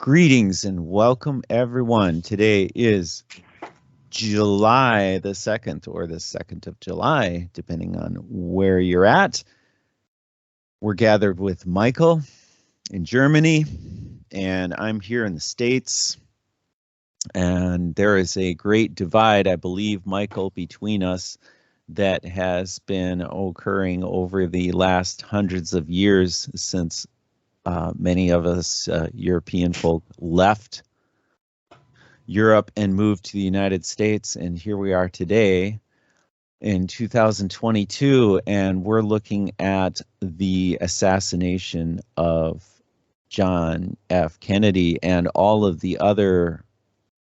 Greetings and welcome, everyone. Today is July the 2nd, or the 2nd of July, depending on where you're at. We're gathered with Michael in Germany, and I'm here in the States. And there is a great divide, I believe, Michael, between us that has been occurring over the last hundreds of years since many of us European folk left Europe and moved to the United States, and here we are today in 2022, and we're looking at the assassination of John F. Kennedy and all of the other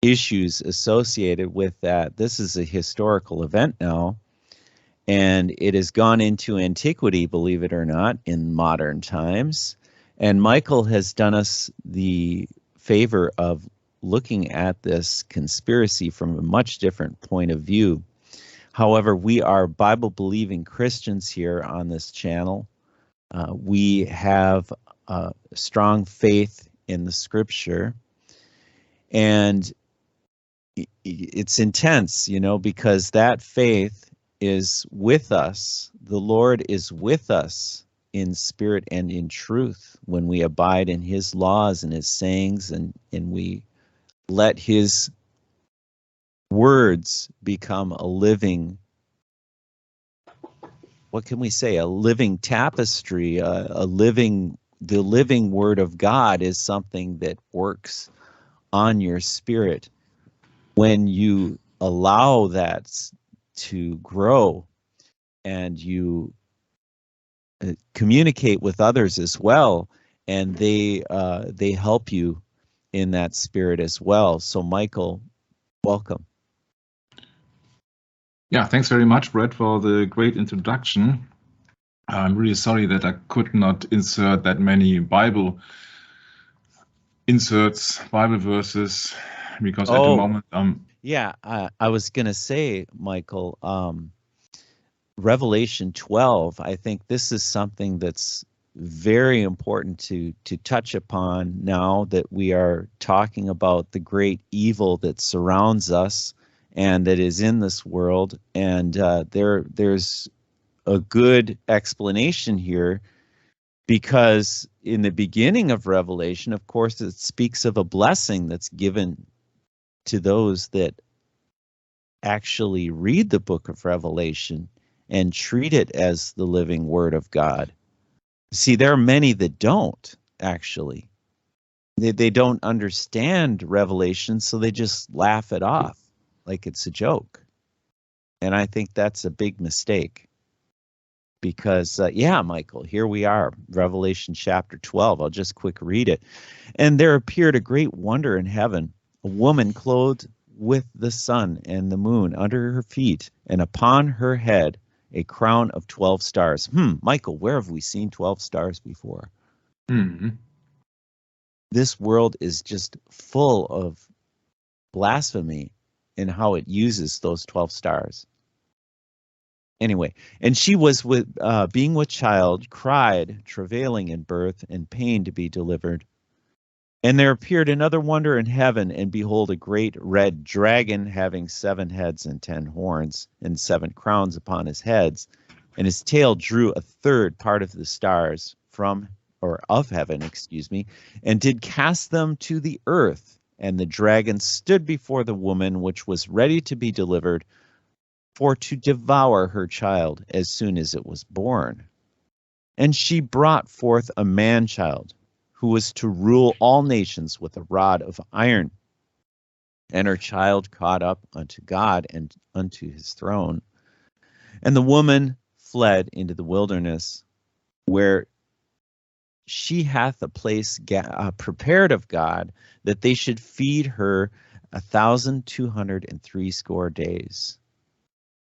issues associated with that. This is a historical event now, and it has gone into antiquity, believe it or not, in modern times. And Michael has done us the favor of looking at this conspiracy from a much different point of view. However, we are Bible-believing Christians here on this channel. We have a strong faith in the Scripture, and it's intense, you know, because that faith is with us. The Lord is with us in spirit and in truth when we abide in His laws and His sayings, and we let His words become a living, what can we say, a living tapestry, the living Word of God is something that works on your spirit. When you allow that to grow and you communicate with others as well, and they help you in that spirit as well. So Michael, welcome. Yeah, thanks very much, Brett, for the great introduction. I'm really sorry that I could not insert that many Bible inserts, Bible verses, because at the moment yeah, I was gonna say, Michael, Revelation 12, I think this is something that's very important to touch upon now that we are talking about the great evil that surrounds us and that is in this world. And there's a good explanation here, because in the beginning of Revelation, of course, it speaks of a blessing that's given to those that actually read the book of Revelation and treat it as the living Word of God. See, there are many that don't, actually. They don't understand Revelation, so they just laugh it off like it's a joke. And I think that's a big mistake. Because, yeah, Michael, here we are, Revelation chapter 12. I'll just quick read it. And there appeared a great wonder in heaven, a woman clothed with the sun and the moon under her feet, and upon her head a crown of 12 stars. Michael, where have we seen 12 stars before? This world is just full of blasphemy in how it uses those 12 stars. Anyway, and she was being with child, cried, travailing in birth, and pain to be delivered. And there appeared another wonder in heaven, and behold, a great red dragon having 7 heads and 10 horns, and 7 crowns upon his heads, and his tail drew a third part of the stars of heaven, and did cast them to the earth. And the dragon stood before the woman which was ready to be delivered, for to devour her child as soon as it was born. And she brought forth a man-child, who was to rule all nations with a rod of iron. And her child caught up unto God and unto His throne. And the woman fled into the wilderness, where she hath a place prepared of God, that they should feed her 1,260 days.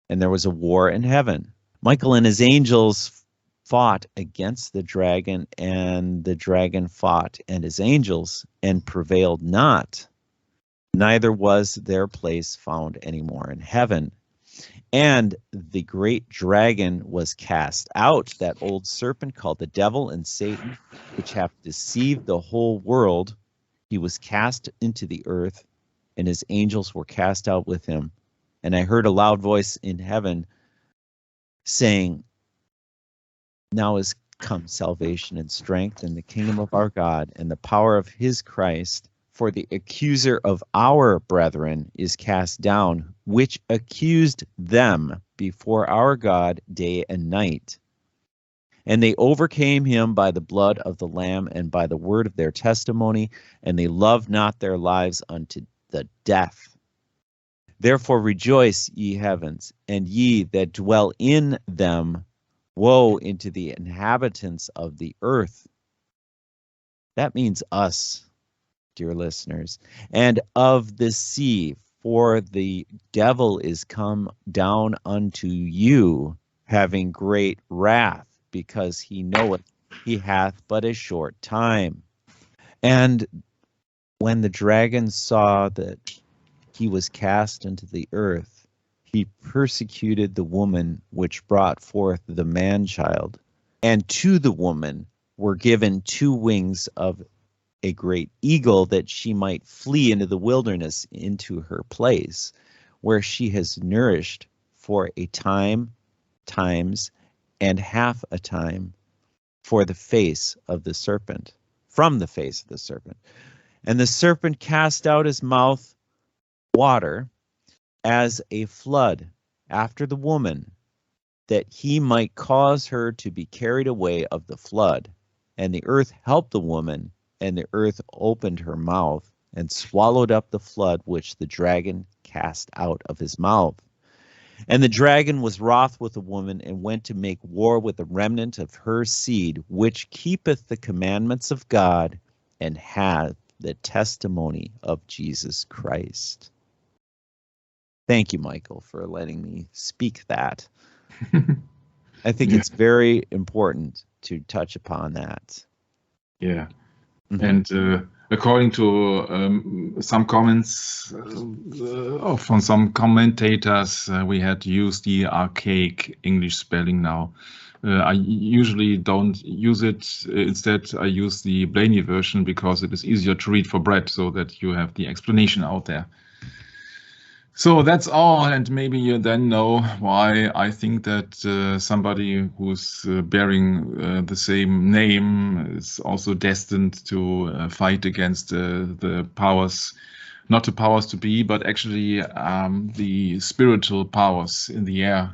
And there was a war in heaven. Michael and his angels fought against the dragon, and the dragon fought and his angels, and prevailed not. Neither was their place found any more in heaven. And the great dragon was cast out, that old serpent called the devil and Satan, which hath deceived the whole world. he was cast into the earth, and his angels were cast out with him. And I heard a loud voice in heaven saying, now is come salvation and strength and the kingdom of our God and the power of his Christ. For the accuser of our brethren is cast down, which accused them before our God day and night. And they overcame him by the blood of the Lamb and by the word of their testimony, and they loved not their lives unto the death. Therefore rejoice, ye heavens, and ye that dwell in them. Woe into the inhabitants of the earth. That means us, dear listeners, and of the sea, for the devil is come down unto you, having great wrath, because he knoweth he hath but a short time. And when the dragon saw that he was cast into the earth, he persecuted the woman which brought forth the man-child, and to the woman were given 2 wings of a great eagle, that she might flee into the wilderness, into her place, where she has nourished for a time, times, and half a time, for the face of the serpent, from the face of the serpent. And the serpent cast out his mouth water as a flood after the woman, that he might cause her to be carried away of the flood. And the earth helped the woman, and the earth opened her mouth and swallowed up the flood which the dragon cast out of his mouth. And the dragon was wroth with the woman, and went to make war with the remnant of her seed, which keepeth the commandments of God, and hath the testimony of Jesus Christ. Thank you, Michael, for letting me speak that. I think it's very important to touch upon that. Yeah. And according to some comments from some commentators, we had to use the archaic English spelling now. I usually don't use it. Instead, I use the Blaney version because it is easier to read for Brett, so that you have the explanation out there. So that's all, and maybe you then know why I think that somebody who's bearing the same name is also destined to fight against the powers, not the powers to be, but actually the spiritual powers in the air.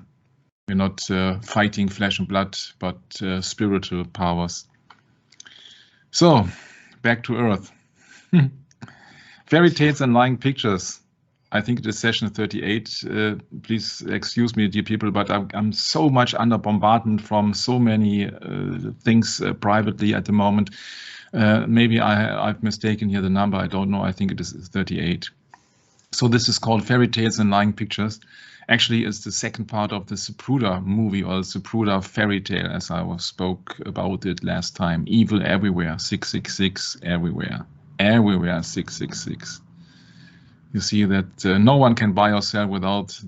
We're not fighting flesh and blood, but spiritual powers. So, back to Earth. Fairy tales and lying pictures. I think it is session 38. Please excuse me, dear people, but I'm so much under bombardment from so many things privately at the moment. Maybe I've mistaken here the number. I don't know. I think it is 38. So this is called Fairy Tales and Lying Pictures. Actually, it's the second part of the Zapruder movie, or the Zapruder fairy tale, as I spoke about it last time. Evil everywhere, 666 everywhere. Everywhere, 666. You see that no one can buy or sell without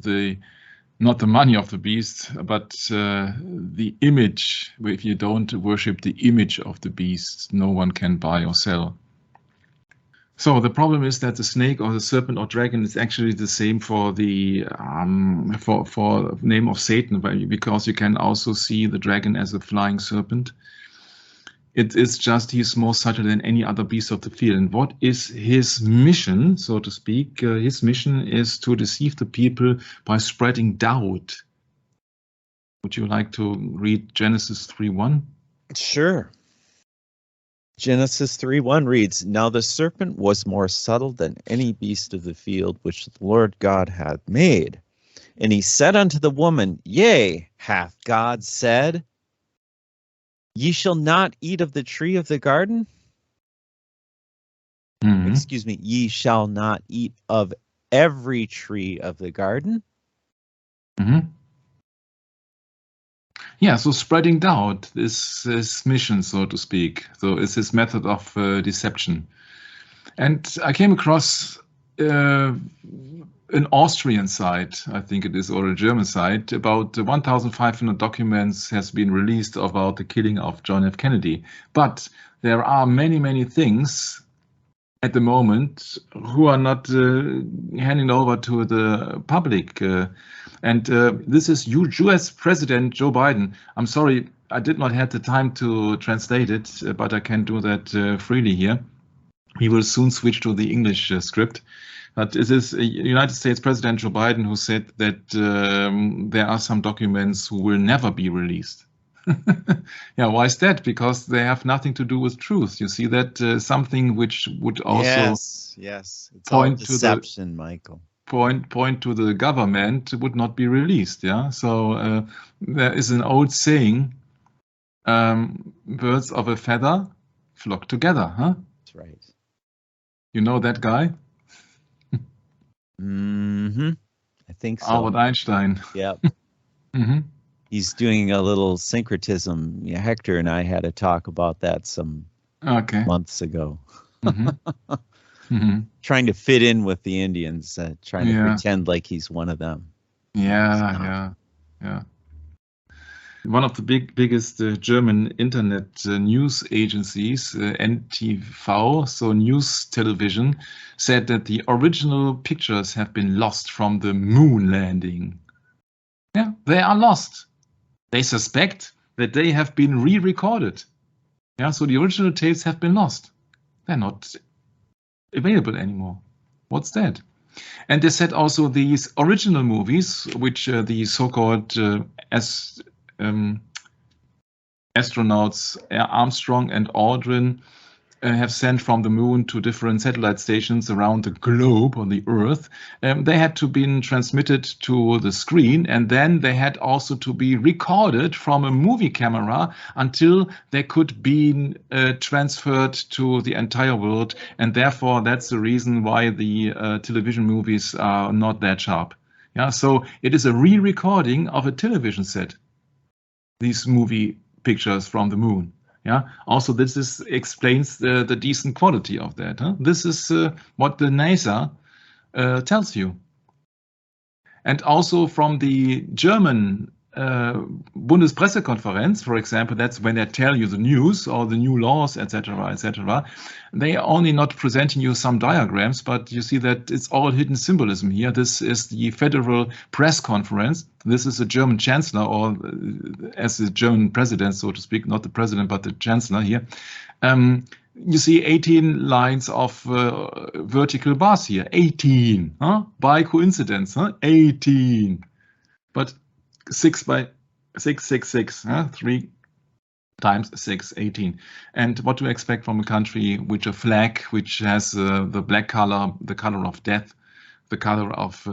not the money of the beast, but the image. If you don't worship the image of the beast, no one can buy or sell. So the problem is that the snake or the serpent or dragon is actually the same for the for name of Satan, because you can also see the dragon as a flying serpent. It is just he's more subtle than any other beast of the field. And what is his mission, so to speak? His mission is to deceive the people by spreading doubt. Would you like to read Genesis 3:1? Sure. Genesis 3:1 reads, Now the serpent was more subtle than any beast of the field which the Lord God hath made. And he said unto the woman, Yea, hath God said, Ye shall not eat of the tree of the garden? Mm-hmm. Excuse me, ye shall not eat of every tree of the garden? Mm-hmm. Yeah, so spreading doubt is his mission, so to speak. So it's his method of deception. And I came across an Austrian site, I think it is, or a German site, about 1,500 documents has been released about the killing of John F. Kennedy. But there are many, many things at the moment who are not handing over to the public. And this is US President Joe Biden. I'm sorry, I did not have the time to translate it, but I can do that freely here. He will soon switch to the English script. But it is United States President Joe Biden who said that there are some documents who will never be released. Yeah, why is that? Because they have nothing to do with truth. You see that something which would also yes, it's point all to deception, Michael. Point to the government would not be released. Yeah, so there is an old saying: "Birds of a feather flock together." Huh? That's right. You know that guy? Mm-hmm. I think so. Albert Einstein. Yep. Mm-hmm. He's doing a little syncretism. Yeah, Hector and I had a talk about that some months ago. Mm-hmm. Mm-hmm. Trying to fit in with the Indians, trying to pretend like he's one of them. Yeah. One of the biggest German internet news agencies, NTV, so news television, said that the original pictures have been lost from the moon landing. Yeah, they are lost. They suspect that they have been re-recorded. Yeah, so the original tapes have been lost. They're not available anymore. What's that? And they said also these original movies, which the so-called astronauts Armstrong and Aldrin have sent from the moon to different satellite stations around the globe on the Earth. They had to be transmitted to the screen, and then they had also to be recorded from a movie camera until they could be transferred to the entire world. And therefore, that's the reason why the television movies are not that sharp. Yeah, so it is a re-recording of a television set. These movie pictures from the moon. Yeah. Also, this explains the decent quality of that. Huh? This is what the NASA tells you. And also from the German Bundespressekonferenz, for example, that's when they tell you the news or the new laws, etc., etc. They are only not presenting you some diagrams, but you see that it's all hidden symbolism here. This is the Federal Press Conference. This is a German chancellor, or as the German president, so to speak, not the president, but the chancellor here. You see 18 lines of vertical bars here. 18, huh? By coincidence, huh? 18. But 6 by 666, 3 times 6, 18. And what do you expect from a country with a flag which has the black color, the color of death, the color of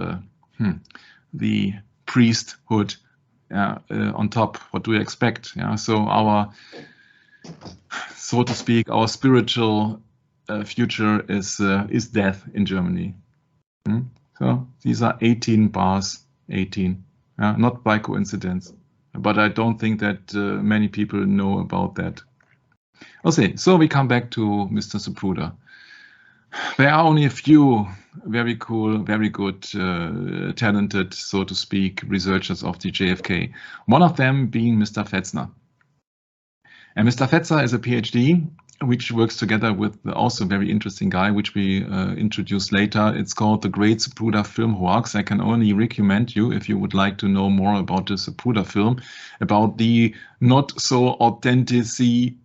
the priesthood on top? What do you expect? Yeah, so our, so to speak, our spiritual future is death in Germany. So these are 18 bars, 18. Not by coincidence, but I don't think that many people know about that. Okay, so we come back to Mr. Zapruder. There are only a few very cool, very good, talented, so to speak, researchers of the JFK. One of them being Mr. Fetzner. And Mr. Fetzer is a PhD, which works together with also a very interesting guy, which we introduce later. It's called the Great Zapruder Film Hoax. I can only recommend you, if you would like to know more about the Zapruder film, about the not so authenticity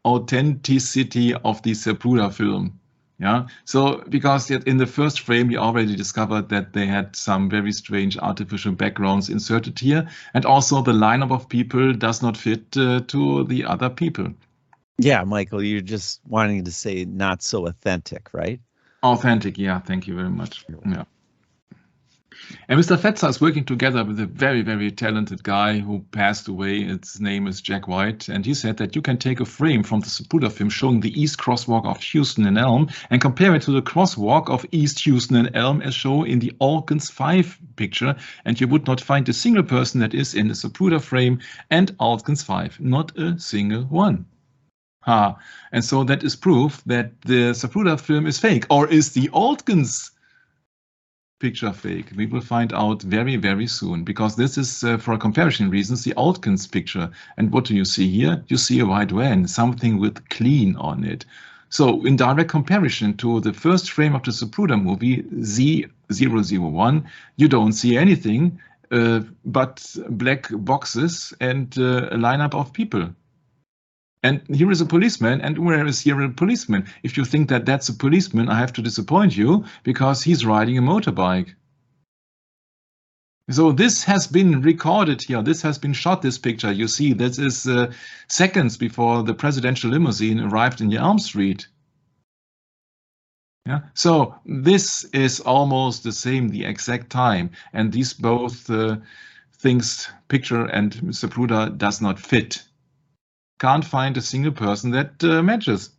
of the Zapruder film. Yeah, so because in the first frame we already discovered that they had some very strange artificial backgrounds inserted here, and also the lineup of people does not fit to the other people. Yeah, Michael, you're just wanting to say not so authentic, right? Authentic, yeah, thank you very much. Yeah. And Mr. Fetzer is working together with a very, very talented guy who passed away. His name is Jack White. And he said that you can take a frame from the Zapruder film showing the East Crosswalk of Houston and Elm and compare it to the crosswalk of East Houston and Elm as shown in the Alkins 5 picture. And you would not find a single person that is in the Zapruder frame and Alkins 5. Not a single one. And so that is proof that the Zapruder film is fake. Or is the Alkins picture fake? We will find out very, very soon, because this is, for comparison reasons, the Alkins picture. And what do you see here? You see a white van, something with clean on it. So in direct comparison to the first frame of the Zapruder movie, Z001, you don't see anything but black boxes and a lineup of people. And here is a policeman, and where is here a policeman? If you think that that's a policeman, I have to disappoint you, because he's riding a motorbike. So this has been recorded here. This has been shot, this picture. You see, this is seconds before the presidential limousine arrived in Elm Street. Yeah. So this is almost the same, the exact time. And these both things, picture and Zapruder, does not fit. Can't find a single person that matches.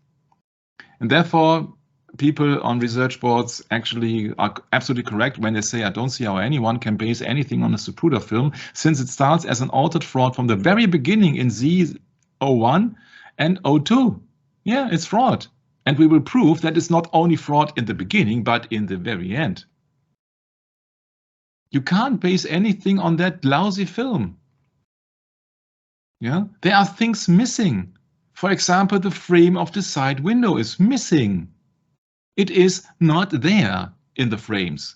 And therefore, people on research boards actually are absolutely correct when they say, I don't see how anyone can base anything on a Zapruder film, since it starts as an altered fraud from the very beginning in Z01 and 02. Yeah, it's fraud. And we will prove that it's not only fraud in the beginning, but in the very end. You can't base anything on that lousy film. Yeah, there are things missing. For example, the frame of the side window is missing. It is not there in the frames.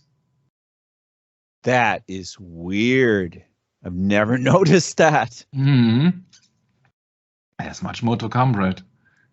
That is weird. I've never noticed that. There's much more to come, Brett.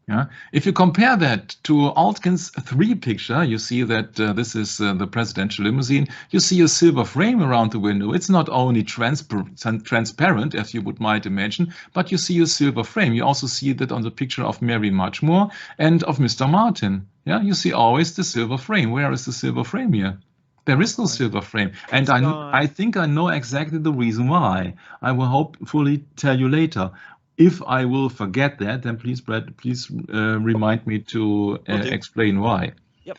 Yeah. If you compare that to Altgen's 3 picture, you see that this is the presidential limousine. You see a silver frame around the window. It's not only transparent, as you might imagine, but you see a silver frame. You also see that on the picture of Mary Muchmore and of Mr. Martin. Yeah, you see always the silver frame. Where is the silver frame here? There is no silver frame. And I think I know exactly the reason why. I will hopefully tell you later. If I will forget that, then please, Brett, please remind me to explain why. Yep.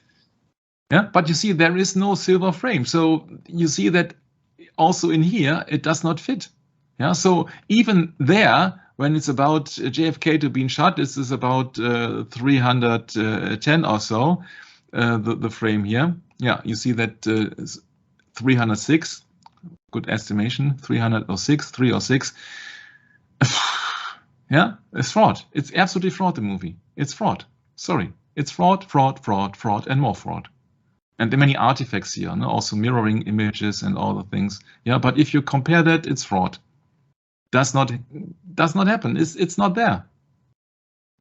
Yeah, but you see, there is no silver frame. So you see that also in here, it does not fit. Yeah, so even there, when it's about JFK to being shot, this is about 310 or so, the frame here. Yeah, you see that 306, good estimation, 306, 306. Yeah, it's fraud. It's absolutely fraud, the movie. It's fraud. Sorry. It's fraud, fraud, fraud, fraud, and more fraud. And there are many artifacts here, no? Also mirroring images and all the things. Yeah, but if you compare that, it's fraud. Does not happen. It's not there.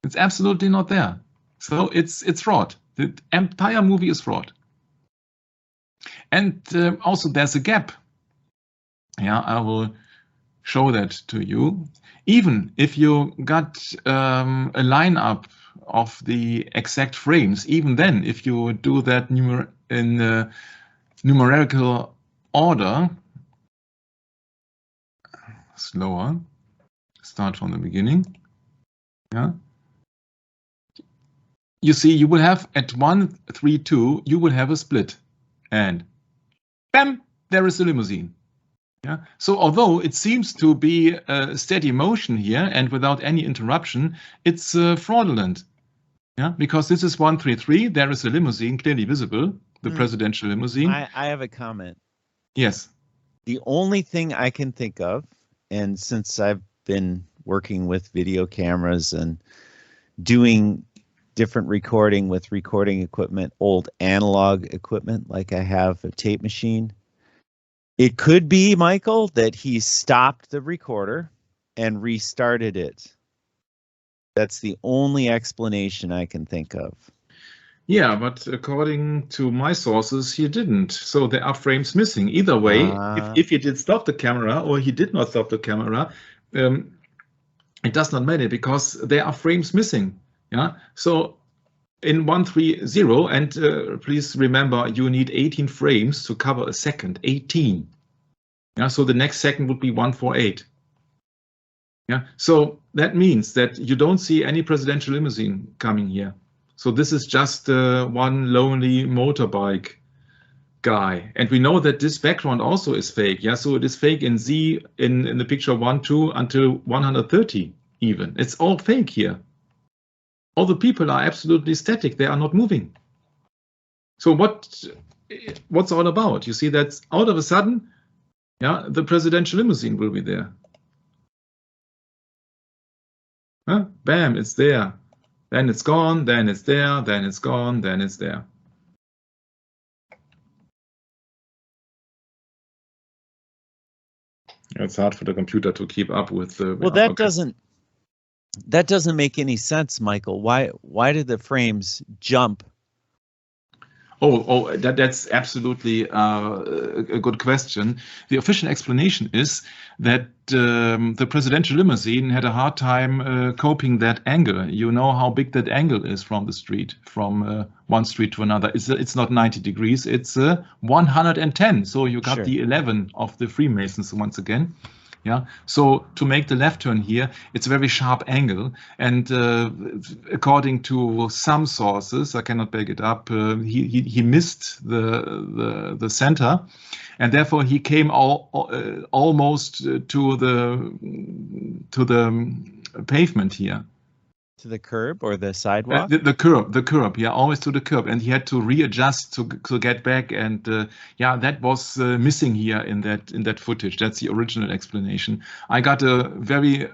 It's absolutely not there. So it's fraud. The entire movie is fraud. And also there's a gap. Yeah, I will show that to you. Even if you got a lineup of the exact frames, even then, if you do that in numerical order, slower, start from the beginning. Yeah. You see, you will have at 1, 3, 2, you will have a split, and bam, there is a limousine. Yeah. So although it seems to be a steady motion here and without any interruption, it's fraudulent. Yeah, because this is 133. There is a limousine clearly visible, the presidential limousine. I have a comment. Yes. The only thing I can think of, and since I've been working with video cameras and doing different recording with recording equipment, old analog equipment, like I have a tape machine, it could be, Michael, that he stopped the recorder and restarted it. That's the only explanation I can think of. Yeah, but according to my sources, he didn't. So there are frames missing. Either way, if he did stop the camera or he did not stop the camera, it does not matter because there are frames missing. Yeah. So in 130, and please remember, you need 18 frames to cover a second. 18. Yeah. So the next second would be 148. Yeah. So that means that you don't see any presidential limousine coming here. So this is just one lonely motorbike guy. And we know that this background also is fake. Yeah, so it is fake in Z in the picture 1, 2 until 130 even. It's all fake here. All the people are absolutely static. They are not moving. So what's all about? You see that out of a sudden, yeah, the presidential limousine will be there. Huh? Bam, it's there. Then it's gone, then it's there, then it's gone, then it's there. It's hard for the computer to keep up with the. Well, that doesn't make any sense, Michael. Why did the frames jump? That's absolutely a good question. The official explanation is that the presidential limousine had a hard time coping that angle. You know how big that angle is from the street, from one street to another. It's not 90 degrees, it's 110. So you got the 11 of the Freemasons once again. Yeah, so to make the left turn here, it's a very sharp angle, and according to some sources, I cannot back it up, he missed the center, and therefore he came almost to the pavement here. To the curb or the sidewalk? The curb, yeah, always to the curb, and he had to readjust to get back, and yeah, that was missing here in that footage. That's the original explanation. I got a very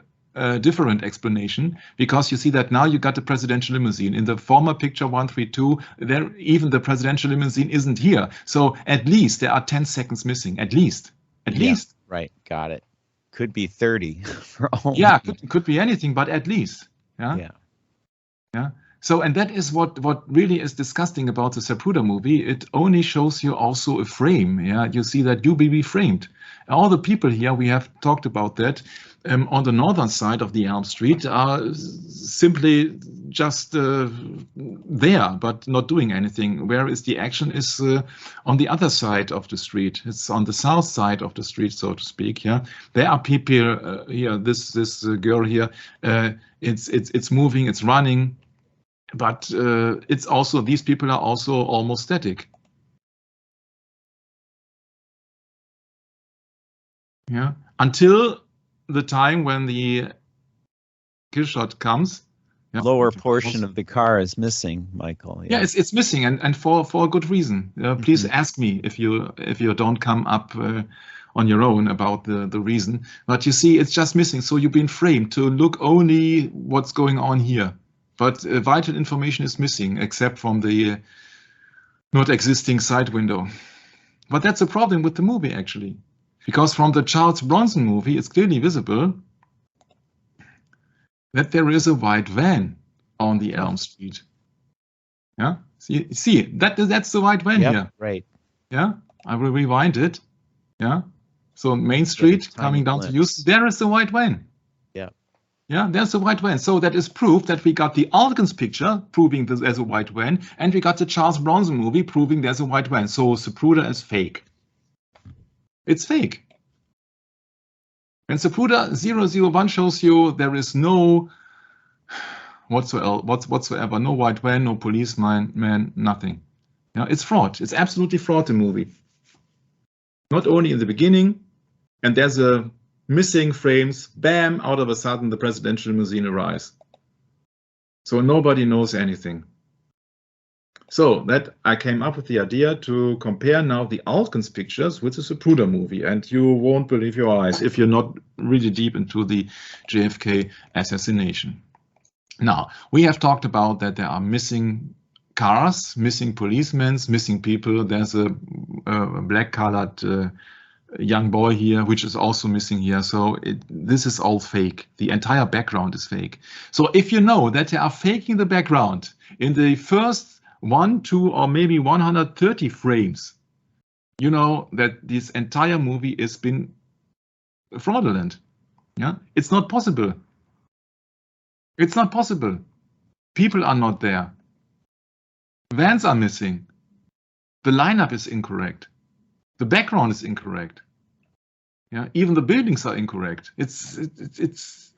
different explanation, because you see that now you got the presidential limousine. In the former picture 132, there even the presidential limousine isn't here. So at least there are 10 seconds missing. At least. Right, got it. Could be 30 for all. Yeah, could be anything, but at least. Yeah. So, and that is what really is disgusting about the Zapruder movie. It only shows you also a frame. Yeah, you see that you be framed. All the people here, we have talked about that, on the northern side of the Elm Street are simply just there, but not doing anything. Whereas the action is on the other side of the street. It's on the south side of the street, so to speak. Yeah, there are people here. This girl here. It's moving. It's running. But it's also, these people are also almost static. Yeah, until the time when the kill shot comes. Yeah. Lower portion of the car is missing, Michael. Yeah, it's missing, and for a good reason. Please ask me if you don't come up on your own about the reason. But you see, it's just missing. So you've been framed to look only what's going on here. But vital information is missing, except from the not existing side window. But that's a problem with the movie, actually. Because from the Charles Bronson movie, it's clearly visible that there is a white van on the Elm Street. Yeah, see that's the white van here. Right. Yeah, I will rewind it. Yeah, so Main Street coming down to Houston, there is the white van. Yeah, there's a white van. So that is proof that we got the Alkins picture proving there's a white van, and we got the Charles Bronson movie proving there's a white van. So Zapruder is fake. It's fake. And Zapruder 001 shows you there is no whatsoever, no white van, no policeman, nothing. Yeah, it's fraud. It's absolutely fraud, the movie. Not only in the beginning, and there's a missing frames, bam, out of a sudden the presidential limousine arrives. So nobody knows anything. So that I came up with the idea to compare now the Alkins pictures with the Zapruder movie, and you won't believe your eyes if you're not really deep into the JFK assassination. Now, we have talked about that there are missing cars, missing policemen, missing people. There's a black-colored young boy here, which is also missing here. So this is all fake. The entire background is fake. So if you know that they are faking the background in the first 1, 2, or maybe 130 frames, you know that this entire movie has been fraudulent. Yeah, it's not possible. It's not possible. People are not there. Vans are missing. The lineup is incorrect. The background is incorrect. Yeah, even the buildings are incorrect. It's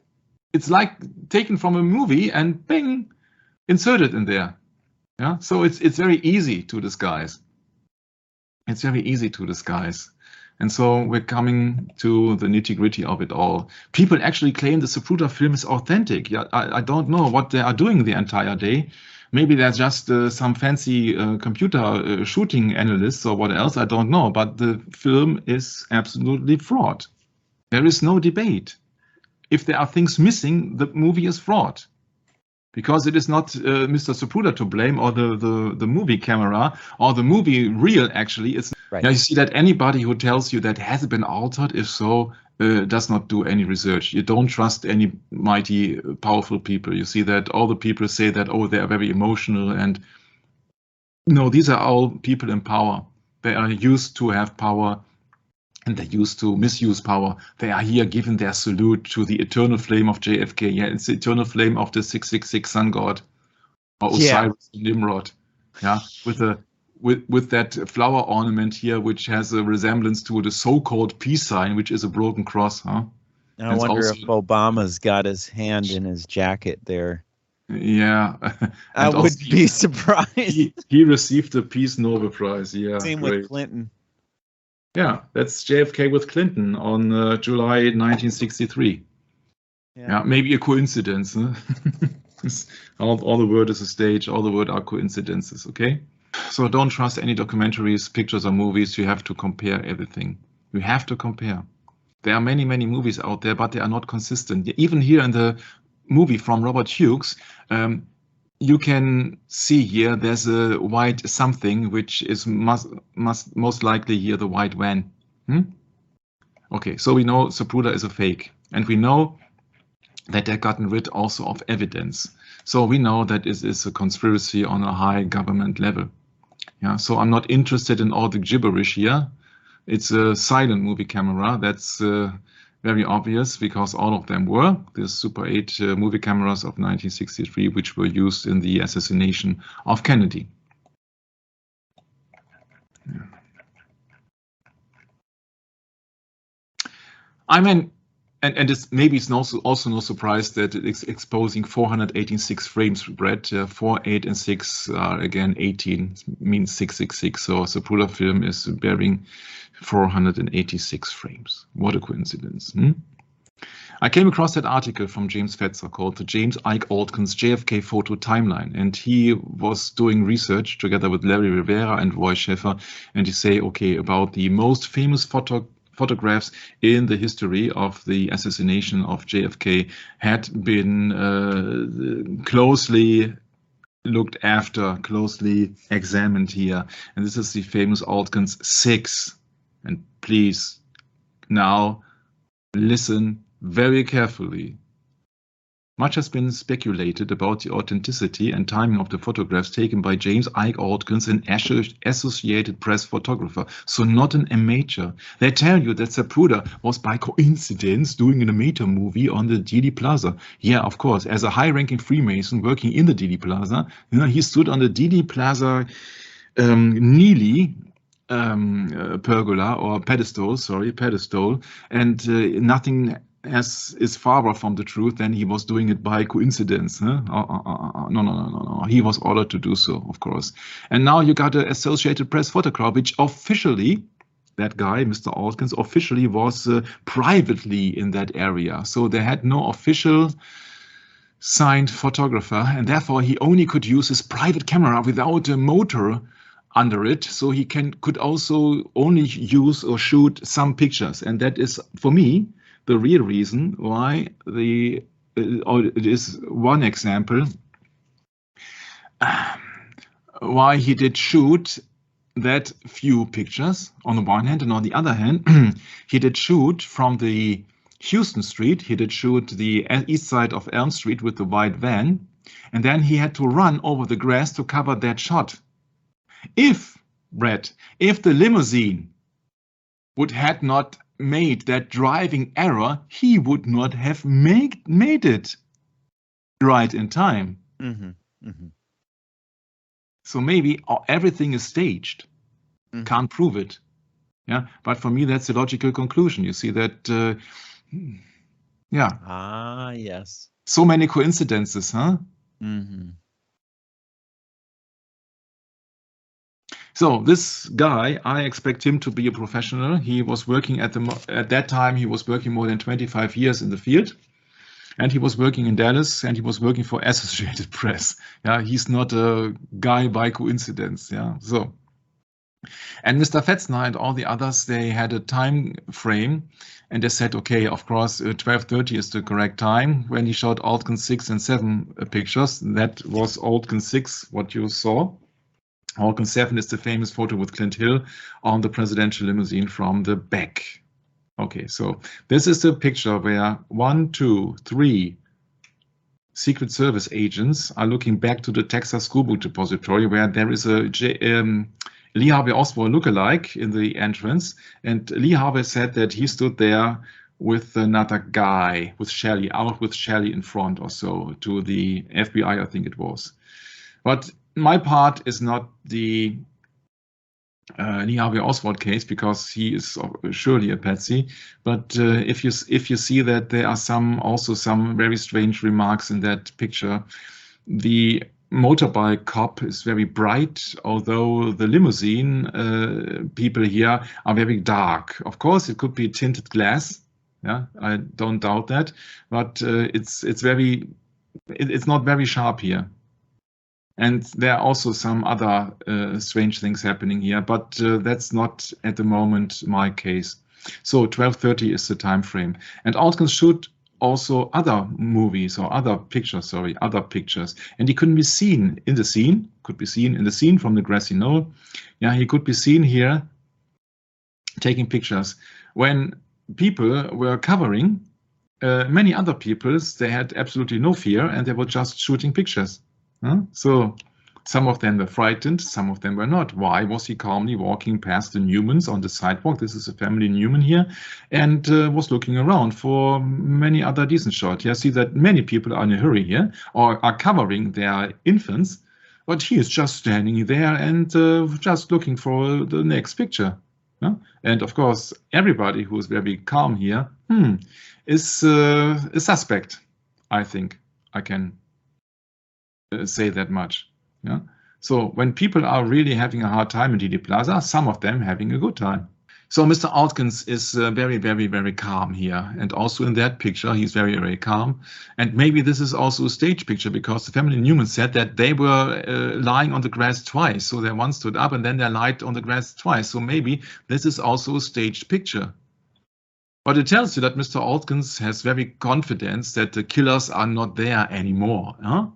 like taken from a movie and bing, inserted in there. Yeah, so it's very easy to disguise. It's very easy to disguise. And so we're coming to the nitty-gritty of it all. People actually claim the Zapruder film is authentic. Yeah, I don't know what they are doing the entire day. Maybe they're just some fancy computer shooting analysts or what else, I don't know. But the film is absolutely fraud. There is no debate. If there are things missing, the movie is fraud. because it is not Mr. Zapruder to blame, or the movie camera, or the movie reel. Actually, it's Right. yeah. You see that anybody who tells you that has it been altered, if so, does not do any research. You don't trust any mighty, powerful people. You see that all the people say that, oh, they are very emotional, and no, these are all people in power. They are used to have power, and they used to misuse power. They are here giving their salute to the eternal flame of JFK. Yeah, it's the eternal flame of the 666 sun god, or Osiris Nimrod. Yeah, with that flower ornament here, which has a resemblance to the so-called peace sign, which is a broken cross. Huh? I wonder if Obama's got his hand in his jacket there. Yeah, I would be surprised. He received the Peace Nobel Prize. Yeah, same great. with Clinton. Yeah, that's JFK with Clinton on July 1963. Yeah, maybe a coincidence. Huh? all the word is a stage. All the word are coincidences. Okay, so don't trust any documentaries, pictures, or movies. You have to compare everything. You have to compare. There are many movies out there, but they are not consistent. Even here in the movie from Robert Hughes, you can see here there's a white something, which is most likely here the white van. Okay, so we know Zapruder is a fake, and we know that they've gotten rid also of evidence. So we know that it is a conspiracy on a high government level. Yeah, so I'm not interested in all the gibberish here. It's a silent movie camera. That's very obvious, because all of them were the Super 8 movie cameras of 1963, which were used in the assassination of Kennedy. Yeah. I mean, and it's also no surprise that it's exposing 486 frames, Brett. 4, 8, and 6 are again 18, means 666. So Zapruder film is bearing 486 frames. What a coincidence. I came across that article from James Fetzer called the James Ike Aldkin's JFK Photo Timeline, and he was doing research together with Larry Rivera and Roy Scheffer, and he say, okay, about the most famous photographs in the history of the assassination of JFK had been closely looked after, closely examined here, and this is the famous Aldkin's 6. And please now listen very carefully. Much has been speculated about the authenticity and timing of the photographs taken by James Ike Aldkins, an Associated Press photographer, so not an amateur. They tell you that Zapruder was by coincidence doing an amateur movie on the Dealey Plaza. Yeah, of course, as a high-ranking Freemason working in the Dealey Plaza, he stood on the Dealey Plaza Neely pergola, or pedestal, and nothing is farther from the truth than he was doing it by coincidence. Huh? No. He was ordered to do so, of course. And now you got an Associated Press photograph, which officially, that guy, Mr. Aldkins, officially was privately in that area. So they had no official signed photographer, and therefore he only could use his private camera without a motor under it, so he could also only use or shoot some pictures. And that is, for me, the real reason why it is one example why he did shoot that few pictures on the one hand, and on the other hand, he did shoot from the Houston Street, he did shoot the east side of Elm Street with the white van, and then he had to run over the grass to cover that shot. If the limousine had not made that driving error, he would not have made it right in time. So maybe everything is staged. Can't prove it. Yeah, but for me, that's a logical conclusion. You see that, yeah. Ah, yes. So many coincidences, huh? So this guy, I expect him to be a professional. He was working at that time. He was working more than 25 years in the field, and he was working in Dallas, and he was working for Associated Press. Yeah, he's not a guy by coincidence. Yeah, so And Mr. Fetzner and all the others, they had a time frame, and they said, okay, of course, 12:30 is the correct time. When he showed Altgen 6 and 7 pictures, that was Altgen 6, what you saw. Altgen 7 is the famous photo with Clint Hill on the presidential limousine from the back. Okay, so this is the picture where 1, 2, 3 Secret Service agents are looking back to the Texas School Book Depository, where there is a Lee Harvey Oswald lookalike in the entrance, and Lee Harvey said that he stood there with another guy, with Shelley, out with Shelley in front or so, to the FBI, I think it was. But my part is not the Lee Harvey Oswald case, because he is surely a patsy. But if you see that there are also some very strange remarks in that picture, the motorbike cop is very bright, although the limousine people here are very dark. Of course, it could be tinted glass. Yeah, I don't doubt that, but it's not very sharp here. And there are also some other strange things happening here, but that's not at the moment my case. So 12:30 is the time frame. And Altgen shoot also other movies or other pictures, and he couldn't be seen in the scene, from the grassy knoll. Yeah, he could be seen here taking pictures. When people were covering, many other people, they had absolutely no fear, and they were just shooting pictures. So some of them were frightened, some of them were not. Why was he calmly walking past the Newmans on the sidewalk? This is a family Newman here, and was looking around for many other decent shots. You see that many people are in a hurry here, or are covering their infants, but he is just standing there and just looking for the next picture. And of course, everybody who is very calm here is a suspect. I think I can say that much. Yeah. So when people are really having a hard time in Dealey Plaza, some of them having a good time. So Mr. Altgens is very, very, very calm here. And also in that picture, he's very, very calm. And maybe this is also a stage picture, because the family Newman said that they were lying on the grass twice. So they once stood up and then they lied on the grass twice. So maybe this is also a staged picture. But it tells you that Mr. Altgens has very confidence that the killers are not there anymore. Huh?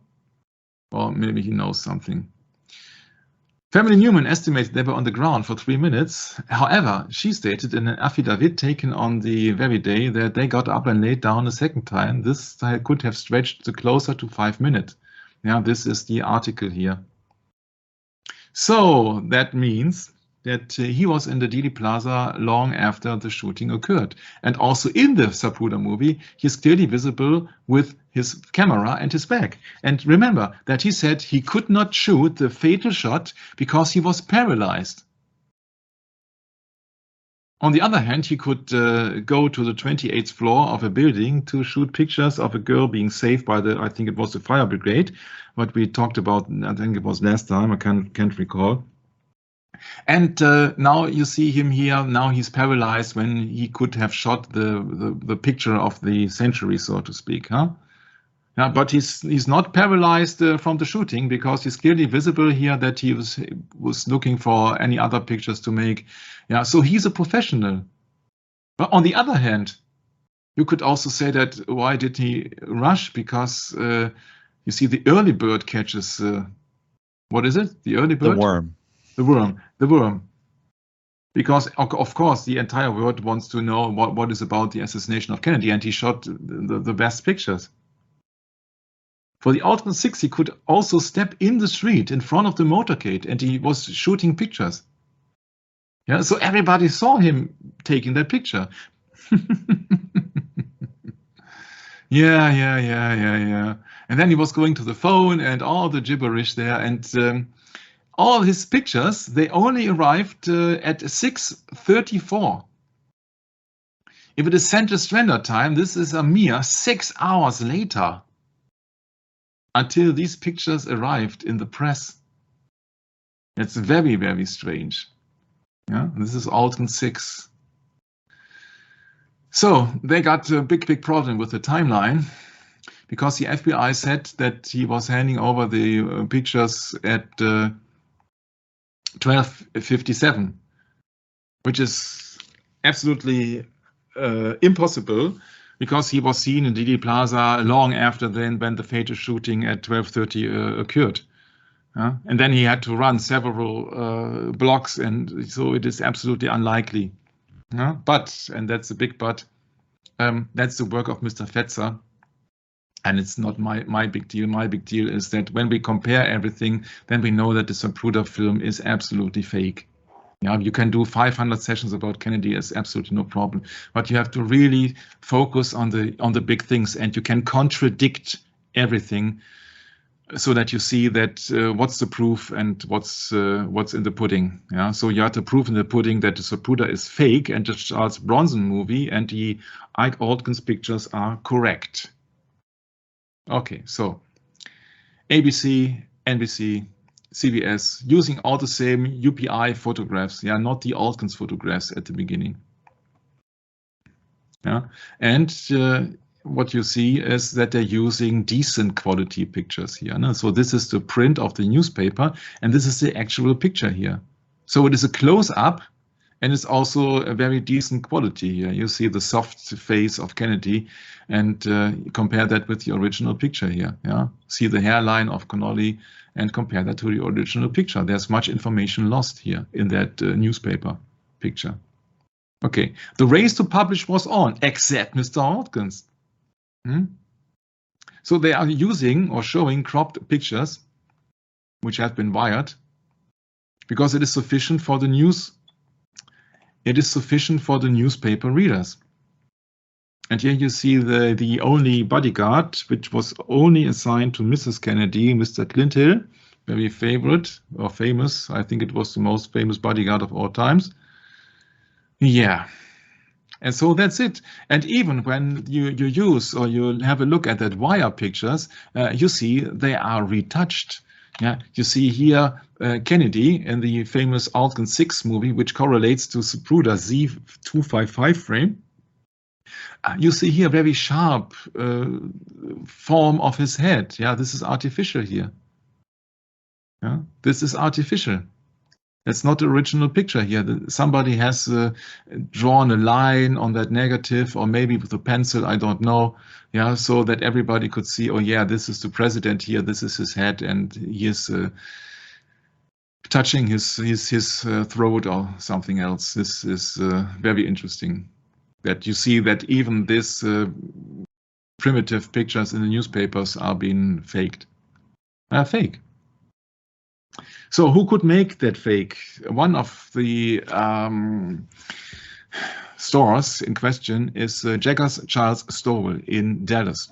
Or maybe he knows something. Family Newman estimated they were on the ground for 3 minutes. However, she stated in an affidavit taken on the very day that they got up and laid down a second time. This could have stretched to closer to 5 minutes. Yeah, this is the article here. So that means that he was in the Dealey Plaza long after the shooting occurred. And also in the Zapruder movie, he's clearly visible with his camera and his bag. And remember that he said he could not shoot the fatal shot because he was paralyzed. On the other hand, he could go to the 28th floor of a building to shoot pictures of a girl being saved by I think it was the fire brigade, what we talked about, I think it was last time, I can't recall. And now you see him here. Now he's paralyzed when he could have shot the picture of the century, so to speak. Huh? Yeah, but he's not paralyzed from the shooting, because he's clearly visible here that he was looking for any other pictures to make. Yeah, so he's a professional. But on the other hand, you could also say that why did he rush? Because you see the early bird catches. What is it? The early bird? The worm. The worm. Because, of course, the entire world wants to know what is about the assassination of Kennedy, and he shot the best pictures. For the Altgen 6, he could also step in the street in front of the motorcade, and he was shooting pictures. Yeah, so everybody saw him taking that picture. Yeah. And then he was going to the phone and all the gibberish there, and all his pictures, they only arrived at 6:34. If it is Central Standard Time, this is a mere 6 hours later until these pictures arrived in the press. It's very, very strange. Yeah, this is Altgen 6. So they got a big problem with the timeline, because the FBI said that he was handing over the pictures at 12:57, which is absolutely impossible, because he was seen in Dealey Plaza long after then when the fatal shooting at 12:30 occurred. And then he had to run several blocks, and so it is absolutely unlikely. But, and that's a big but, that's the work of Mr. Fetzer, and it's not my big deal. My big deal is that when we compare everything, then we know that the Zapruder film is absolutely fake. You can do 500 sessions about Kennedy, is absolutely no problem, but you have to really focus on the big things, and you can contradict everything, so that you see that what's the proof and what's in the pudding. So you have to prove in the pudding that the Zapruder is fake and the Charles Bronson movie and the Ike Aldkins pictures are correct. Okay, so ABC, NBC, CBS, using all the same UPI photographs, not the Aldkins photographs at the beginning. And what you see is that they're using decent quality pictures here. So this is the print of the newspaper, and this is the actual picture here. So it is a close-up, and it's also a very decent quality here. You see the soft face of Kennedy, and compare that with the original picture here. See the hairline of Connolly, and compare that to the original picture. There's much information lost here in that newspaper picture. Okay, the race to publish was on, except Mr. Aldkins. So they are using or showing cropped pictures which have been wired, because it is sufficient for the news. It is sufficient for the newspaper readers. And here you see the only bodyguard, which was only assigned to Mrs. Kennedy, Mr. Clinthill, very favorite or famous. I think it was the most famous bodyguard of all times. And so that's it. And even when you use or you have a look at that wire pictures, you see they are retouched. You see here Kennedy in the famous Aldkins 6 movie, which correlates to Zapruders Z255 frame. You see here very sharp form of his head. This is artificial here. This is artificial. That's not the original picture here. Somebody has drawn a line on that negative, or maybe with a pencil, I don't know. So that everybody could see, oh yeah, this is the president here, this is his head, and he is touching his throat or something else. This is very interesting, that you see that even this primitive pictures in the newspapers are being faked. Fake. So who could make that fake? One of the stores in question is Jaggers Charles Stowell in Dallas.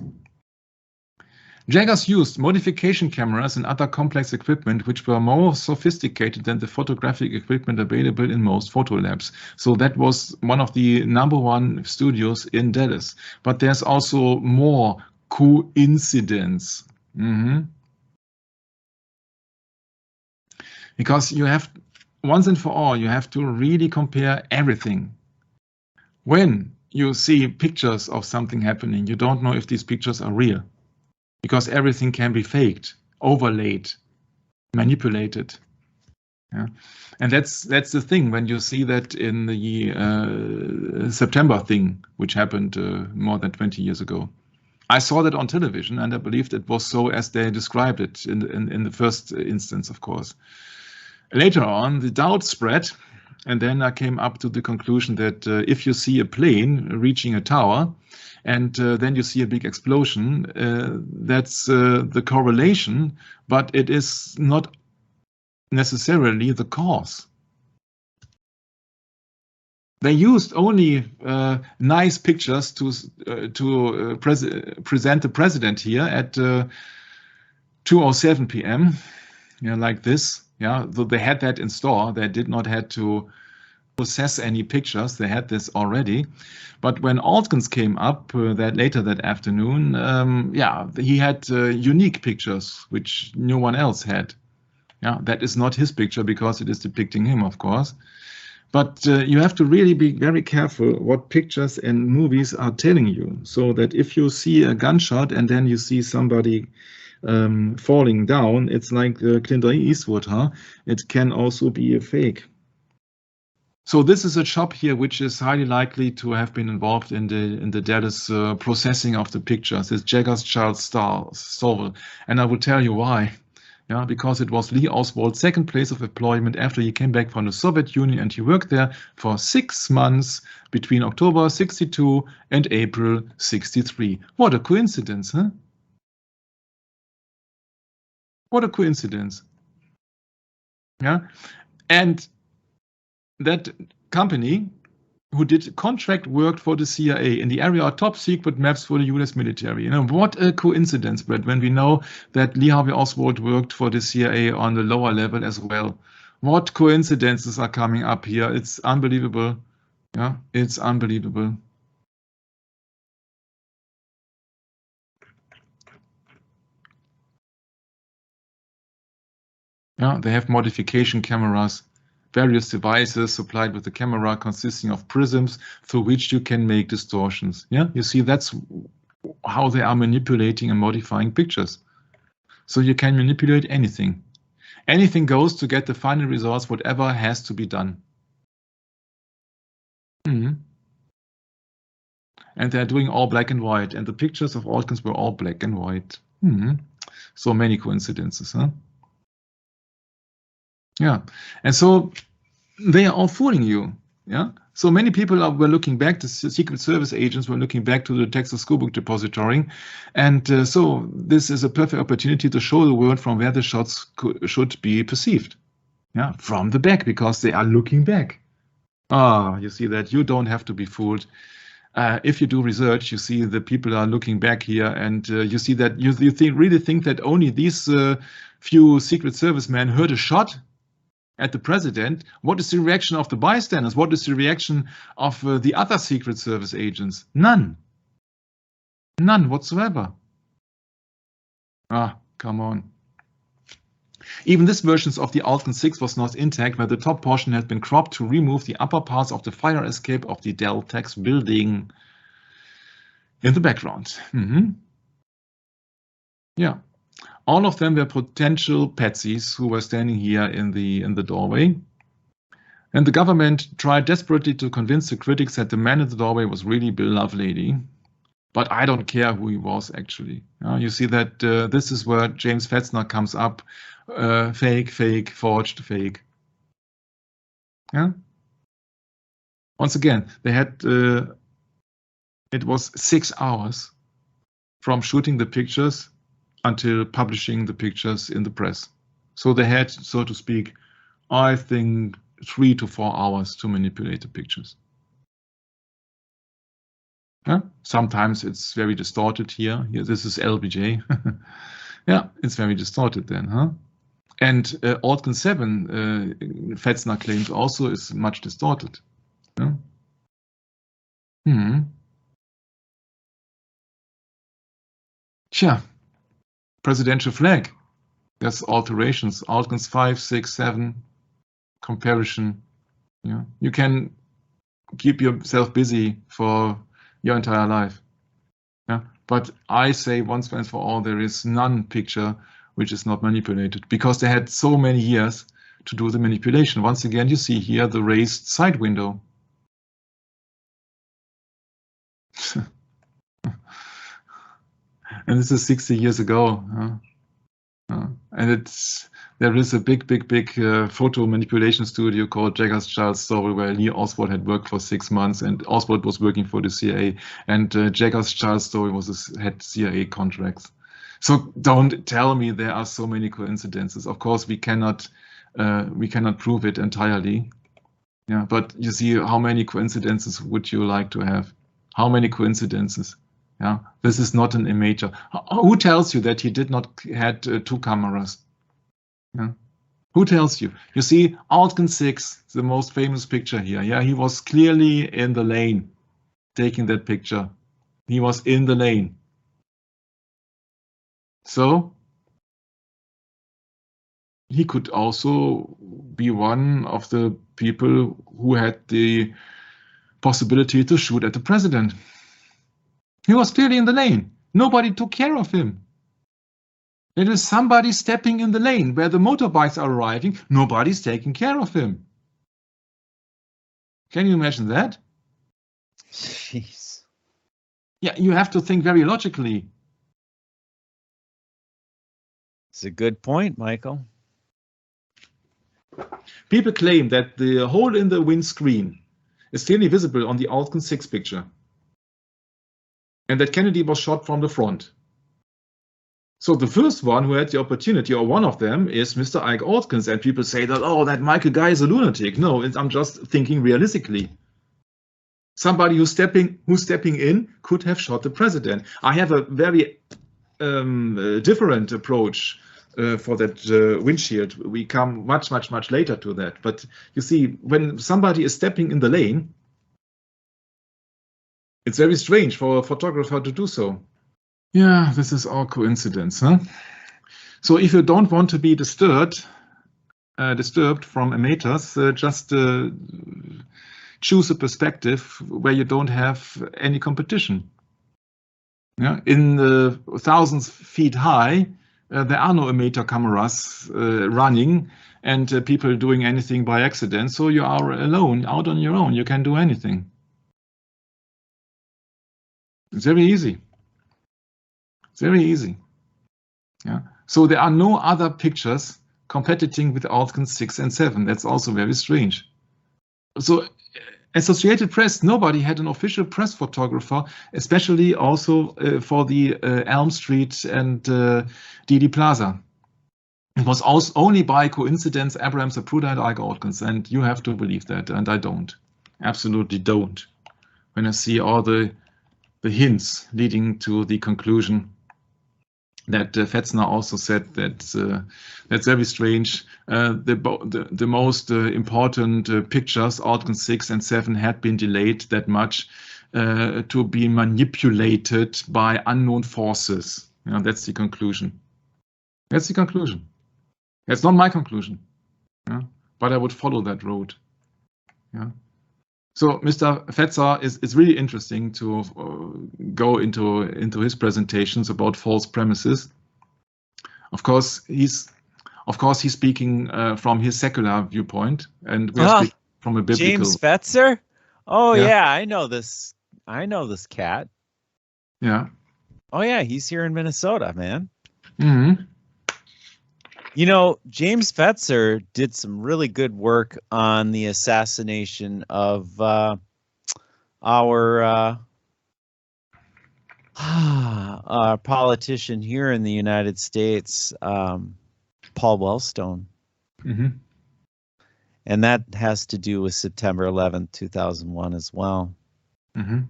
Jaggers used modification cameras and other complex equipment which were more sophisticated than the photographic equipment available in most photo labs. So that was one of the #1 studios in Dallas. But there's also more coincidence. Because you have, once and for all, you have to really compare everything. When you see pictures of something happening, you don't know if these pictures are real, because everything can be faked, overlaid, manipulated. And that's the thing when you see that in the September thing, which happened more than 20 years ago. I saw that on television, and I believed it was so as they described it in the first instance, of course. Later on, the doubt spread, and then I came up to the conclusion that if you see a plane reaching a tower, and then you see a big explosion, that's the correlation, but it is not necessarily the cause. They used only nice pictures to present the president here at 2:07 p.m. Like this. Though they had that in store, they did not have to process any pictures. They had this already. But when Aldkins came up later that afternoon, he had unique pictures which no one else had. That is not his picture because it is depicting him, of course. But you have to really be very careful what pictures and movies are telling you, so that if you see a gunshot and then you see somebody falling down. It's like Clint Eastwood, huh? It can also be a fake. So this is a shop here which is highly likely to have been involved in the Dallas processing of the pictures. It's Jagger's Charles Stovall, and I will tell you why. Yeah, because it was Lee Oswald's second place of employment after he came back from the Soviet Union, and he worked there for 6 months between October 62 and April 63. What a coincidence, huh? What a coincidence. Yeah, and that company who did contract work for the CIA in the area of top secret maps for the US military. You know, what a coincidence, Brett, when we know that Lee Harvey Oswald worked for the CIA on the lower level as well. What coincidences are coming up here? It's unbelievable. Yeah, it's unbelievable. Yeah, they have modification cameras, various devices supplied with the camera consisting of prisms through which you can make distortions. Yeah, you see, that's how they are manipulating and modifying pictures. So you can manipulate anything. Anything goes to get the final results, whatever has to be done. And they're doing all black and white, and the pictures of Altkins were all black and white. So many coincidences, huh? Yeah, and so they are all fooling you. Yeah, so many people were looking back. The Secret Service agents were looking back to the Texas School Book Depository, and so this is a perfect opportunity to show the world from where the shots should be perceived. Yeah, from the back, because they are looking back. Ah, you see that you don't have to be fooled. If you do research, you see the people are looking back here, and you see that you really think that only these few Secret Service men heard a shot at the president. What is the reaction of the bystanders? What is the reaction of the other Secret Service agents? None. None whatsoever. Ah, come on. Even this version of the Altkin 6 was not intact, where the top portion had been cropped to remove the upper parts of the fire escape of the Dell Tech's building in the background. Yeah. All of them were potential patsies who were standing here in the doorway. And the government tried desperately to convince the critics that the man in the doorway was really Bill Lovelady. But I don't care who he was, actually. You see that this is where James Fetzner comes up. Fake, fake, forged, fake. Yeah. Once again, they had, it was 6 hours from shooting the pictures until publishing the pictures in the press. So they had, so to speak, I think 3 to 4 hours to manipulate the pictures. Yeah? Sometimes it's very distorted here. Here, this is LBJ. Yeah, it's very distorted then, huh? And Altkin 7, Fetzner claims, also is much distorted. Yeah? Tja, presidential flag. There's alterations. Altkins 5, 6, 7, comparison. Yeah, you can keep yourself busy for your entire life. Yeah, but I say once and for all, there is none picture which is not manipulated, because they had so many years to do the manipulation. Once again, you see here the raised side window. And this is 60 years ago. And there is a big photo manipulation studio called Jagger's Child Story, where Lee Oswald had worked for 6 months, and Oswald was working for the CIA, and Jagger's Child Story had CIA contracts. So don't tell me there are so many coincidences. Of course, we cannot prove it entirely. Yeah, but you see, how many coincidences would you like to have? How many coincidences? Yeah, this is not an image. Who tells you that he did not had 2 cameras? Yeah. Who tells you? You see, Altkin 6, the most famous picture here. Yeah, he was clearly in the lane taking that picture. He was in the lane. So he could also be one of the people who had the possibility to shoot at the president. He was clearly in the lane. Nobody took care of him. There is somebody stepping in the lane where the motorbikes are arriving. Nobody's taking care of him. Can you imagine that? Jeez. Yeah, you have to think very logically. It's a good point, Michael. People claim that the hole in the windscreen is clearly visible on the Altgen 6 picture, and that Kennedy was shot from the front. So the first one who had the opportunity, or one of them, is Mr. Ike Altkins, and people say that, oh, that Michael guy is a lunatic. No, I'm just thinking realistically. Somebody who's stepping in could have shot the president. I have a very different approach for that windshield. We come much later to that. But you see, when somebody is stepping in the lane, it's very strange for a photographer to do so. Yeah, this is all coincidence, huh? So if you don't want to be disturbed from amateurs, just choose a perspective where you don't have any competition. Yeah, in the thousands feet high, there are no amateur cameras running and people doing anything by accident. So you are alone, out on your own. You can do anything. It's very easy. It's very easy. Yeah. So there are no other pictures competing with Altgen 6 and 7. That's also very strange. So Associated Press, nobody had an official press photographer, especially also for the Elm Street and Didi Plaza. It was also only by coincidence Abraham Zapruder and Ike Altkins, and you have to believe that, and I don't. Absolutely don't. When I see all the hints leading to the conclusion that Fetzner also said that that's very strange. The most important pictures, Altgen 6 and 7, had been delayed that much to be manipulated by unknown forces. You know, that's the conclusion. That's the conclusion. That's not my conclusion. Yeah? But I would follow that road. Yeah. So Mr. Fetzer is really interesting to go into his presentations about false premises. Of course, he's speaking from his secular viewpoint, and we're speaking from a biblical. James Fetzer? Oh yeah, I know this. I know this cat. Yeah. Oh yeah, he's here in Minnesota, man. Mm-hmm. You know, James Fetzer did some really good work on the assassination of our politician here in the United States, Paul Wellstone. Mm-hmm. And that has to do with September 11th, 2001 as well. Mm-hmm.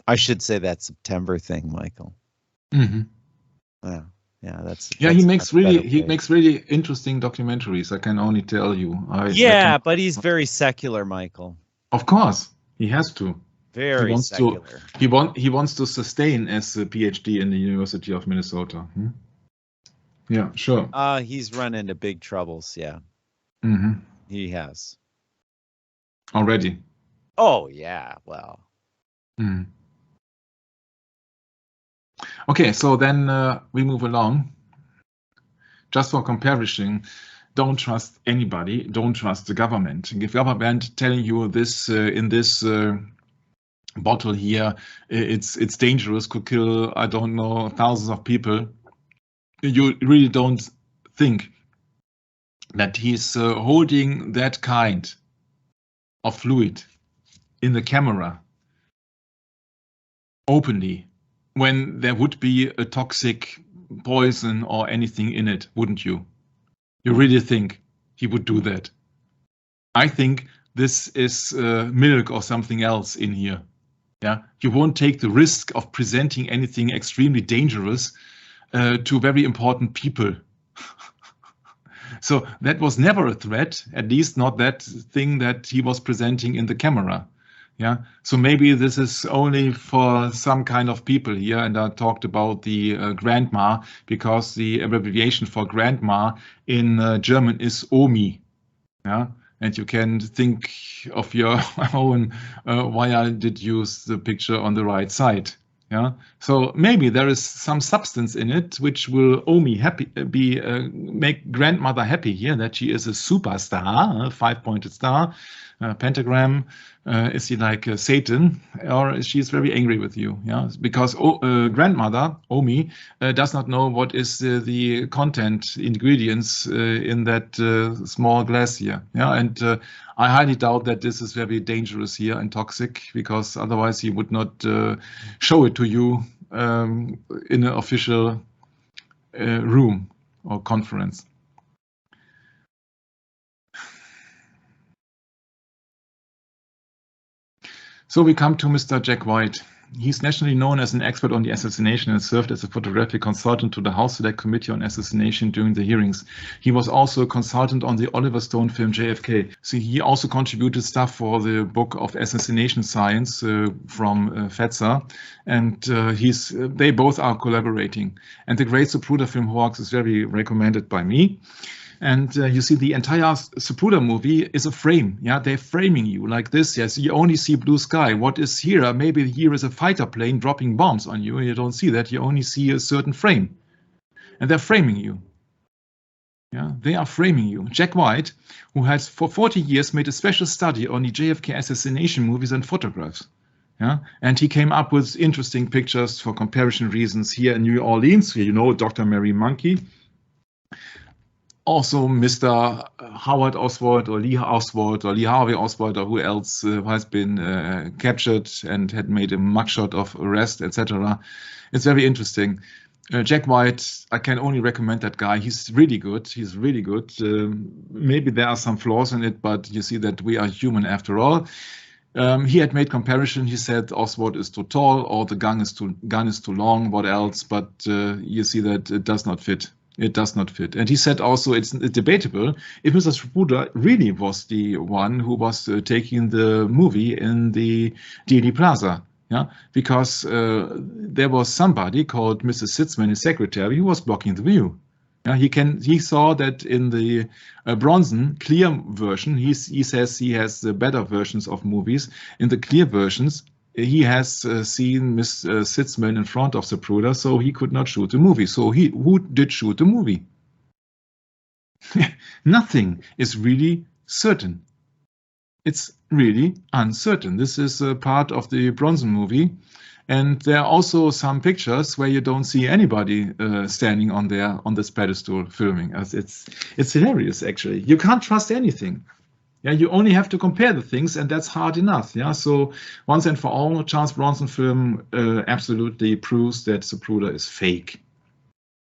I should say that September thing, Michael. Mm-hmm. Yeah, that's he makes really interesting documentaries. I can only tell you. But he's very secular, Michael. Of course, he has to. Very secular. He wants to sustain as a PhD in the University of Minnesota. Yeah, sure. He's run into big troubles. Yeah. Mm-hmm. He has. Already. Oh yeah. Well. Mm. Okay, so then we move along. Just for comparison, don't trust anybody. Don't trust the government. If government telling you this in this bottle here, it's dangerous, could kill, I don't know, thousands of people. You really don't think that he's holding that kind of fluid in the camera openly, when there would be a toxic poison or anything in it, wouldn't you? You really think he would do that? I think this is milk or something else in here. Yeah, you won't take the risk of presenting anything extremely dangerous to very important people. So that was never a threat, at least not that thing that he was presenting in the camera. Yeah, so maybe this is only for some kind of people here, and I talked about the grandma, because the abbreviation for grandma in German is Omi. Yeah, and you can think of your own why I did use the picture on the right side. Yeah, so maybe there is some substance in it which will Omi make grandmother happy here, that she is a superstar, a 5-pointed star, pentagram. Is she like Satan, or is she very angry with you? Yeah, because grandmother Omi does not know what is the content ingredients in that small glass here. Yeah, and I highly doubt that this is very dangerous here and toxic, because otherwise he would not show it to you in an official room or conference. So we come to Mr. Jack White. He's nationally known as an expert on the assassination and served as a photographic consultant to the House Select Committee on Assassination during the hearings. He was also a consultant on the Oliver Stone film JFK. So he also contributed stuff for the book of assassination science from Fetzer, and they both are collaborating. And the great Zapruder film Hoax is very recommended by me. And you see the entire Zapruder movie is a frame. Yeah, they're framing you like this. Yes, you only see blue sky. What is here? Maybe here is a fighter plane dropping bombs on you. You don't see that. You only see a certain frame. And they're framing you. Yeah, they are framing you. Jack White, who has for 40 years made a special study on the JFK assassination movies and photographs. Yeah, and he came up with interesting pictures for comparison reasons here in New Orleans. You know, Dr. Mary Monkey. Also, Mr. Howard Oswald or Lee Harvey Oswald or who else has been captured and had made a mugshot of arrest, etc. It's very interesting. Jack White, I can only recommend that guy. He's really good. He's really good. Maybe there are some flaws in it, but you see that we are human after all. He had made comparison. He said Oswald is too tall, or the gun is too long. What else? But you see that it does not fit. It does not fit. And he said also it's debatable if Mr. Zapruder really was the one who was taking the movie in the Dealey Plaza. Yeah, because there was somebody called Mr. Sitzman, his secretary, who was blocking the view. Yeah, he saw that in the Bronson clear version. He says he has the better versions of movies. In the clear versions, he has seen Miss Sitzman in front of Zapruder, so he could not shoot the movie. So who did shoot the movie? Nothing is really certain. It's really uncertain. This is a part of the Bronson movie. And there are also some pictures where you don't see anybody standing on this pedestal filming. It's hilarious, actually. You can't trust anything. Yeah, you only have to compare the things, and that's hard enough. Yeah, so once and for all, Charles Bronson film absolutely proves that Zapruder is fake.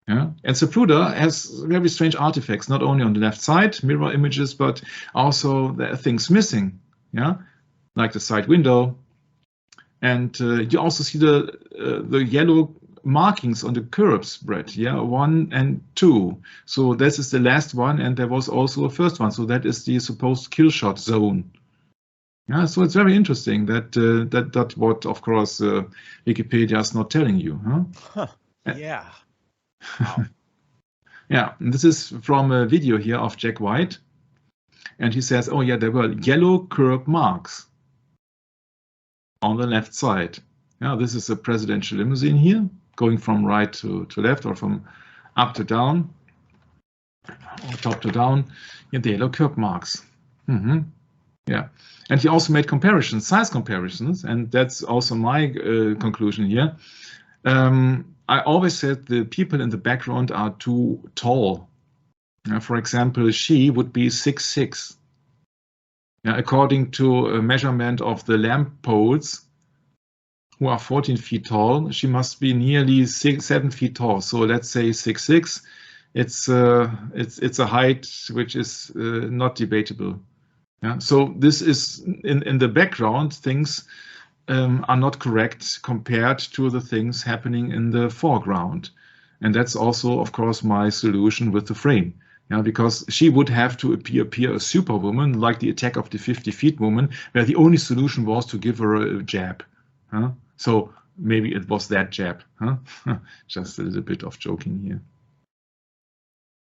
Yeah, and Zapruder has very strange artifacts, not only on the left side, mirror images, but also there are things missing. Yeah, like the side window, and you also see the yellow markings on the curbs, Brett. Yeah, 1 and 2. So this is the last one, and there was also a first one. So that is the supposed kill shot zone. Yeah, so it's very interesting that what, of course, Wikipedia is not telling you. Huh? Yeah. Wow. Yeah, and this is from a video here of Jack White, and he says, "Oh yeah, there were yellow curb marks on the left side." Yeah, this is a presidential limousine here, going from right to left, or from up to down, or top to down. Yeah, the yellow curb marks. Yeah, and he also made comparisons, size comparisons, and that's also my conclusion here. I always said the people in the background are too tall. For example, she would be 6'6". According to a measurement of the lamp poles, who are 14 feet tall, she must be nearly 7 feet tall. So let's say 6'6". It's a height which is not debatable. Yeah. So this is in the background. Things are not correct compared to the things happening in the foreground, and that's also, of course, my solution with the frame. Yeah, because she would have to appear a superwoman, like the Attack of the 50 Feet woman, where the only solution was to give her a jab. Huh? So maybe it was that jab. Huh? Just a little bit of joking here.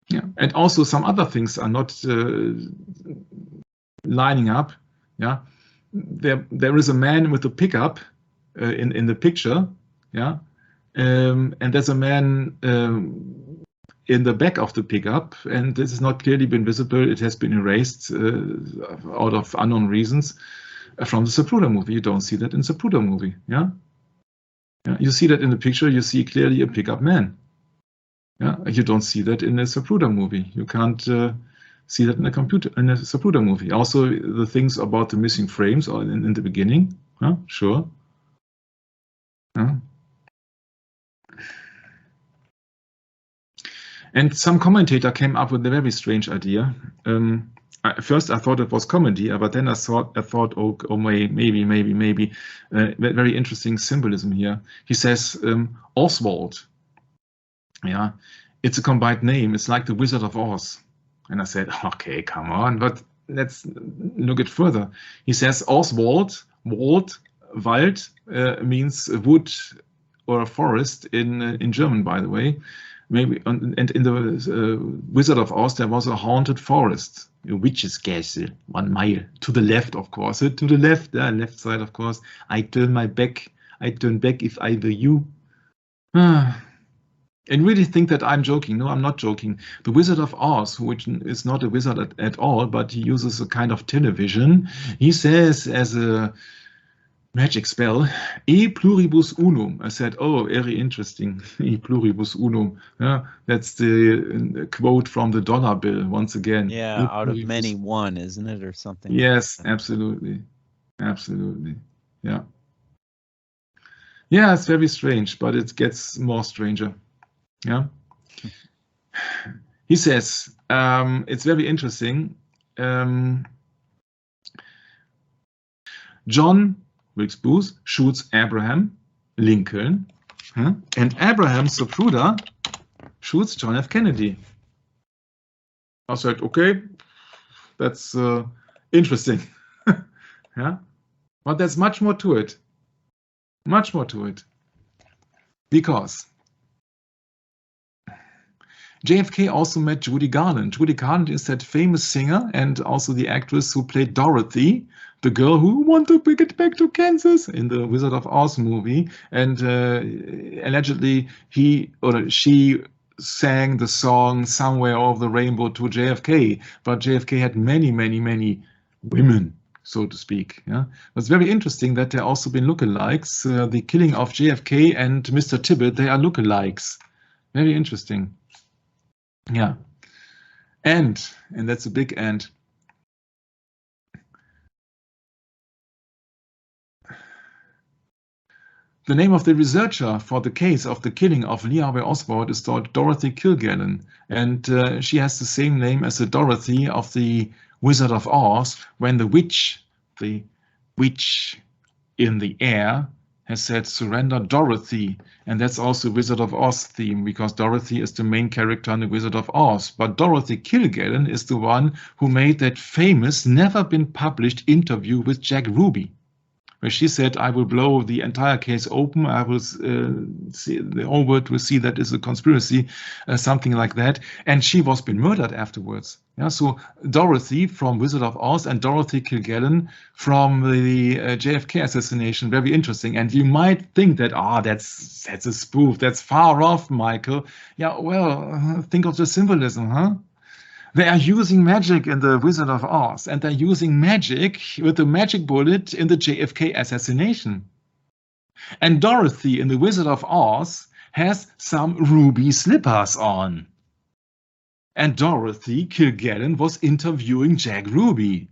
Yeah, and also some other things are not lining up. Yeah, there is a man with a pickup in the picture. Yeah, and there's a man in the back of the pickup, and this has not clearly been visible. It has been erased out of unknown reasons from the Zapruder movie. You don't see that in the Zapruder movie. Yeah, you see that in the picture. You see clearly a pickup man. Yeah, you don't see that in a Zapruder movie. You can't see that in a Zapruder movie. Also, the things about the missing frames are in the beginning. Sure. And some commentator came up with a very strange idea. First, I thought it was comedy, but then I thought, oh, maybe, very interesting symbolism here. He says Oswald. Yeah, it's a combined name. It's like the Wizard of Oz. And I said, okay, come on, but let's look it further. He says Oswald, Wald means wood or a forest in German, by the way. Maybe, and in the Wizard of Oz, there was a haunted forest, a witch's castle, 1 mile to the left, of course. To the left, left side, of course. I turn back if I were you. And really think that I'm joking. No, I'm not joking. The Wizard of Oz, which is not a wizard at all, but he uses a kind of television. He says as a magic spell, e pluribus unum. I said, oh, very interesting. E pluribus unum. Yeah, that's the quote from the dollar bill once again. Yeah, E out of many one, isn't it, or something? Yes, absolutely. Absolutely. Yeah. Yeah, it's very strange, but it gets more stranger. Yeah. He says, it's very interesting. John Wilkes Booth shoots Abraham Lincoln, and Abraham Zapruder shoots John F. Kennedy. I said, okay, that's interesting. Yeah, but there's much more to it. Much more to it. Because JFK also met Judy Garland. Judy Garland is that famous singer and also the actress who played Dorothy, the girl who wanted to get back to Kansas in the Wizard of Oz movie. And allegedly he or she sang the song Somewhere Over the Rainbow to JFK. But JFK had many, many, many women, so to speak. Yeah, it's very interesting that there also been lookalikes. The killing of JFK and Mr. Tibbet, they are lookalikes. Very interesting. Yeah, and that's a big and. The name of the researcher for the case of the killing of Lee Harvey Oswald is called Dorothy Kilgallen, and she has the same name as the Dorothy of the Wizard of Oz when the witch in the air has said, surrender Dorothy. And that's also Wizard of Oz theme, because Dorothy is the main character in the Wizard of Oz. But Dorothy Kilgallen is the one who made that famous, never been published interview with Jack Ruby, where she said, I will blow the entire case open. I will see, the whole world will see that is a conspiracy, something like that. And she was been murdered afterwards. Yeah, so Dorothy from Wizard of Oz and Dorothy Kilgallen from the JFK assassination, very interesting. And you might think that, that's a spoof, that's far off, Michael. Yeah, well, think of the symbolism, huh? They are using magic in the Wizard of Oz, and they're using magic with the magic bullet in the JFK assassination. And Dorothy in the Wizard of Oz has some ruby slippers on. And Dorothy Kilgallen was interviewing Jack Ruby.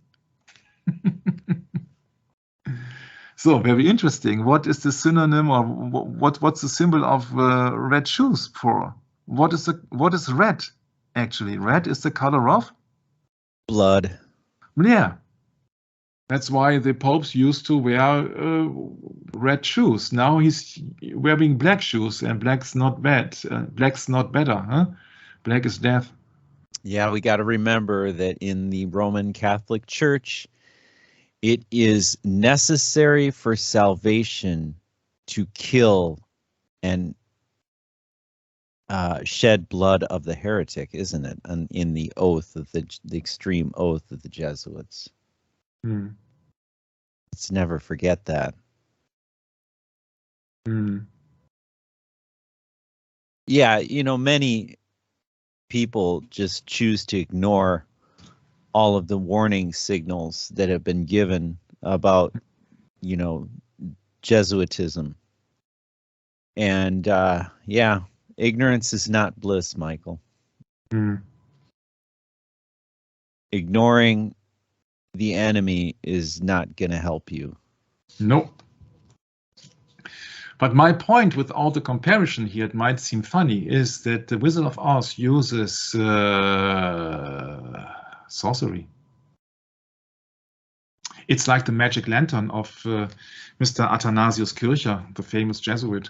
So very interesting. What is the synonym, or what's the symbol of red shoes for? What is red? Actually, red is the color of blood. Yeah, that's why the popes used to wear red shoes. Now he's wearing black shoes, and black's not bad. Black's not better, huh? Black is death. Yeah, we got to remember that in the Roman Catholic Church, it is necessary for salvation to kill and shed blood of the heretic, isn't it? And in the oath of the extreme oath of the Jesuits. Let's never forget that. Yeah, you know, many people just choose to ignore all of the warning signals that have been given about, you know, Jesuitism. And yeah, ignorance is not bliss, Michael. Ignoring the enemy is not going to help you. Nope. But my point with all the comparison here, it might seem funny, is that the Wizard of Oz uses sorcery. It's like the magic lantern of Mr. Athanasius Kircher, the famous Jesuit.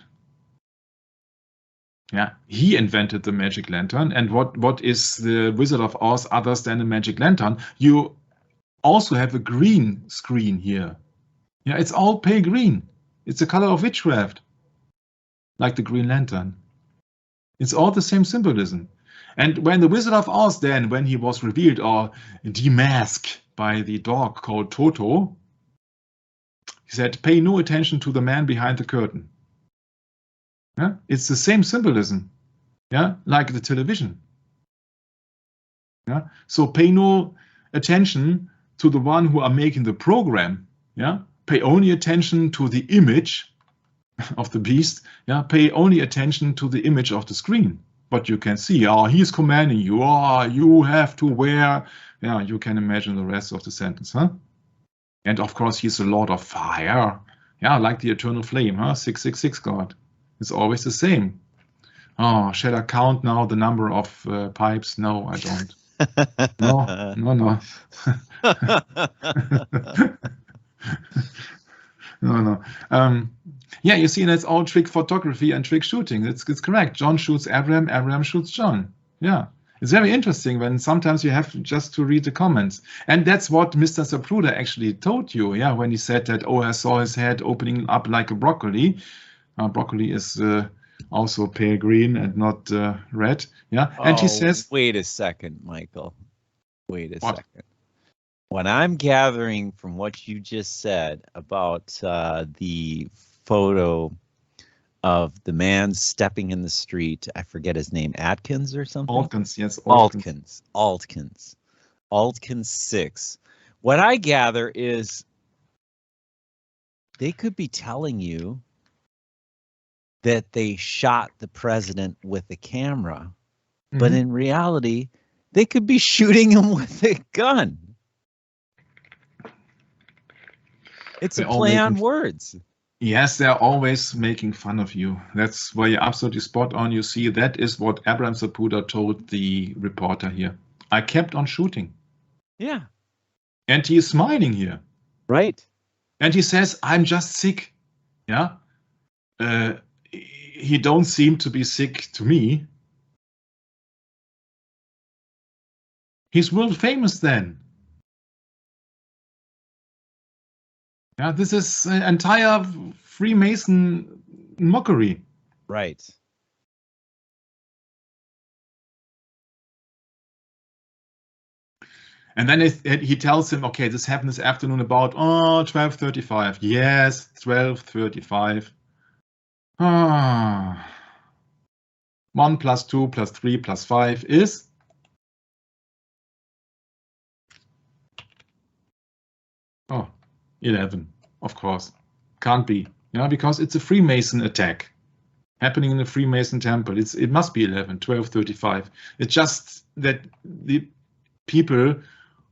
Yeah, he invented the magic lantern. And what is the Wizard of Oz others than a magic lantern? You also have a green screen here. Yeah, it's all pale green. It's the color of witchcraft, like the Green Lantern. It's all the same symbolism. And when the Wizard of Oz then, when he was revealed or demasked by the dog called Toto, he said, pay no attention to the man behind the curtain. Yeah? It's the same symbolism, yeah, like the television. Yeah? So pay no attention to the one who are making the program. Yeah? Pay only attention to the image of the beast. Yeah? Pay only attention to the image of the screen. But you can see, oh, he's commanding you. Oh, you have to wear. Yeah, you can imagine the rest of the sentence, huh? And of course, he's the Lord of Fire. Yeah, like the eternal flame, huh? 666 God. It's always the same. Oh, shall I count now the number of pipes? No, I don't. No. No. Yeah, you see, that's all trick photography and trick shooting. It's correct. John shoots Abraham, Abraham shoots John. Yeah, it's very interesting when sometimes you have just to read the comments. And that's what Mr. Zapruder actually told you, yeah, when he said that, oh, I saw his head opening up like a broccoli. Broccoli is also pale green and not red. Yeah, and he says, wait a second, Michael. Wait a second. What I'm gathering from what you just said about the photo of the man stepping in the street, I forget his name, Atkins or something? Altkins, yes. Altkins 6. What I gather is they could be telling you that they shot the president with a camera, but in reality, they could be shooting him with a gun. It's a play on words. Yes, they're always making fun of you. That's why you're absolutely spot on. You see, that is what Abraham Zapruder told the reporter here. I kept on shooting. Yeah. And he is smiling here. Right. And he says, I'm just sick. Yeah. He don't seem to be sick to me. He's world famous then. Yeah, this is an entire Freemason mockery. Right. And then he tells him, okay, this happened this afternoon about 12:35. Yes, 12:35. 1 + 2 + 3 + 5 is? Oh, 11, of course. Can't be, yeah, because it's a Freemason attack happening in the Freemason temple. It must be 11, 12:35. It's just that the people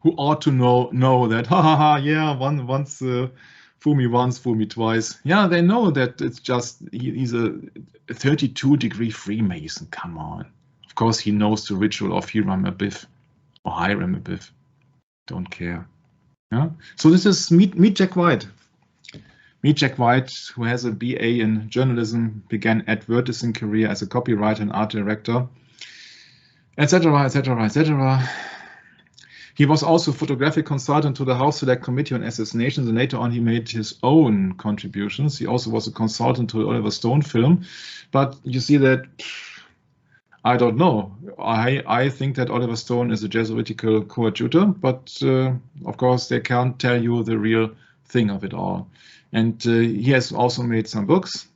who ought to know that, yeah, once fool me once, fool me twice. Yeah, they know that it's just he's a 32-degree Freemason. Come on. Of course, he knows the ritual of Hiram Abiff or Hiram Abiff. Don't care. Yeah. So this is meet Jack White. Meet Jack White, who has a BA in journalism, began advertising career as a copywriter and art director, etc., etc., etc. He was also photographic consultant to the House Select Committee on Assassinations, and later on he made his own contributions. He also was a consultant to the Oliver Stone film. But you see that, I don't know. I think that Oliver Stone is a Jesuitical coadjutor, but of course they can't tell you the real thing of it all. And he has also made some books.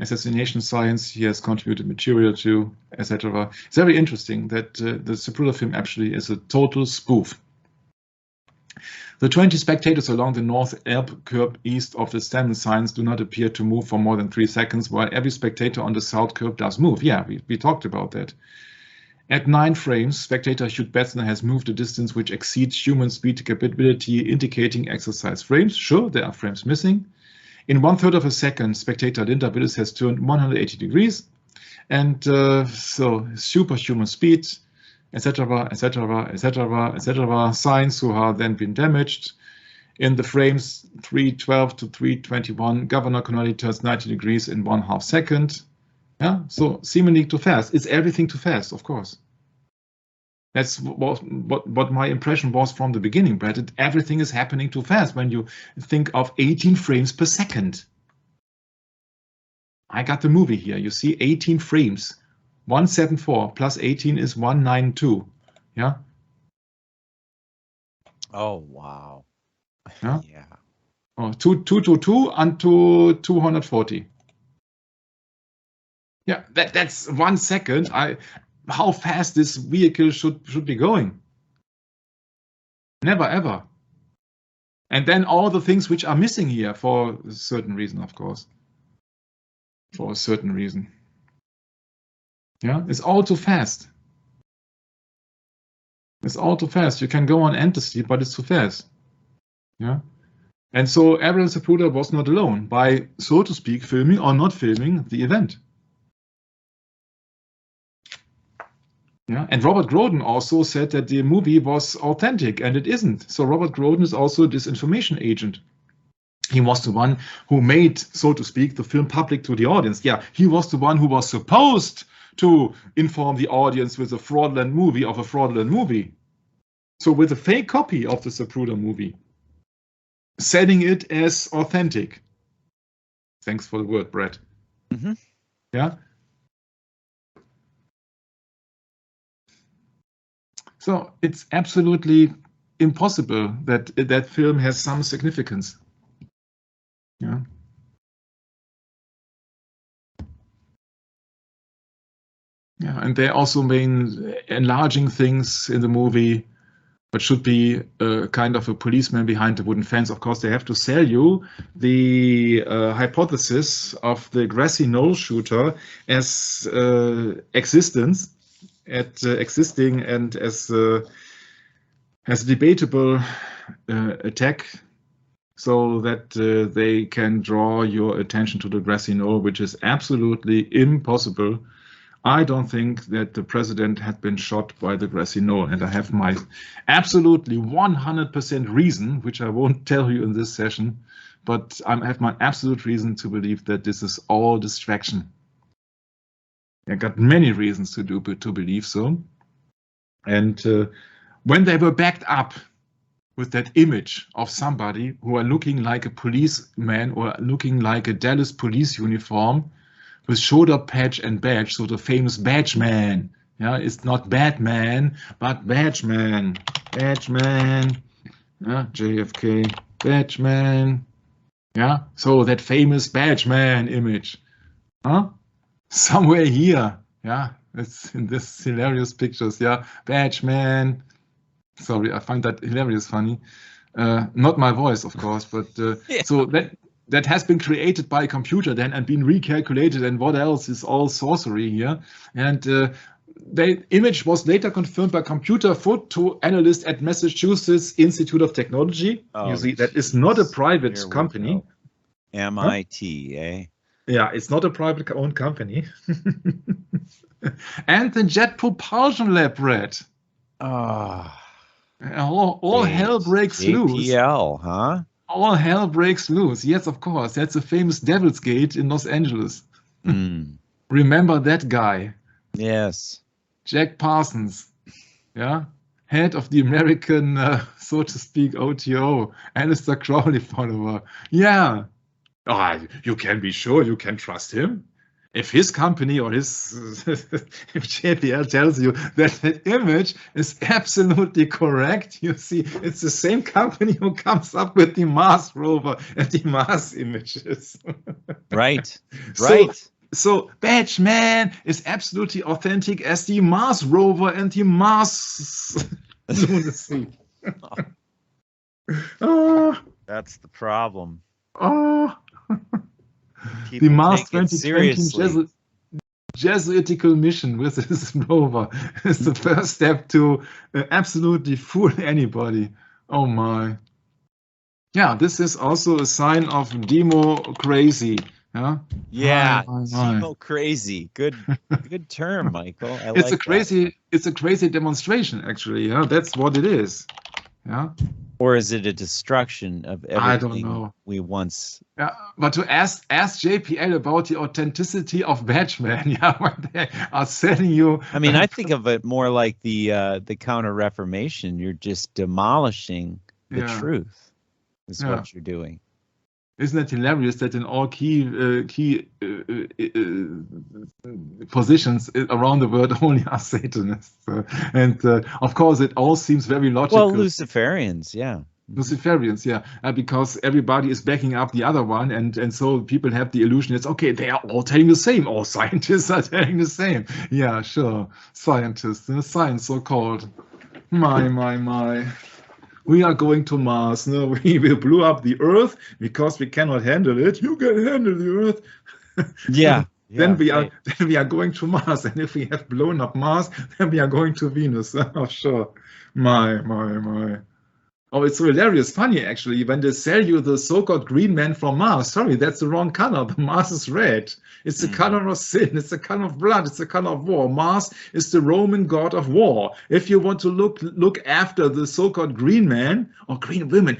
assassination science he has contributed material to, etc. It's very interesting that the Zapruder film actually is a total spoof. The 20 spectators along the North Elbe curb east of the Stanton signs do not appear to move for more than 3 seconds, while every spectator on the South curb does move. Yeah, we talked about that. At 9 frames, spectator Hugh Betzner has moved a distance which exceeds human speed capability, indicating exercise frames. Sure, there are frames missing. In 1/3 of a second, spectator Linda Willis has turned 180 degrees, and so superhuman speed, etc., etc., etc., etc. Signs who are then been damaged. In the frames 3:12 to 3:21, Governor Connolly turns 90 degrees in 1/2 second. Yeah, so seemingly too fast. It's everything too fast, of course. That's what my impression was from the beginning, Brad. Everything is happening too fast when you think of 18 frames per second. I got the movie here. You see 18 frames. 174 plus 18 is 192. Yeah. Oh, wow. Yeah. Yeah. Oh, 222 unto 240. Yeah, that's 1 second. How fast this vehicle should be going? Never ever. And then all the things which are missing here for a certain reason, of course. For a certain reason. Yeah, it's all too fast. It's all too fast. You can go on endlessly, but it's too fast. Yeah. And so Aaron Zapruder was not alone by, so to speak, filming or not filming the event. Yeah, and Robert Groden also said that the movie was authentic, and it isn't. So Robert Groden is also a disinformation agent. He was the one who made, so to speak, the film public to the audience. Yeah, he was the one who was supposed to inform the audience with a fraudulent movie of a fraudulent movie. So with a fake copy of the Zapruder movie, selling it as authentic. Thanks for the word, Brett. Mm-hmm. Yeah. So it's absolutely impossible that that film has some significance. Yeah. Yeah, and they also mean enlarging things in the movie, but should be kind of a policeman behind the wooden fence. Of course, they have to sell you the hypothesis of the grassy knoll shooter as existing and as a debatable attack, so that they can draw your attention to the grassy knoll, which is absolutely impossible. I don't think that the president had been shot by the grassy knoll, and I have my absolutely 100% reason, which I won't tell you in this session, but I have my absolute reason to believe that this is all distraction. I got many reasons to believe so. And when they were backed up with that image of somebody who are looking like a policeman or looking like a Dallas police uniform with shoulder patch and badge, so the famous badge man. Yeah, it's not Batman, but badge man. Badge man. Yeah, JFK, badge man. Yeah, so that famous badge man image. Huh? Somewhere here, yeah, it's in this hilarious pictures, yeah, badge man. Sorry, I find that hilarious funny. Not my voice, of course, but yeah. So that has been created by a computer then and been recalculated, and what else is all sorcery here. And the image was later confirmed by computer photo analyst at Massachusetts Institute of Technology. Oh, you see, that is not a private company. MIT, huh? Eh? Yeah, it's not a private owned company. And the Jet Propulsion Lab, Red. All hell breaks loose. JPL, huh? All hell breaks loose. Yes, of course. That's a famous Devil's Gate in Los Angeles. Remember that guy? Yes. Jack Parsons. Yeah. Head of the American, so to speak, OTO. Aleister Crowley follower. Yeah. Oh, you can be sure you can trust him. if his company or his if JPL tells you that that image is absolutely correct, you see, it's the same company who comes up with the Mars rover and the Mars images. Right. Right. So Batchman is absolutely authentic as the Mars rover and the Mars lunacy. Oh, That's the problem. oh. People The Mars take it 2020 seriously. Jesuitical mission with this rover is the first step to absolutely fool anybody. Oh my. Yeah, this is also a sign of democracy. Yeah, My. demo crazy. Good term, Michael. I It's like that. it's a crazy demonstration, actually. Yeah, that's what it is. Yeah. Or is it a destruction of I don't everything know. we once? Yeah, but to ask JPL about the authenticity of Batchman, yeah, when they are selling you. I mean, I think of it more like the Counter Reformation. You're just demolishing the truth. Is what you're doing. Isn't it hilarious that in all key positions around the world only are Satanists? And of course, it all seems very logical. Well, Luciferians, yeah. Luciferians, yeah, because everybody is backing up the other one, and so people have the illusion it's okay, they are all telling the same. All scientists are telling the same. Yeah, sure, scientists, science so-called. My. We are going to Mars. No, we will blow up the Earth because we cannot handle it. You can handle the Earth. Yeah. Then we are going to Mars, and if we have blown up Mars, then we are going to Venus. Oh, sure. My. Oh, it's hilarious, funny actually, when they sell you the so-called green man from Mars. Sorry, that's the wrong color. The Mars is red. It's the color of sin. It's the color of blood. It's the color of war. Mars is the Roman god of war. If you want to look after the so-called green man or green women,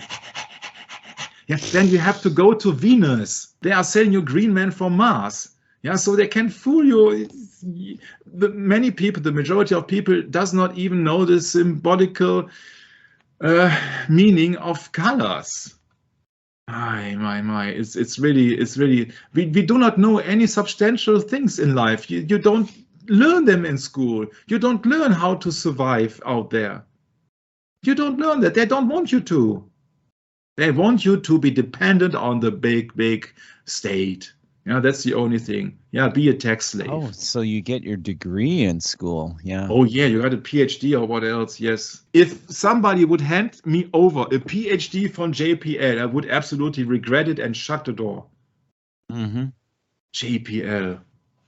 yes, then you have to go to Venus. They are selling you green man from Mars. Yeah, so they can fool you. Many people, the majority of people, does not even know the symbolical meaning of colors. My. It's really. We do not know any substantial things in life. You don't learn them in school. You don't learn how to survive out there. You don't learn that. They don't want you to. They want you to be dependent on the big state. Yeah, that's the only thing. Yeah, be a tax slave. Oh, so you get your degree in school. Yeah. Oh, yeah, you got a PhD or what else? Yes. If somebody would hand me over a PhD from JPL, I would absolutely regret it and shut the door. JPL.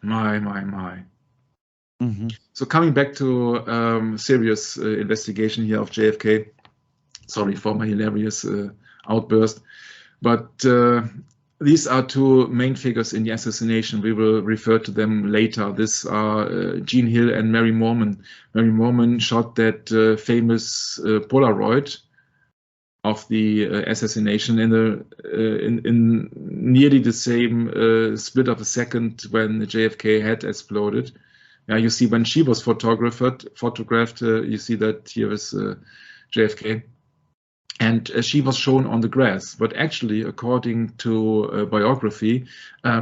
My. So coming back to serious investigation here of JFK. Sorry for my hilarious outburst. But these are two main figures in the assassination. We will refer to them later. These are Jean Hill and Mary Mormon. Mary Mormon shot that famous Polaroid of the assassination in nearly the same split of a second when the JFK had exploded. Yeah, you see when she was photographed, you see that here is JFK. And she was shown on the grass, but actually, according to biography,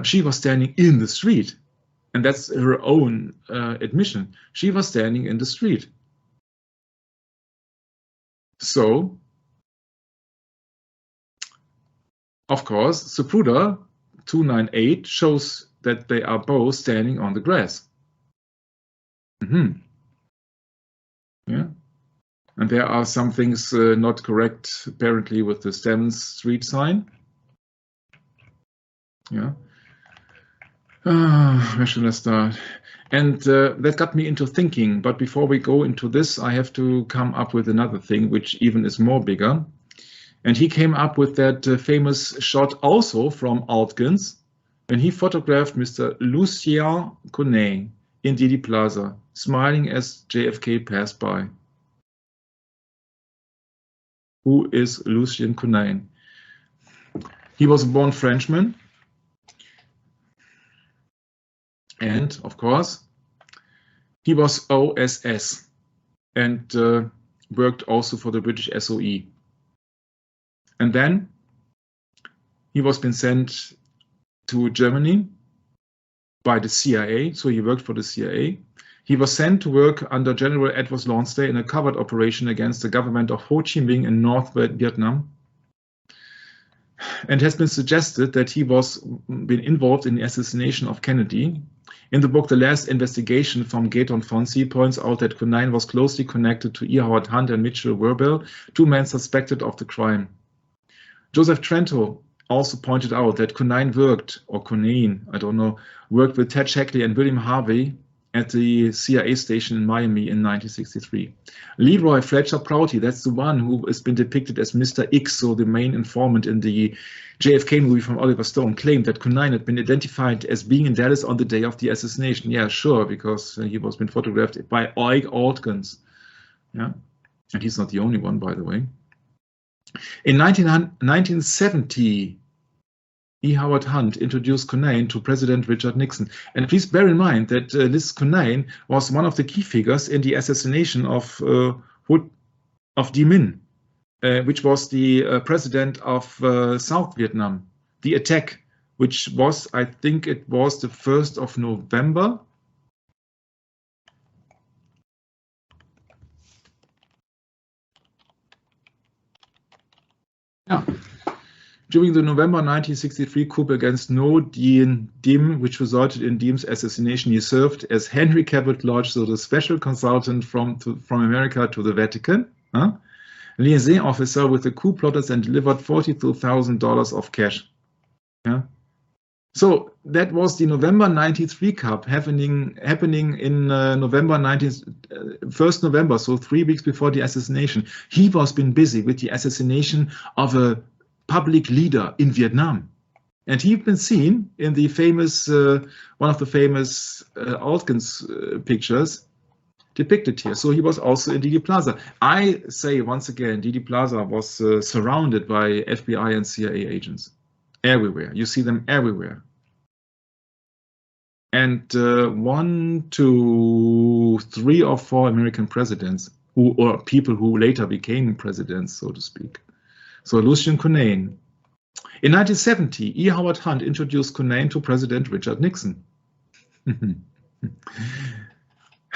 she was standing in the street. And that's her own admission. She was standing in the street. So, of course, Zapruder 298 shows that they are both standing on the grass. Yeah. And there are some things not correct, apparently, with the Stevens Street sign. Yeah. Where should I start? And that got me into thinking. But before we go into this, I have to come up with another thing, which even is more bigger. And he came up with that famous shot also from Altgens, when he photographed Mr. Lucien Conet in Didi Plaza, smiling as JFK passed by. Who is Lucien Conet? He was a born Frenchman. And, of course, he was OSS and worked also for the British SOE. And then he was been sent to Germany by the CIA, so he worked for the CIA. He was sent to work under General Edward Lonsdale in a covert operation against the government of Ho Chi Minh in North Vietnam, and has been suggested that he was been involved in the assassination of Kennedy. In the book, The Last Investigation from Gaeton Fonsi points out that Cunnane was closely connected to E. Howard Hunt and Mitchell Werbel, two men suspected of the crime. Joseph Trento also pointed out that Cunnane worked with Ted Shackley and William Harvey at the CIA station in Miami in 1963. Leroy Fletcher Prouty, that's the one who has been depicted as Mr. X, so the main informant in the JFK movie from Oliver Stone, claimed that Cunnane had been identified as being in Dallas on the day of the assassination. Yeah, sure, because he was been photographed by Ike Altkins. Yeah, and he's not the only one, by the way. In 1970, E. Howard Hunt introduced Cunnane to President Richard Nixon. And please bear in mind that this Cunnane was one of the key figures in the assassination of Di Minh, which was the president of South Vietnam. The attack, which was, I think it was the 1st of November. Yeah. During the November 1963 coup against Ngo Dinh Diem, which resulted in Diem's assassination, he served as Henry Cabot Lodge, so the special consultant from America to the Vatican, liaison officer with the coup plotters, and delivered $42,000 of cash. Yeah. So that was the November 93 coup happening in November 1st November, so 3 weeks before the assassination. He was been busy with the assassination of a public leader in Vietnam, and he'd been seen in the famous one of the famous Altkins pictures depicted here. So he was also in Dealey Plaza. I say once again, Dealey Plaza was surrounded by FBI and CIA agents everywhere. You see them everywhere. And 1, 2, 3 or 4 American presidents or people who later became presidents, so to speak. So Lucien Cunnane. In 1970, E. Howard Hunt introduced Cunnane to President Richard Nixon. In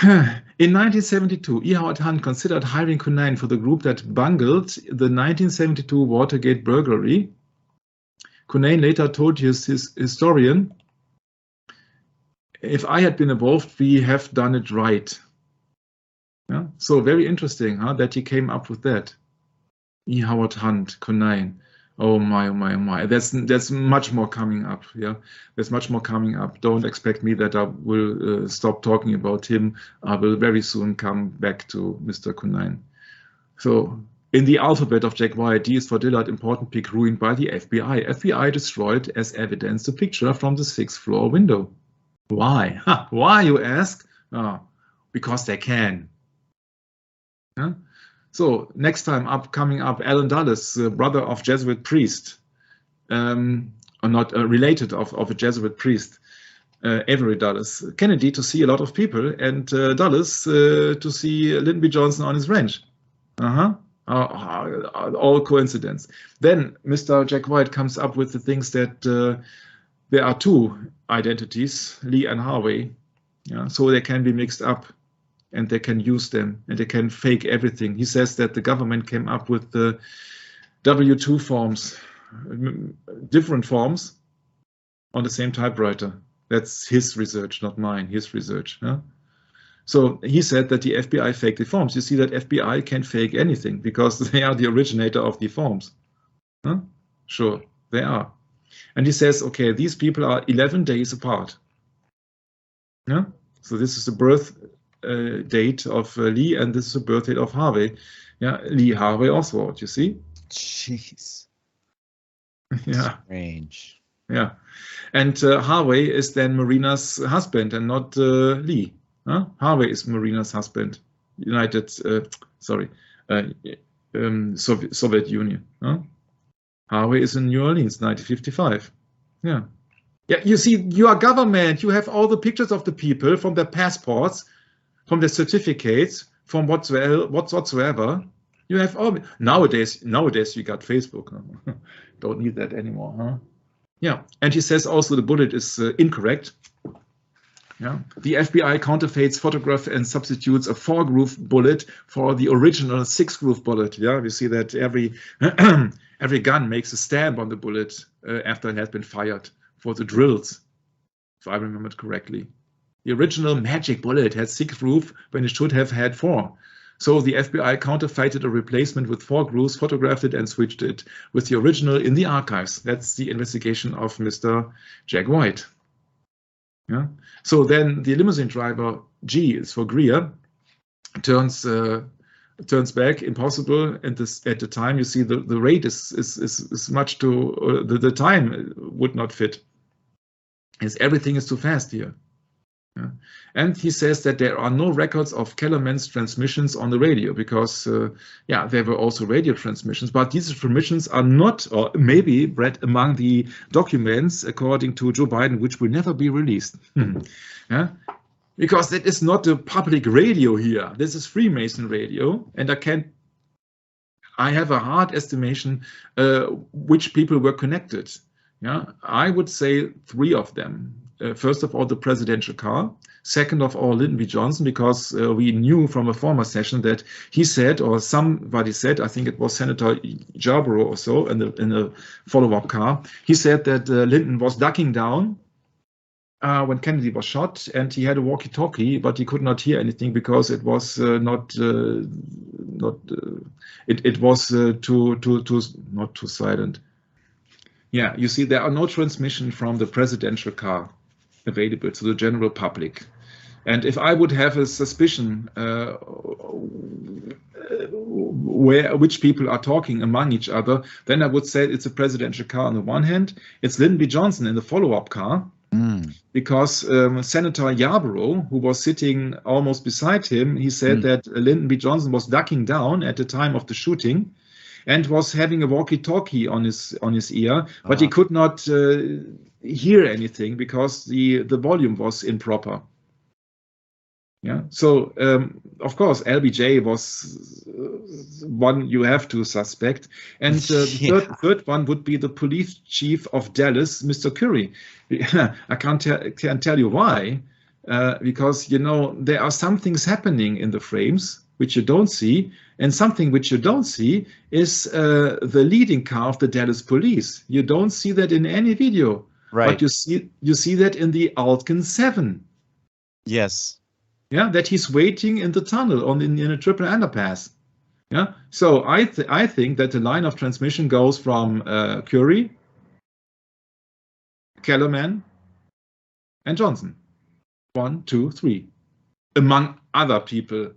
1972, E. Howard Hunt considered hiring Cunnane for the group that bungled the 1972 Watergate burglary. Cunnane later told his historian, "If I had been involved, we have done it right." Yeah? So very interesting, that he came up with that. E. Howard Hunt, Cunnane. Oh my, oh my, oh my. That's much more coming up. Yeah, there's much more coming up. Don't expect me that I will stop talking about him. I will very soon come back to Mr. Cunnane. So in the alphabet of Jack White, D is for Dillard, important pick ruined by the FBI. FBI destroyed as evidence the picture from the 6th floor window. Why? Why, you ask? Because they can. Yeah? So next time coming up, Alan Dulles, brother of Jesuit priest, or not related of a Jesuit priest, Avery Dulles. Kennedy to see a lot of people, and Dulles to see Lyndon B. Johnson on his ranch. All coincidence. Then Mr. Jack White comes up with the things that there are 2 identities, Lee and Harvey, yeah, so they can be mixed up. And they can use them, and they can fake everything. He says that the government came up with the W2 forms, different forms, on the same typewriter. That's his research, not mine, his research. Yeah? So he said that the FBI faked the forms. You see that FBI can fake anything because they are the originator of the forms. Huh? Sure, they are. And he says, okay, these people are 11 days apart. Yeah? So this is the birth date of Lee, and this is the birth date of Harvey. Yeah, Lee Harvey Oswald, you see? Jeez. Yeah. Strange. Yeah. And Harvey is then Marina's husband and not Lee. Huh? Harvey is Marina's husband. Soviet Union. Huh? Harvey is in New Orleans, 1955. Yeah. Yeah, you see, you are government. You have all the pictures of the people from their passports, from their certificates, from whatsoever. You have all. Nowadays you got Facebook. Don't need that anymore, huh? Yeah, and he says also the bullet is incorrect. Yeah, the FBI counterfeits photograph and substitutes a 4-groove bullet for the original 6-groove bullet. Yeah, we see that every every gun makes a stamp on the bullet after it has been fired for the drills, if I remember it correctly. The original magic bullet had 6 grooves when it should have had 4. So the FBI counterfeited a replacement with 4 grooves, photographed it, and switched it with the original in the archives. That's the investigation of Mr. Jack White. Yeah. So then the limousine driver, G is for Greer, turns back, impossible. And at the time, you see the rate is much too, the time would not fit. As everything is too fast here. Yeah. And he says that there are no records of Kellerman's transmissions on the radio because, yeah, there were also radio transmissions, but these transmissions are not, or maybe read among the documents, according to Joe Biden, which will never be released. Yeah. Because that is not a public radio here. This is Freemason radio, and I have a hard estimation which people were connected. Yeah, I would say 3 of them. First of all, the presidential car. Second of all, Lyndon B. Johnson, because we knew from a former session that he said, or somebody said, I think it was Senator Yarborough or so, in a follow-up car, he said that Lyndon was ducking down when Kennedy was shot, and he had a walkie-talkie, but he could not hear anything because it was not too silent. Yeah, you see, there are no transmission from the presidential car available to the general public. And if I would have a suspicion which people are talking among each other, then I would say it's a presidential car on the one hand, it's Lyndon B. Johnson in the follow-up car, because Senator Yarborough, who was sitting almost beside him, he said that Lyndon B. Johnson was ducking down at the time of the shooting and was having a walkie-talkie on his ear, but he could not hear anything because the volume was improper. Yeah, so of course LBJ was one you have to suspect, and the third one would be the police chief of Dallas, Mr. Curry. I can't tell you why, because you know there are some things happening in the frames which you don't see, and something which you don't see is the leading car of the Dallas police. You don't see that in any video, right? But you see that in the Altgen 7. Yes. Yeah, that he's waiting in the tunnel in a triple underpass. Yeah, so I think that the line of transmission goes from Curry, Kellerman, and Johnson. 1, 2, 3, among other people.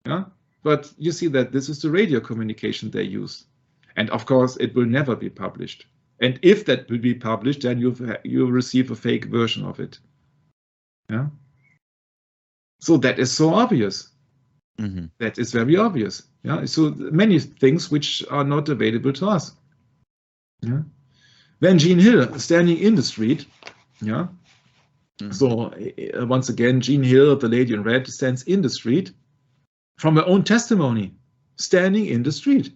Yeah, but you see that this is the radio communication they use, and of course it will never be published. And if that will be published, then you receive a fake version of it. Yeah. So that is so obvious. That is very obvious. Yeah. So many things which are not available to us. Yeah. Then Jean Hill standing in the street. Yeah. So once again, Jean Hill, the lady in red, stands in the street from her own testimony, standing in the street.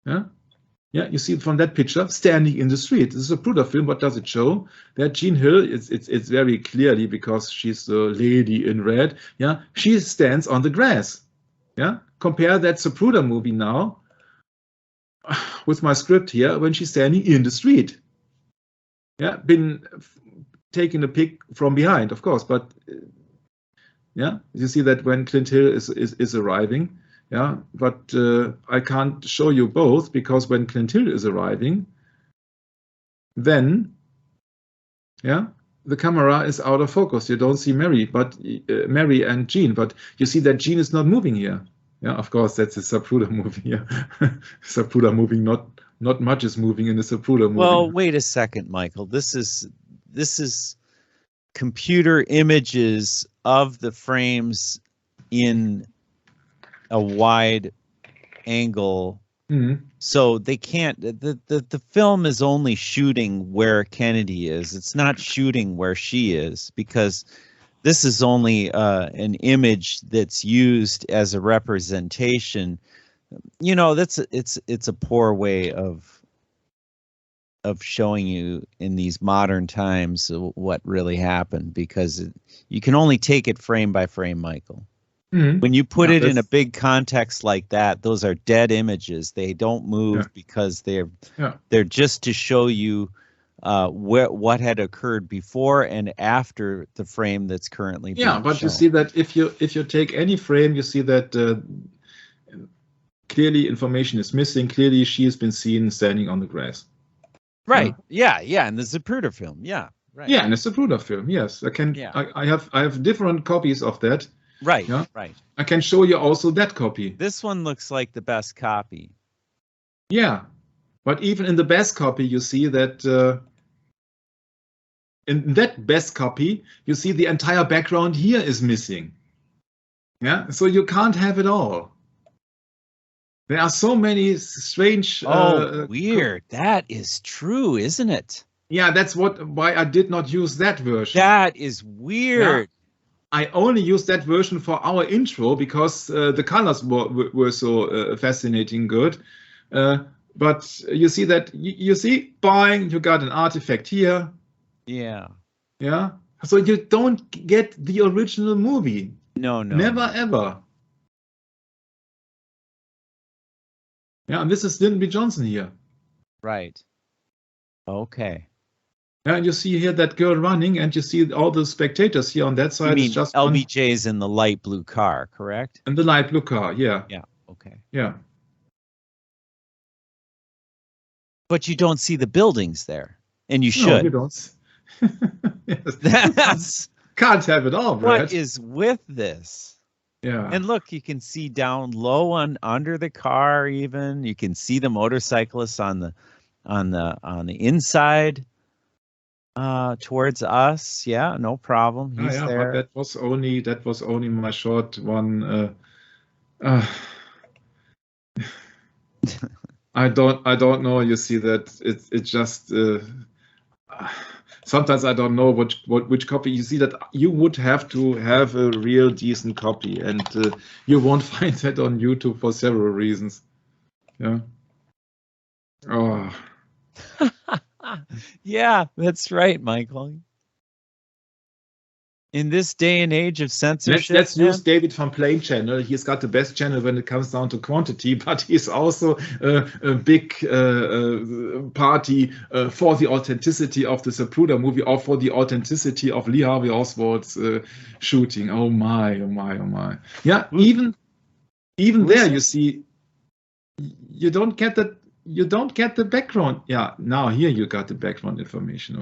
Yeah. Yeah, you see it from that picture, standing in the street. This is a Zapruder film. What does it show? That Jean Hill, it's very clearly because she's the lady in red. Yeah, she stands on the grass. Yeah, compare that Zapruder movie now with my script here when she's standing in the street. Yeah, been taking a pic from behind, of course, but yeah, you see that when Clint Hill is arriving. Yeah, but I can't show you both because when Clint Hill is arriving, then, yeah, the camera is out of focus. You don't see Mary and Jean, but you see that Jean is not moving here. Yeah, of course, that's a Zapruder movie. Yeah, Zapruder moving, not much is moving in the Zapruder movie. Well, wait a second, Michael. This is computer images of the frames in a wide angle, so they can't. The film is only shooting where Kennedy is. It's not shooting where she is because this is only an image that's used as a representation. You know, it's a poor way of of showing you in these modern times what really happened, because you can only take it frame by frame, Michael. Mhm. When you put Yeah, it in a that's- big context like that, those are dead images. They don't move Yeah. because they're Yeah. just to show you what had occurred before and after the frame that's currently being Yeah, but shown. you see that if you take any frame, you see that clearly information is missing. Clearly, she has been seen standing on the grass. Right. Yeah. And the Zapruder film. Yeah. Right. Yeah, and it's a Zapruder film. Yes, I can. Yeah. I have different copies of that. Right. Yeah. Right. I can show you also that copy. This one looks like the best copy. Yeah, but even in the best copy, you see that in that best copy, you see the entire background here is missing. Yeah, so you can't have it all. There are so many strange. Weird. That is true, isn't it? Yeah, that's why I did not use that version. That is weird. Yeah. I only used that version for our intro because the colors were so fascinating good. But you see that you see, boing, you got an artifact here. Yeah. Yeah. So you don't get the original movie. No. Never ever. Yeah, and this is Lyndon B. Johnson here. Right. Okay. Yeah, and you see here that girl running, and you see all the spectators here on that side. You mean it's just LBJ's in the light blue car, correct? in the light blue car, yeah. Yeah. Okay. Yeah. But you don't see the buildings there, and you should. No, you don't. Yes. That's Can't have it all, Brad. what is with this. Yeah. And look, you can see down low under the car. Even you can see the motorcyclists on the inside towards us. Yeah, no problem. He's there. But that was only my short one. I don't know. You see that it's just. Sometimes I don't know which copy. You see that you would have to have a real decent copy, and you won't find that on YouTube for several reasons. Yeah. Oh. Yeah, that's right, Michael. In this day and age of censorship, let's use David from Plain channel. He's got the best channel when it comes down to quantity, but he's also a big party for the authenticity of the Zapruder movie, or for the authenticity of Lee Harvey Oswald's shooting. Oh my. Yeah, even there you see, you don't get that. You don't get the background. Yeah, now here you got the background information.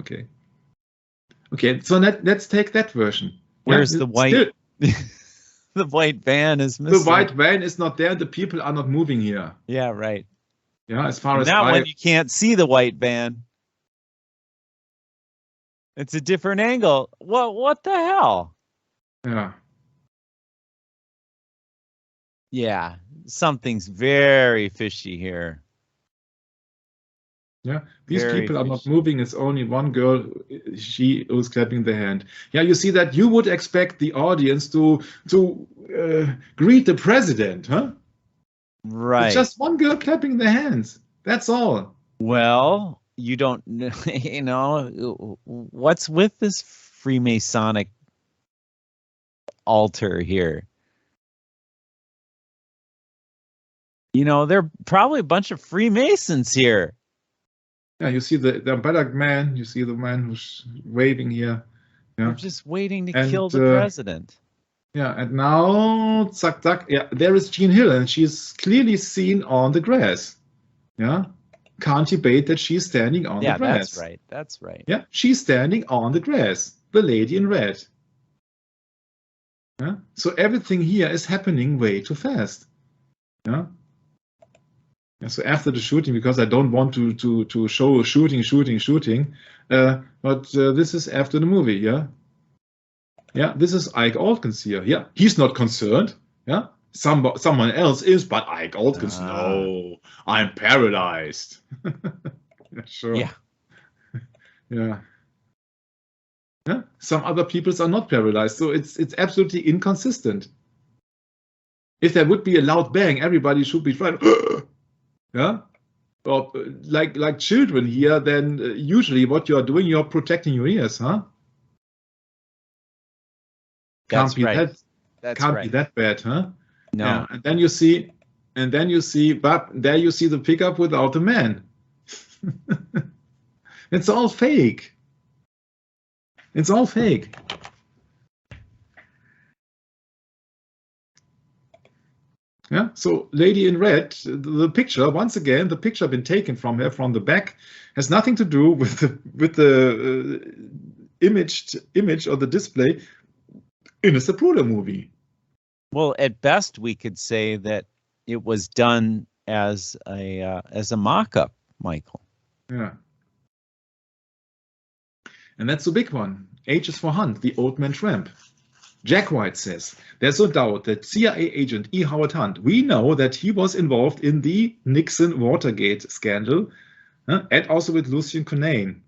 Okay, so let's take that version. Where's the white? The white van is missing. The white van is not there. The people are not moving here. Yeah, right. Yeah, as far as that one, you can't see the white van. It's a different angle. What the hell? Yeah. Yeah, something's very fishy here. Yeah, these Very people are not fishy. moving. It's only one girl, she who's clapping the hand. Yeah, you see that you would expect the audience to greet the president, huh? Right. It's just one girl clapping the hands. That's all. Well, you don't, you know, what's with this Freemasonic altar here? You know, there are probably a bunch of Freemasons here. Yeah, you see the umbrella man. You see the man who's waving here. Yeah, They're just waiting to kill the president. Yeah, and now, zack, zack. Yeah, there is Jean Hill, and she's clearly seen on the grass. Yeah, can't debate that she's standing on the grass. Yeah, that's right. That's right. Yeah, she's standing on the grass. The lady in red. Yeah, so everything here is happening way too fast. Yeah. So after the shooting, because I don't want to show shooting, but this is after the movie, yeah. Yeah, this is Ike Alkins here. Yeah, he's not concerned. Yeah, someone else is, but Ike Alkins, no, I'm paralyzed. Yeah, sure. Yeah. Yeah. Yeah. Some other peoples are not paralyzed, so it's absolutely inconsistent. If there would be a loud bang, everybody should be trying. Yeah, Well, like children here, then usually what you are doing, you're protecting your ears, huh? That's right. That's Can't right. be that bad, huh? No. Yeah. And then you see, but there you see the pickup without the man. It's all fake. It's all fake. Yeah. So, lady in red, the picture once again, the picture been taken from her from the back, has nothing to do with the image or the display in a Zapruder movie. Well, at best, we could say that it was done as a mock-up, Michael. Yeah. And that's the big one. H is for Hunt, the old man tramp. Jack White says, there's no doubt that CIA agent E. Howard Hunt, we know that he was involved in the Nixon Watergate scandal, and also with Lucien Conain,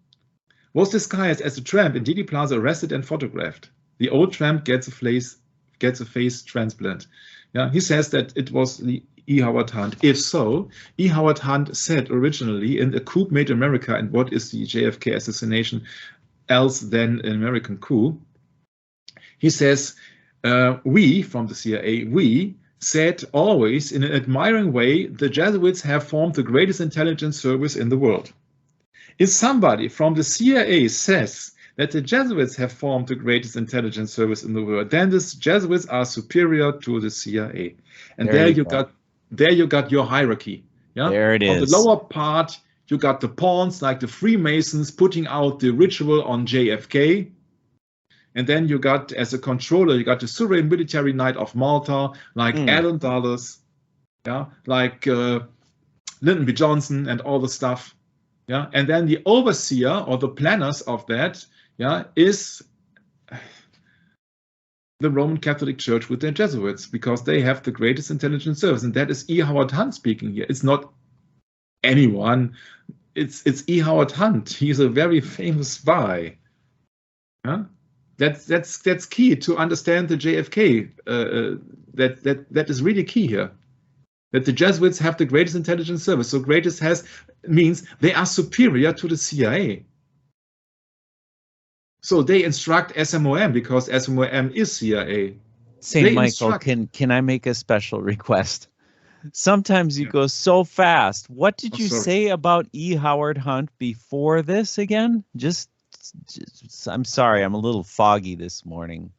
was disguised as a tramp in Dealey Plaza, arrested and photographed. The old tramp gets a face transplant. Yeah, he says that it was the E. Howard Hunt. If so, E. Howard Hunt said originally in A Coup Made America, and what is the JFK assassination else than an American coup? He says, we, from the CIA, we said always in an admiring way, the Jesuits have formed the greatest intelligence service in the world. If somebody from the CIA says that the Jesuits have formed the greatest intelligence service in the world, then the Jesuits are superior to the CIA. And there you got your hierarchy. Yeah? There it is. On the lower part, you got the pawns like the Freemasons putting out the ritual on JFK. And then you got, as a controller, you got the Sovereign Military Knight of Malta, like Alan Dulles, yeah, like Lyndon B. Johnson and all the stuff. Yeah, and then the overseer or the planners of that, yeah, is the Roman Catholic Church with their Jesuits, because they have the greatest intelligence service, and that is E. Howard Hunt speaking here. It's not anyone. It's E. Howard Hunt. He's a very famous spy. Yeah? That's key to understand the JFK. That is really key here. That the Jesuits have the greatest intelligence service. So greatest means they are superior to the CIA. So they instruct SMOM because SMOM is CIA. St. Michael, can I make a special request? Sometimes you go so fast. What did you say about E. Howard Hunt before this again? Just I'm sorry, I'm a little foggy this morning.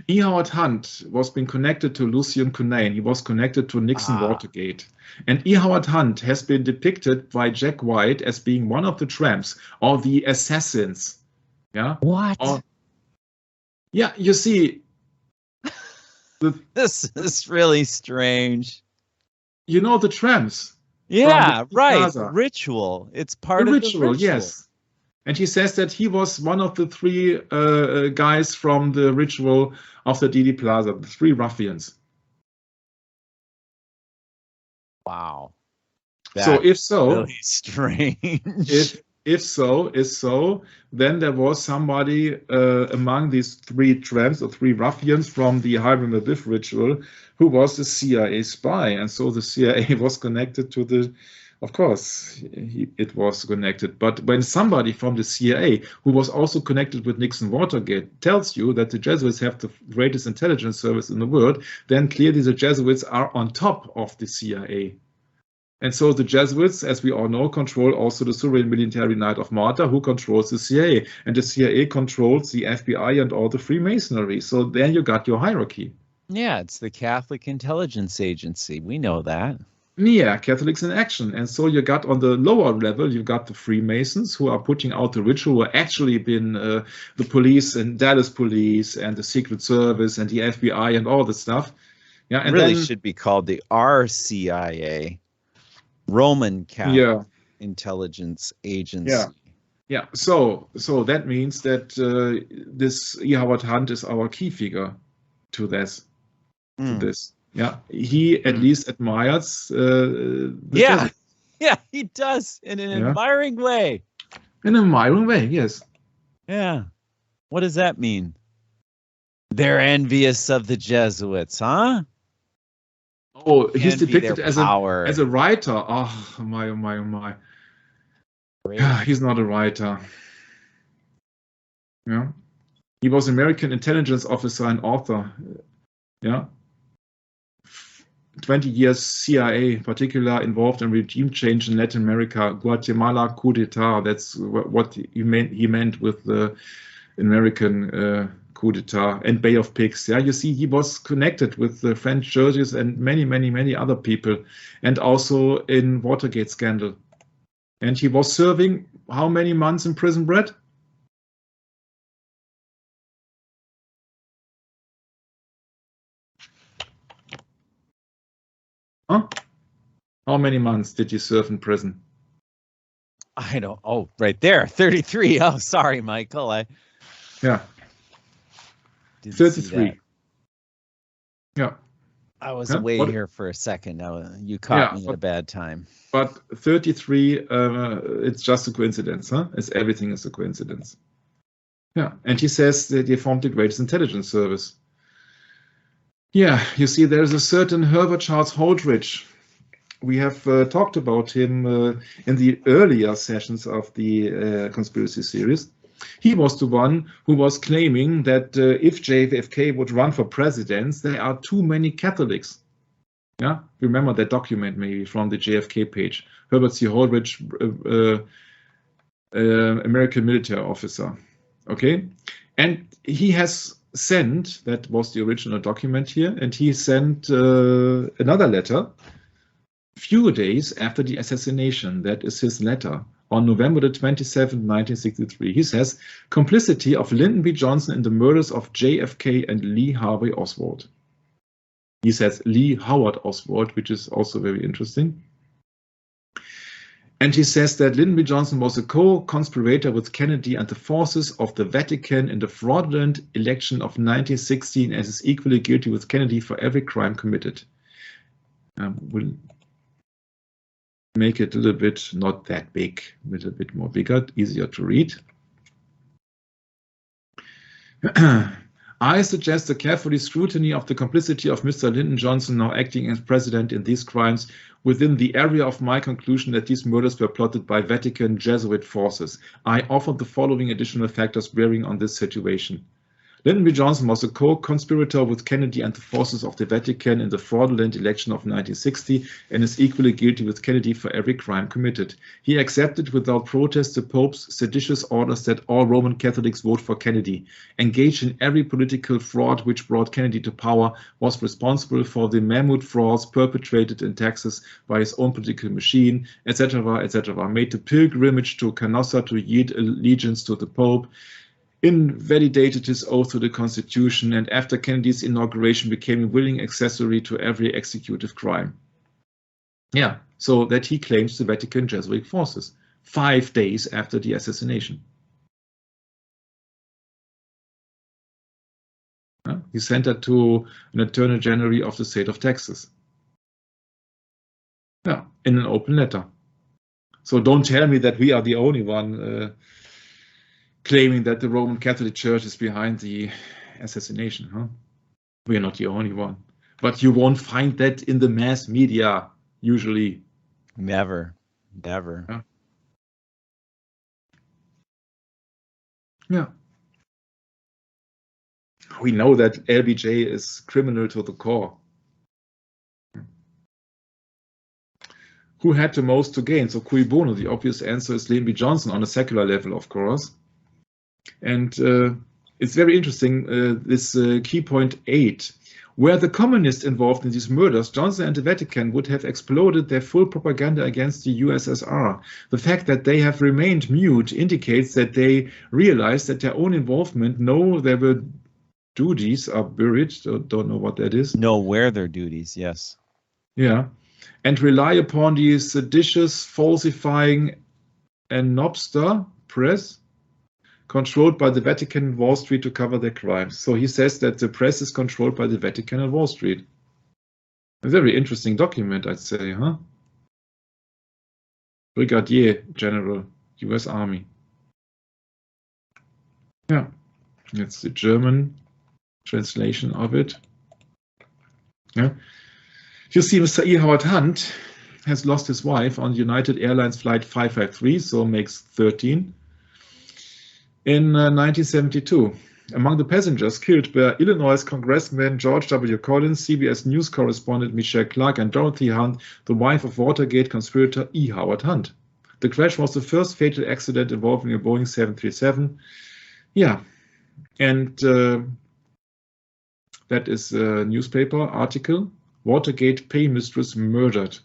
E. Howard Hunt was being connected to Lucien Conain. He was connected to Nixon Watergate. And E. Howard Hunt has been depicted by Jack White as being one of the tramps or the assassins. Yeah. What? Yeah, you see. This is really strange. You know the tramps. Yeah, right. Plaza. Ritual. It's part of the ritual. Yes. And he says that he was one of the three guys from the ritual of the Dealey Plaza, the three ruffians. Wow. So if so, really strange. If so, then there was somebody among these three tramps or three ruffians from the Hiram Abiff ritual who was a CIA spy, and so the CIA was connected to the. Of course, it was connected. But when somebody from the CIA, who was also connected with Nixon Watergate, tells you that the Jesuits have the greatest intelligence service in the world, then clearly the Jesuits are on top of the CIA. And so the Jesuits, as we all know, control also the Sovereign Military Knight of Malta, who controls the CIA. And the CIA controls the FBI and all the Freemasonry. So then you got your hierarchy. Yeah, it's the Catholic Intelligence Agency. We know that. Yeah, Catholics in action. And so you got on the lower level, you got the Freemasons who are putting out the ritual, who actually been the police and Dallas police and the Secret Service and the FBI and all this stuff. Yeah, and really then, should be called the RCIA, Roman Catholic Intelligence Agency. Yeah. Yeah, so that means that this E. Howard Hunt is our key figure to this. To this. Yeah, he at least admires. Yeah, he does in an admiring way. In an admiring way, yes. Yeah. What does that mean? They're envious of the Jesuits, huh? Oh, he's Envy their depicted power. as a writer. Oh my, oh my, oh my. Great. He's not a writer. Yeah. He was American intelligence officer and author. Yeah. 20 years CIA, particularly involved in regime change in Latin America, Guatemala coup d'etat. That's what he meant with the American coup d'etat, and Bay of Pigs. Yeah, you see, he was connected with the French churches and many, many, many other people, and also in Watergate scandal. And he was serving how many months in prison, Brett? Huh? How many months did he serve in prison? I don't. Oh, right there, 33. Oh, sorry, Michael. Yeah. Didn't 33. Yeah. I was away here for a second. You caught me at a bad time. But 33, it's just a coincidence, huh? Everything is a coincidence. Yeah, and he says that he formed the greatest intelligence service. Yeah, you see, there's a certain Herbert Charles Holdridge. We have talked about him in the earlier sessions of the conspiracy series. He was the one who was claiming that if JFK would run for president, there are too many Catholics. Yeah, remember that document maybe from the JFK page. Herbert C. Holdridge, American military officer. Okay, and he has sent, that was the original document here, and he sent another letter few days after the assassination. That is his letter on November the 27th, 1963. He says, complicity of Lyndon B. Johnson in the murders of JFK and Lee Harvey Oswald. He says Lee Howard Oswald, which is also very interesting. And he says that Lyndon B. Johnson was a co-conspirator with Kennedy and the forces of the Vatican in the fraudulent election of 1916 and is equally guilty with Kennedy for every crime committed. We'll make it a little bit, not that big, a little bit more bigger, easier to read. I suggest a carefully scrutiny of the complicity of Mr. Lyndon Johnson, now acting as president, in these crimes within the area of my conclusion that these murders were plotted by Vatican Jesuit forces. I offer the following additional factors bearing on this situation. Lyndon B. Johnson was a co-conspirator with Kennedy and the forces of the Vatican in the fraudulent election of 1960 and is equally guilty with Kennedy for every crime committed. He accepted without protest the Pope's seditious orders that all Roman Catholics vote for Kennedy, engaged in every political fraud which brought Kennedy to power, was responsible for the mammoth frauds perpetrated in Texas by his own political machine, etc., etc., made the pilgrimage to Canossa to yield allegiance to the Pope, invalidated his oath to the Constitution, and after Kennedy's inauguration became a willing accessory to every executive crime. Yeah, so that he claims the Vatican Jesuit forces 5 days after the assassination. He sent that to an Attorney General of the state of Texas. Yeah, in an open letter. So don't tell me that we are the only one claiming that the Roman Catholic Church is behind the assassination, huh? We are not the only one. But you won't find that in the mass media, usually. Never. Yeah. Yeah. We know that LBJ is criminal to the core. Who had the most to gain? So cui bono, the obvious answer is Lyndon B. Johnson on a secular level, of course. And it's very interesting, this key point 8. Were the communists involved in these murders, Johnson and the Vatican would have exploded their full propaganda against the USSR. The fact that they have remained mute indicates that they realized that their own involvement, know their duties are buried, don't know what that is. Know where their duties, yes. Yeah, and rely upon the seditious, falsifying, and Nobster press controlled by the Vatican and Wall Street to cover their crimes. So he says that the press is controlled by the Vatican and Wall Street. A very interesting document, I'd say, huh? Brigadier General, US Army. Yeah, that's the German translation of it. Yeah. You see, Mr. E. Howard Hunt has lost his wife on United Airlines flight 553, so makes 13, in 1972. Among the passengers killed were Illinois Congressman George W. Collins, CBS News correspondent Michelle Clark, and Dorothy Hunt, the wife of Watergate conspirator E. Howard Hunt. The crash was the first fatal accident involving a Boeing 737. Yeah, and that is a newspaper article. Watergate pay mistress murdered.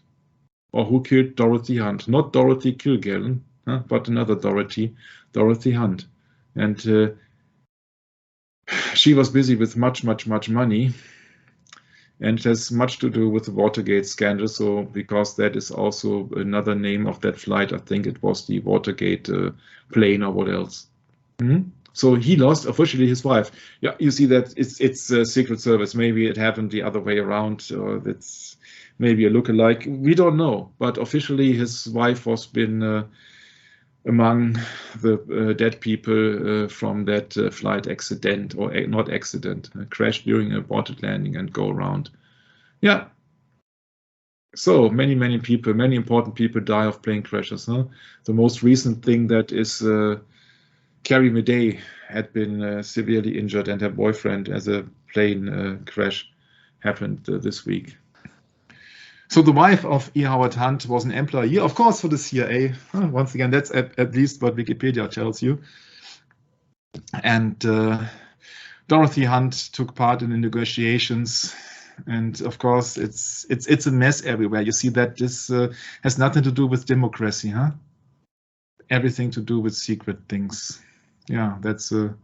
Or who killed Dorothy Hunt? Not Dorothy Kilgallen, but another Dorothy Hunt. And she was busy with much money, and it has much to do with the Watergate scandal. So because that is also another name of that flight, I think it was the Watergate plane or what else. So he lost officially his wife. Yeah, you see that it's a Secret Service. Maybe it happened the other way around, or that's maybe a look-alike. We don't know, but officially his wife was been among the dead people from that flight accident, or not accident, crash during a aborted landing and go around. Yeah. So many people, many important people die of plane crashes. The most recent thing that is Carrie Madej had been severely injured, and her boyfriend as a plane crash happened this week. So the wife of E. Howard Hunt was an employee, of course, for the CIA. Once again, that's at least what Wikipedia tells you. And Dorothy Hunt took part in the negotiations. And of course, it's a mess everywhere. You see that this has nothing to do with democracy, Everything to do with secret things. Yeah, that's an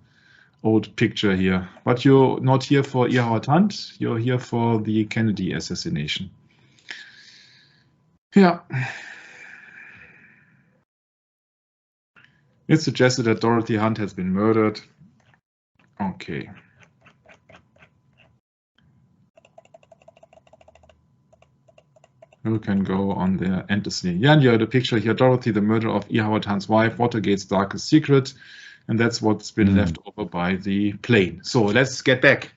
old picture here. But you're not here for E. Howard Hunt. You're here for the Kennedy assassination. Yeah. It's suggested that Dorothy Hunt has been murdered. Okay. You can go on there endlessly. Yeah, and you have the picture here, Dorothy, the murder of E. Howard Hunt's wife, Watergate's darkest secret. And that's what's been left over by the plane. So let's get back.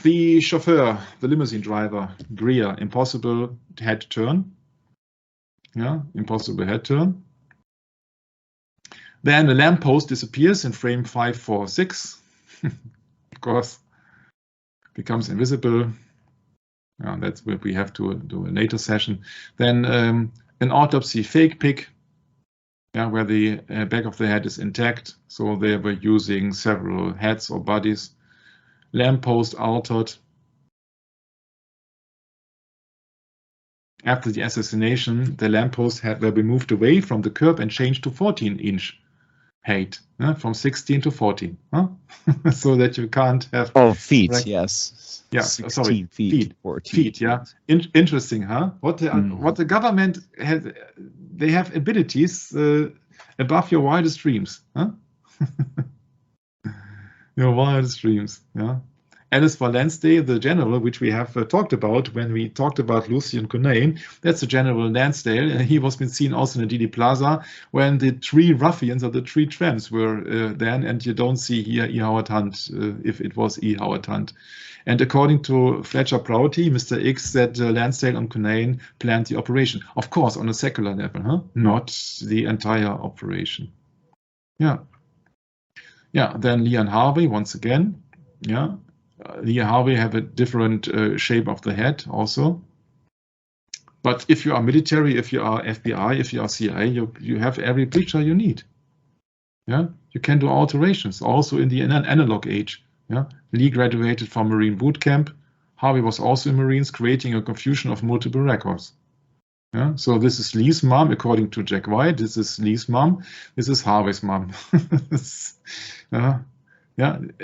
The chauffeur, the limousine driver, Greer, impossible head turn. Yeah, impossible head turn. Then the lamppost disappears in frame 546. Of course, becomes invisible. That's what we have to do a later session. Then an autopsy fake pic, where the back of the head is intact. So they were using several heads or bodies. Lamppost altered. After the assassination, the lamppost will be moved away from the curb and changed to 14-inch height, from 16 to 14, so that you can't have. Oh, feet, yes. Yeah, 16 sorry, feet, 14 feet. Yeah, interesting, What the government has, they have abilities above your wildest dreams, Your wildest dreams, Alice Lansdale, the general, which we have talked about when we talked about Lucien Conain, that's the General Lansdale. And he was been seen also in the Didi Plaza when the three ruffians or the three tramps were then, and you don't see here E. Howard Hunt, if it was E. Howard Hunt. And according to Fletcher Prouty, Mr. X said Lansdale and Conain planned the operation. Of course, on a secular level, not the entire operation. Yeah. Then Lee and Harvey, once again. Lee and Harvey have a different shape of the head also. But if you are military, if you are FBI, if you are CIA, you have every picture you need. You can do alterations also in the analog age. Lee graduated from Marine boot camp. Harvey was also in Marines, creating a confusion of multiple records. So this is Lee's mom, according to Jack White. This is Lee's mom. This is Harvey's mom.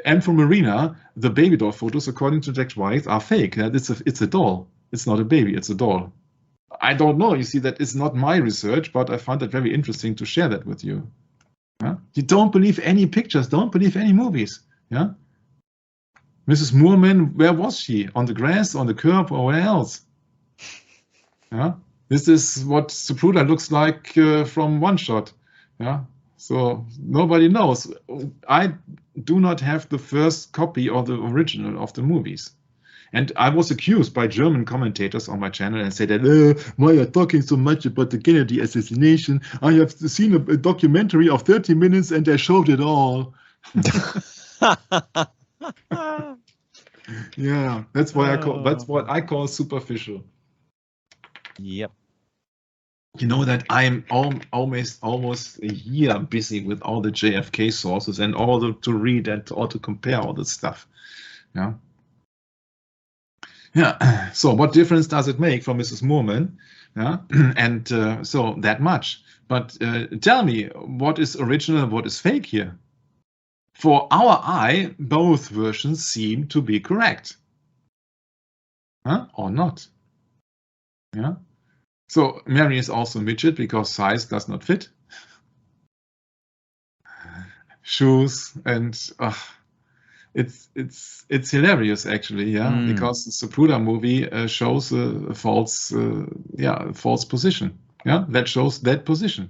And for Marina, the baby doll photos, according to Jack White, are fake. It's a doll. It's not a baby. It's a doll. I don't know. You see, that is not my research, but I found that very interesting to share that with you. You don't believe any pictures. Don't believe any movies. Mrs. Moorman, where was she? On the grass, on the curb, or where else? This is what Zapruder looks like from one shot. So nobody knows. I do not have the first copy or the original of the movies. And I was accused by German commentators on my channel and said that, why are you talking so much about the Kennedy assassination? I have seen a documentary of 30 minutes and they showed it all. Yeah, that's what I call superficial. Yep. You know that I'm almost a year busy with all the JFK sources and all to read and all to compare all this stuff. Yeah. Yeah. So what difference does it make for Mrs. Moorman? Yeah. And so that much. But tell me, what is original and what is fake here? For our eye, both versions seem to be correct. Huh? Or not. Yeah. So Mary is also midget because size does not fit. Shoes and it's hilarious actually, yeah, because the Zapruder movie shows a false position, yeah, that shows that position.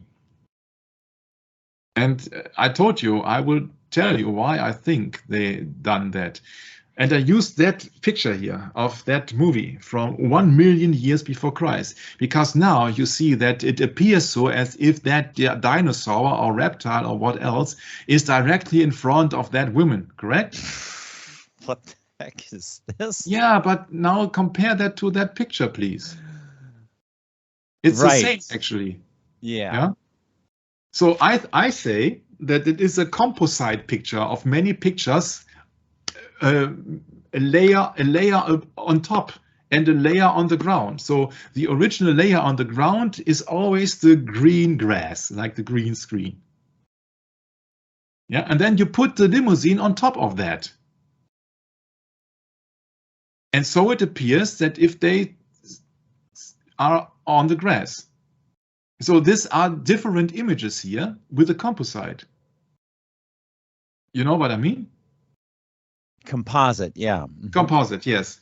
And I told you I will tell you why I think they done that. And I used that picture here of that movie from 1 million years before Christ, because now you see that it appears so as if that dinosaur or reptile or what else is directly in front of that woman, correct? What the heck is this? Yeah, but now compare that to that picture, please. It's right. the same, actually. Yeah. So I say that it is a composite picture of many pictures. A layer on top and a layer on the ground. So the original layer on the ground is always the green grass, like the green screen. Yeah, and then you put the limousine on top of that. And so it appears that if they are on the grass. So these are different images here with a composite. You know what I mean? Composite, yeah. Composite, yes.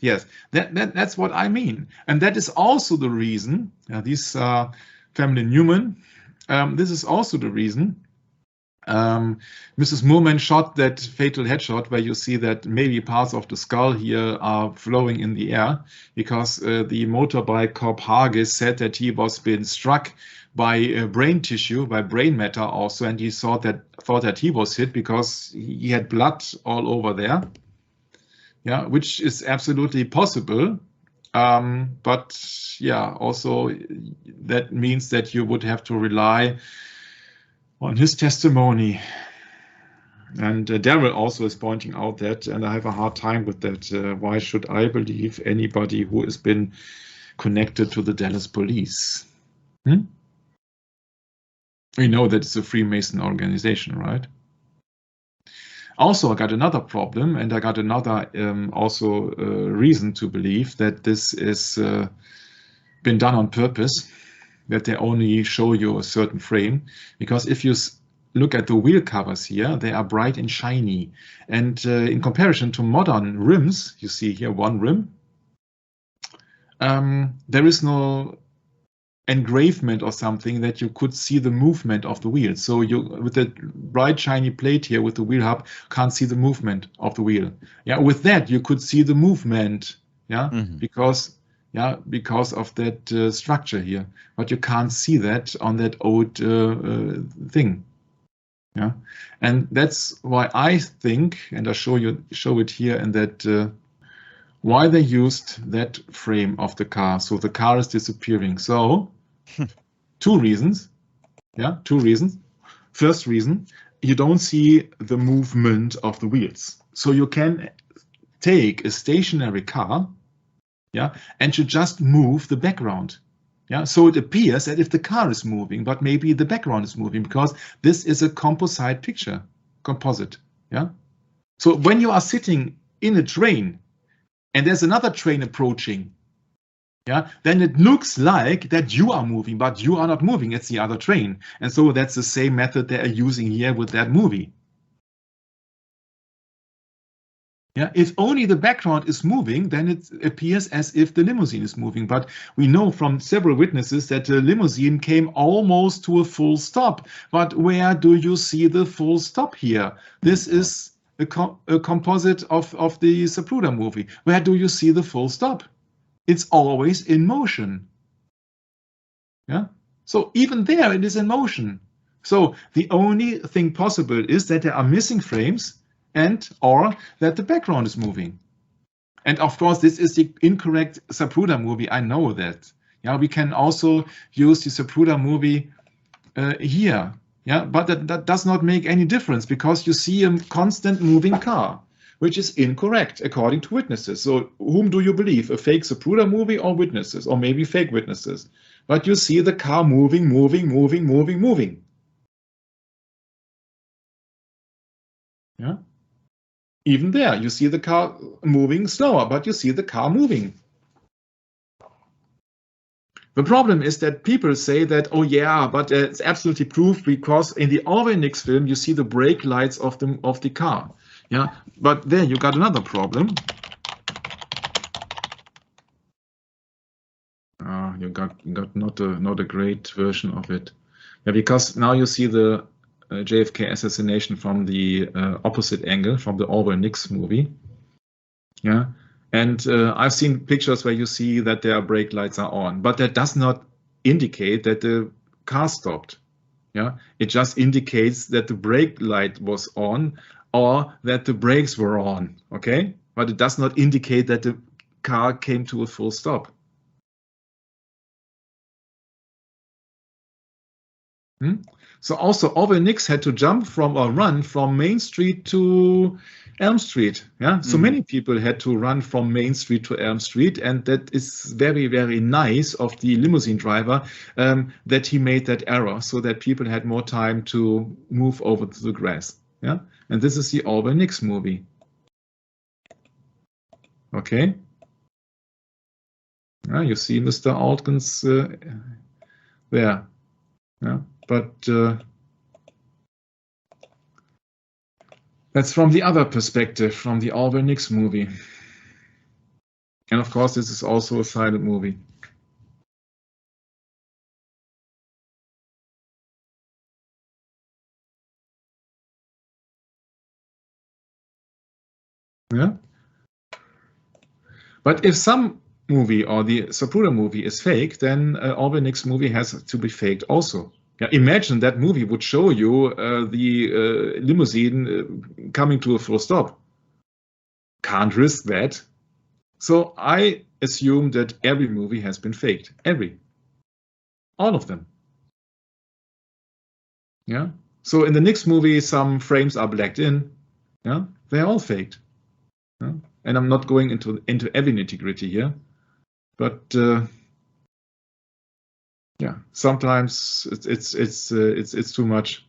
That's what I mean, and that is also the reason. This family Newman. This is also the reason. Mrs. Moorman shot that fatal headshot where you see that maybe parts of the skull here are flowing in the air, because the motorbike cop Hage said that he was being struck by brain tissue, by brain matter also, and he thought that he was hit because he had blood all over there. Yeah, which is absolutely possible, but yeah, also that means that you would have to rely on his testimony. And Daryl also is pointing out that, and I have a hard time with that. Why should I believe anybody who has been connected to the Dallas police? We know that it's a Freemason organization, right? Also, I got another problem, and I got another reason to believe that this is been done on purpose, that they only show you a certain frame. Because if you look at the wheel covers here, they are bright and shiny. And in comparison to modern rims, you see here one rim, there is no engravement or something that you could see the movement of the wheel. So you, with the bright shiny plate here with the wheel hub, can't see the movement of the wheel. Yeah, with that you could see the movement. Yeah, because of that structure here, but you can't see that on that old thing. Yeah, and that's why I think, and I show it here, and that why they used that frame of the car. So the car is disappearing. So. Two reasons. Yeah, two reasons. First reason, you don't see the movement of the wheels. So you can take a stationary car, yeah, and you just move the background. Yeah, so it appears that if the car is moving, but maybe the background is moving, because this is a composite picture, composite. Yeah. So when you are sitting in a train and there's another train approaching, yeah, then it looks like that you are moving, but you are not moving. It's the other train. And so that's the same method they are using here with that movie. Yeah, if only the background is moving, then it appears as if the limousine is moving. But we know from several witnesses that the limousine came almost to a full stop. But where do you see the full stop here? This is a composite of the Zapruder movie. Where do you see the full stop? It's always in motion. Yeah. So even there, it is in motion. So the only thing possible is that there are missing frames or that the background is moving. And of course, this is the incorrect Zapruder movie. I know that. Yeah, we can also use the Zapruder movie here. Yeah, but that does not make any difference because you see a constant moving car, which is incorrect according to witnesses. So whom do you believe? A fake Zapruder movie or witnesses, or maybe fake witnesses? But you see the car moving. Yeah. Even there, you see the car moving slower, but you see the car moving. The problem is that people say that, oh yeah, but it's absolutely proof because in the Nix film, you see the brake lights of the car. Yeah, but there you got another problem. You got not a great version of it. Yeah, because now you see the JFK assassination from the opposite angle, from the Nix movie. Yeah, and I've seen pictures where you see that their brake lights are on, but that does not indicate that the car stopped. Yeah, it just indicates that the brake light was on or that the brakes were on. Okay, but it does not indicate that the car came to a full stop. So also Nix had to jump from or run from Main Street to Elm Street. Yeah, so many people had to run from Main Street to Elm Street, and that is very, very nice of the limousine driver that he made that error so that people had more time to move over to the grass. Yeah, and this is the Nix movie. Okay. Yeah, you see Mr. Altgen's there. Yeah, but that's from the other perspective, from the Nix movie. And of course, this is also a silent movie. Yeah. But if some movie or the Zapruder movie is fake, then Nix movie has to be faked also. Yeah, imagine that movie would show you the limousine coming to a full stop. Can't risk that. So I assume that every movie has been faked. All of them. Yeah. So in the Nix movie, some frames are blacked in. Yeah, they're all faked. Yeah? And I'm not going into every nitty-gritty here, but yeah, sometimes it's too much.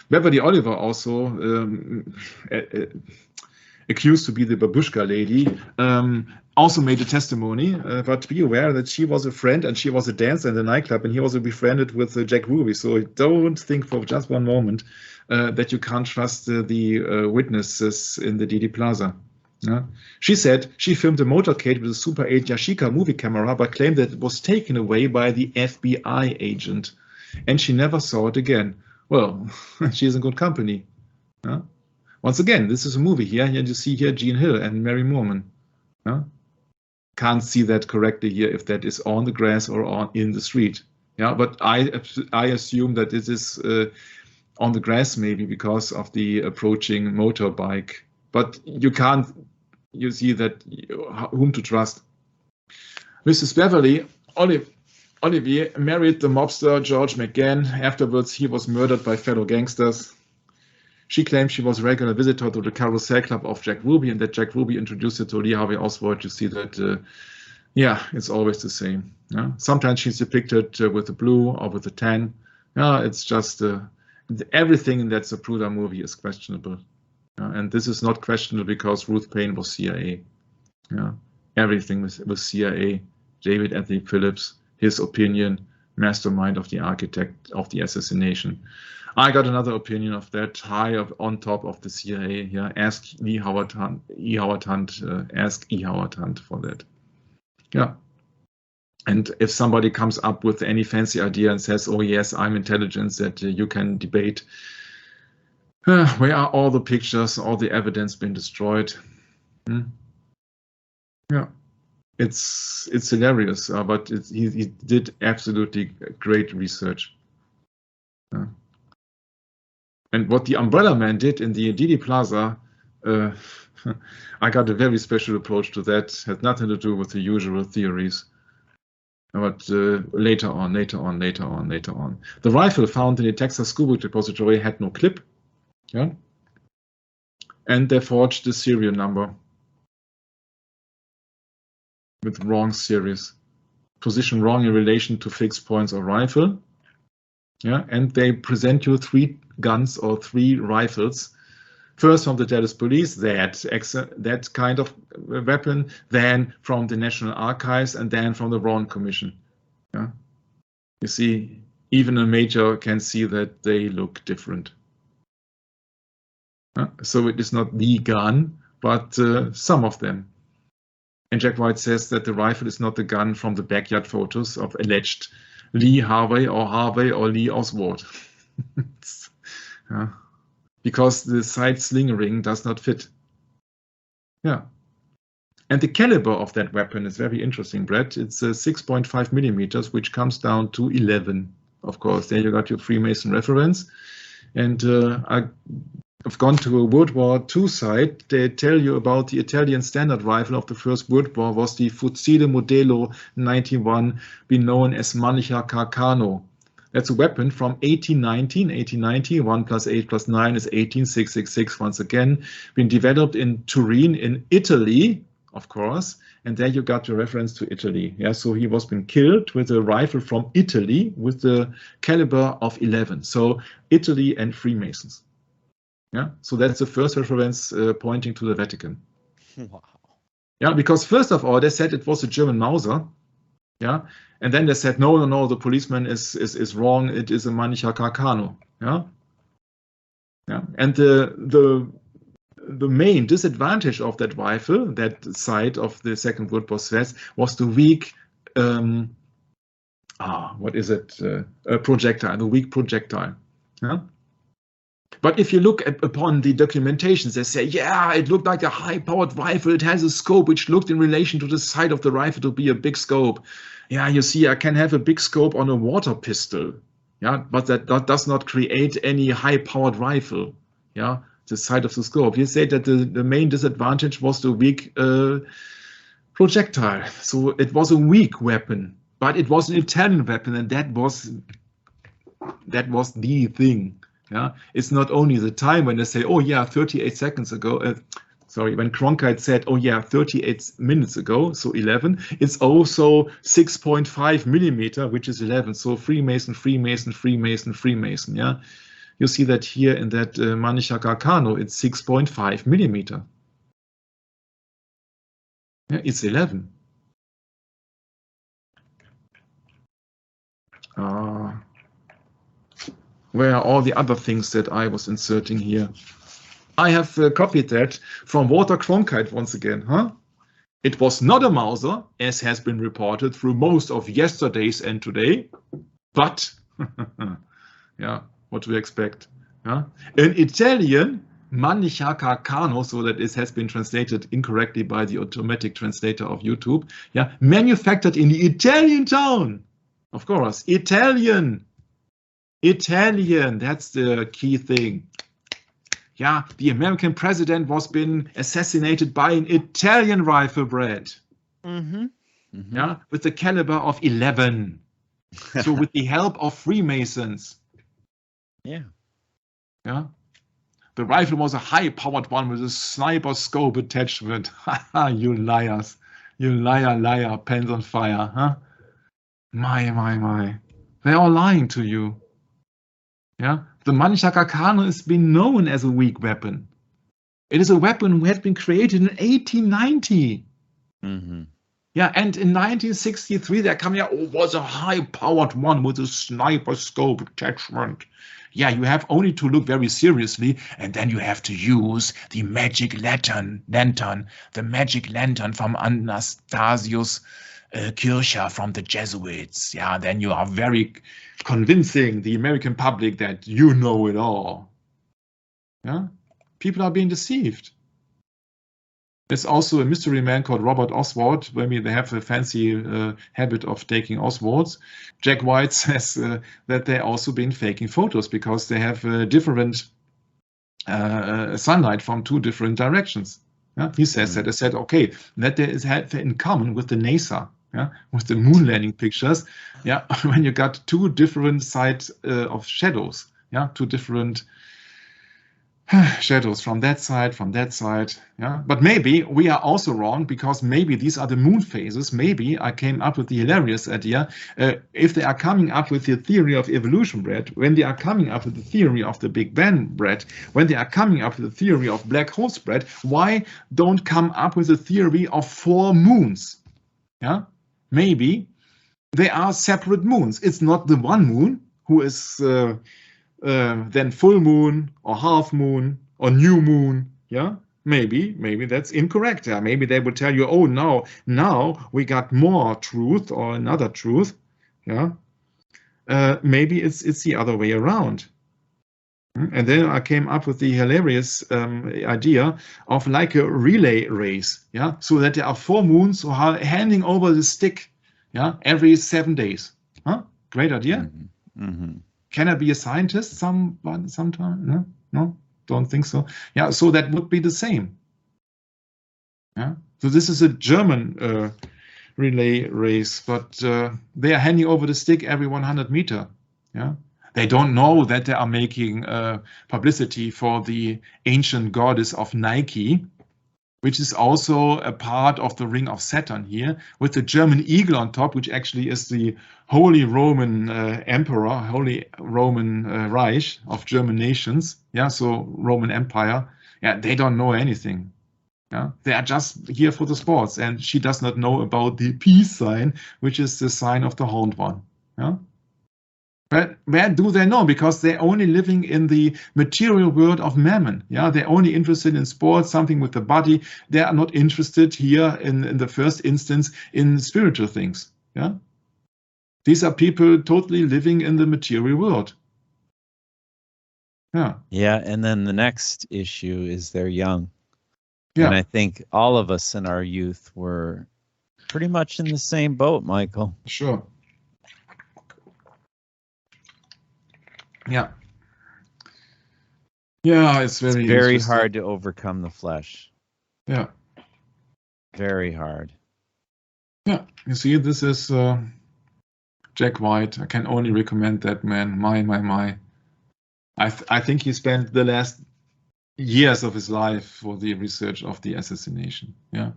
Beverly Oliver also accused to be the babushka lady also made a testimony, but be aware that she was a friend and she was a dancer in the nightclub, and he was befriended with Jack Ruby. So don't think for just one moment that you can't trust the witnesses in the Didi Plaza. Yeah. She said she filmed a motorcade with a Super 8 Yashica movie camera, but claimed that it was taken away by the FBI agent, and she never saw it again. Well, she's in good company. Yeah. Once again, this is a movie here, and you see here Gene Hill and Mary Moorman. Yeah. Can't see that correctly here if that is on the grass or in the street. Yeah, but I assume that this is on the grass maybe because of the approaching motorbike. But you see that whom to trust. Mrs. Beverly, Olivier married the mobster George McGann. Afterwards, he was murdered by fellow gangsters. She claimed she was a regular visitor to the carousel club of Jack Ruby, and that Jack Ruby introduced her to Lee Harvey Oswald. You see that, yeah, it's always the same. Yeah? Sometimes she's depicted with a blue or with a tan. Yeah, it's just everything in that Zapruder movie is questionable. And this is not questionable because Ruth Payne was CIA. Yeah, everything was CIA. David Anthony Phillips, his opinion, mastermind of the architect of the assassination. I got another opinion of that, high up on top of the CIA. Yeah, ask E. Howard Hunt. Ask E. Howard Hunt for that. Yeah. And if somebody comes up with any fancy idea and says, "Oh yes, I'm intelligence," that you can debate. Where are all the pictures, all the evidence been destroyed? Yeah, it's hilarious, but he did absolutely great research. And what the Umbrella Man did in the Didi Plaza, I got a very special approach to that. Had nothing to do with the usual theories. But later on. The rifle found in the Texas School Book Depository had no clip. Yeah. And they forged the serial number with wrong series. Position wrong in relation to fixed points of rifle. Yeah. And they present you 3 guns or 3 rifles. First from the Dallas Police, that kind of weapon, then from the National Archives, and then from the Warren Commission. Yeah. You see, even a major can see that they look different. So it is not the gun, but some of them. And Jack White says that the rifle is not the gun from the backyard photos of alleged Lee Harvey or Lee Oswald. Yeah. Because the sight sling ring does not fit. Yeah. And the caliber of that weapon is very interesting, Brett. It's 6.5 millimeters, which comes down to 11. Of course, there you got your Freemason reference. And I've gone to a World War II site. They tell you about the Italian standard rifle of the First World War was the Fucile Modello 91, been known as Manicha Carcano. That's a weapon from 1890. 1 + 8 + 9 is 18. 666 once again. Been developed in Turin in Italy, of course. And there you got your reference to Italy. Yeah, so he was been killed with a rifle from Italy with the caliber of 11. So Italy and Freemasons. Yeah, so that's the first reference pointing to the Vatican. Wow. Yeah, because first of all, they said it was a German Mauser. Yeah, and then they said, no, the policeman is wrong. It is a Manicha Carcano. Yeah, yeah, and the main disadvantage of that rifle, that side of the Second World War stress, was the weak, what is it? Projectile, the weak projectile. Yeah. But if you look upon the documentations, they say, yeah, it looked like a high-powered rifle. It has a scope which looked in relation to the side of the rifle to be a big scope. Yeah, you see, I can have a big scope on a water pistol. Yeah, but that does not create any high-powered rifle. Yeah, the side of the scope. You say that the main disadvantage was the weak projectile. So it was a weak weapon, but it was an Italian weapon, and that was the thing. Yeah, it's not only the time when they say, oh yeah, 38 seconds ago, when Cronkite said, oh yeah, 38 minutes ago, so 11, it's also 6.5 millimeter, which is 11. So Freemason, yeah. You see that here in that Manicha Carcano, it's 6.5 millimeter. Yeah, it's 11. Where are all the other things that I was inserting here? I have copied that from Walter Cronkite once again. It was not a Mauser, as has been reported through most of yesterday's and today, but yeah, what do we expect? An Italian Manicha Carcano, so that it has been translated incorrectly by the automatic translator of YouTube. Yeah, manufactured in the Italian town, of course, Italian, that's the key thing. Yeah, the American president was been assassinated by an Italian rifle, Brett. Yeah, with the caliber of 11. So with the help of Freemasons. Yeah. Yeah. The rifle was a high-powered one with a sniper scope attachment. You liars. You liar, pens on fire, huh? My. They're all lying to you. Yeah, the Manicha Carcano has been known as a weak weapon. It is a weapon who had been created in 1890. Yeah, and in 1963 there came was a high-powered one with a sniper scope attachment. Yeah, you have only to look very seriously, and then you have to use the magic lantern, the magic lantern from Anastasius Kircher from the Jesuits. Yeah, then you are very convincing the American public that you know it all. Yeah, people are being deceived. There's also a mystery man called Robert Oswald. Maybe they have a fancy habit of taking Oswalds. Jack White says that they're also been faking photos because they have different sunlight from 2 different directions. Yeah? He says that. I said, okay, that there is in common with the NASA, yeah, with the moon landing pictures. Yeah, when you got 2 different sides of shadows, yeah, 2 different shadows from that side, yeah. But maybe we are also wrong, because maybe these are the moon phases. Maybe I came up with the hilarious idea, if they are coming up with the theory of evolution, Brett, when they are coming up with the theory of the Big Bang, Brett, when they are coming up with the theory of black holes, Brett, why don't come up with a theory of 4 moons? Yeah, maybe they are separate moons. It's not the one moon who is then full moon or half moon or new moon. Yeah, maybe that's incorrect. Yeah, maybe they would tell you, oh, now we got more truth or another truth. Yeah, maybe it's the other way around. And then I came up with the hilarious idea of like a relay race. Yeah, so that there are 4 moons who are handing over the stick. Yeah, every 7 days. Huh? Great idea. Can I be a scientist sometime? No, don't think so. Yeah, so that would be the same. Yeah, so this is a German relay race, but they are handing over the stick every 100 meter. Yeah, they don't know that they are making publicity for the ancient goddess of Nike, which is also a part of the ring of Saturn here, with the German eagle on top, which actually is the Holy Roman Emperor, Holy Roman Reich of German nations. Yeah, so Roman Empire. Yeah, they don't know anything. Yeah, they are just here for the sports, and she does not know about the peace sign, which is the sign of the horned one. Yeah. But where do they know? Because they're only living in the material world of mammon. Yeah, they're only interested in sports, something with the body. They are not interested here in the first instance in spiritual things. Yeah, these are people totally living in the material world. Yeah. Yeah, and then the next issue is they're young. Yeah. And I think all of us in our youth were pretty much in the same boat, Michael. Sure. Yeah. Yeah, it's very hard to overcome the flesh. Yeah. Very hard. Yeah, you see, this is Jack White. I can only recommend that man. My. I think he spent the last years of his life for the research of the assassination. Yeah,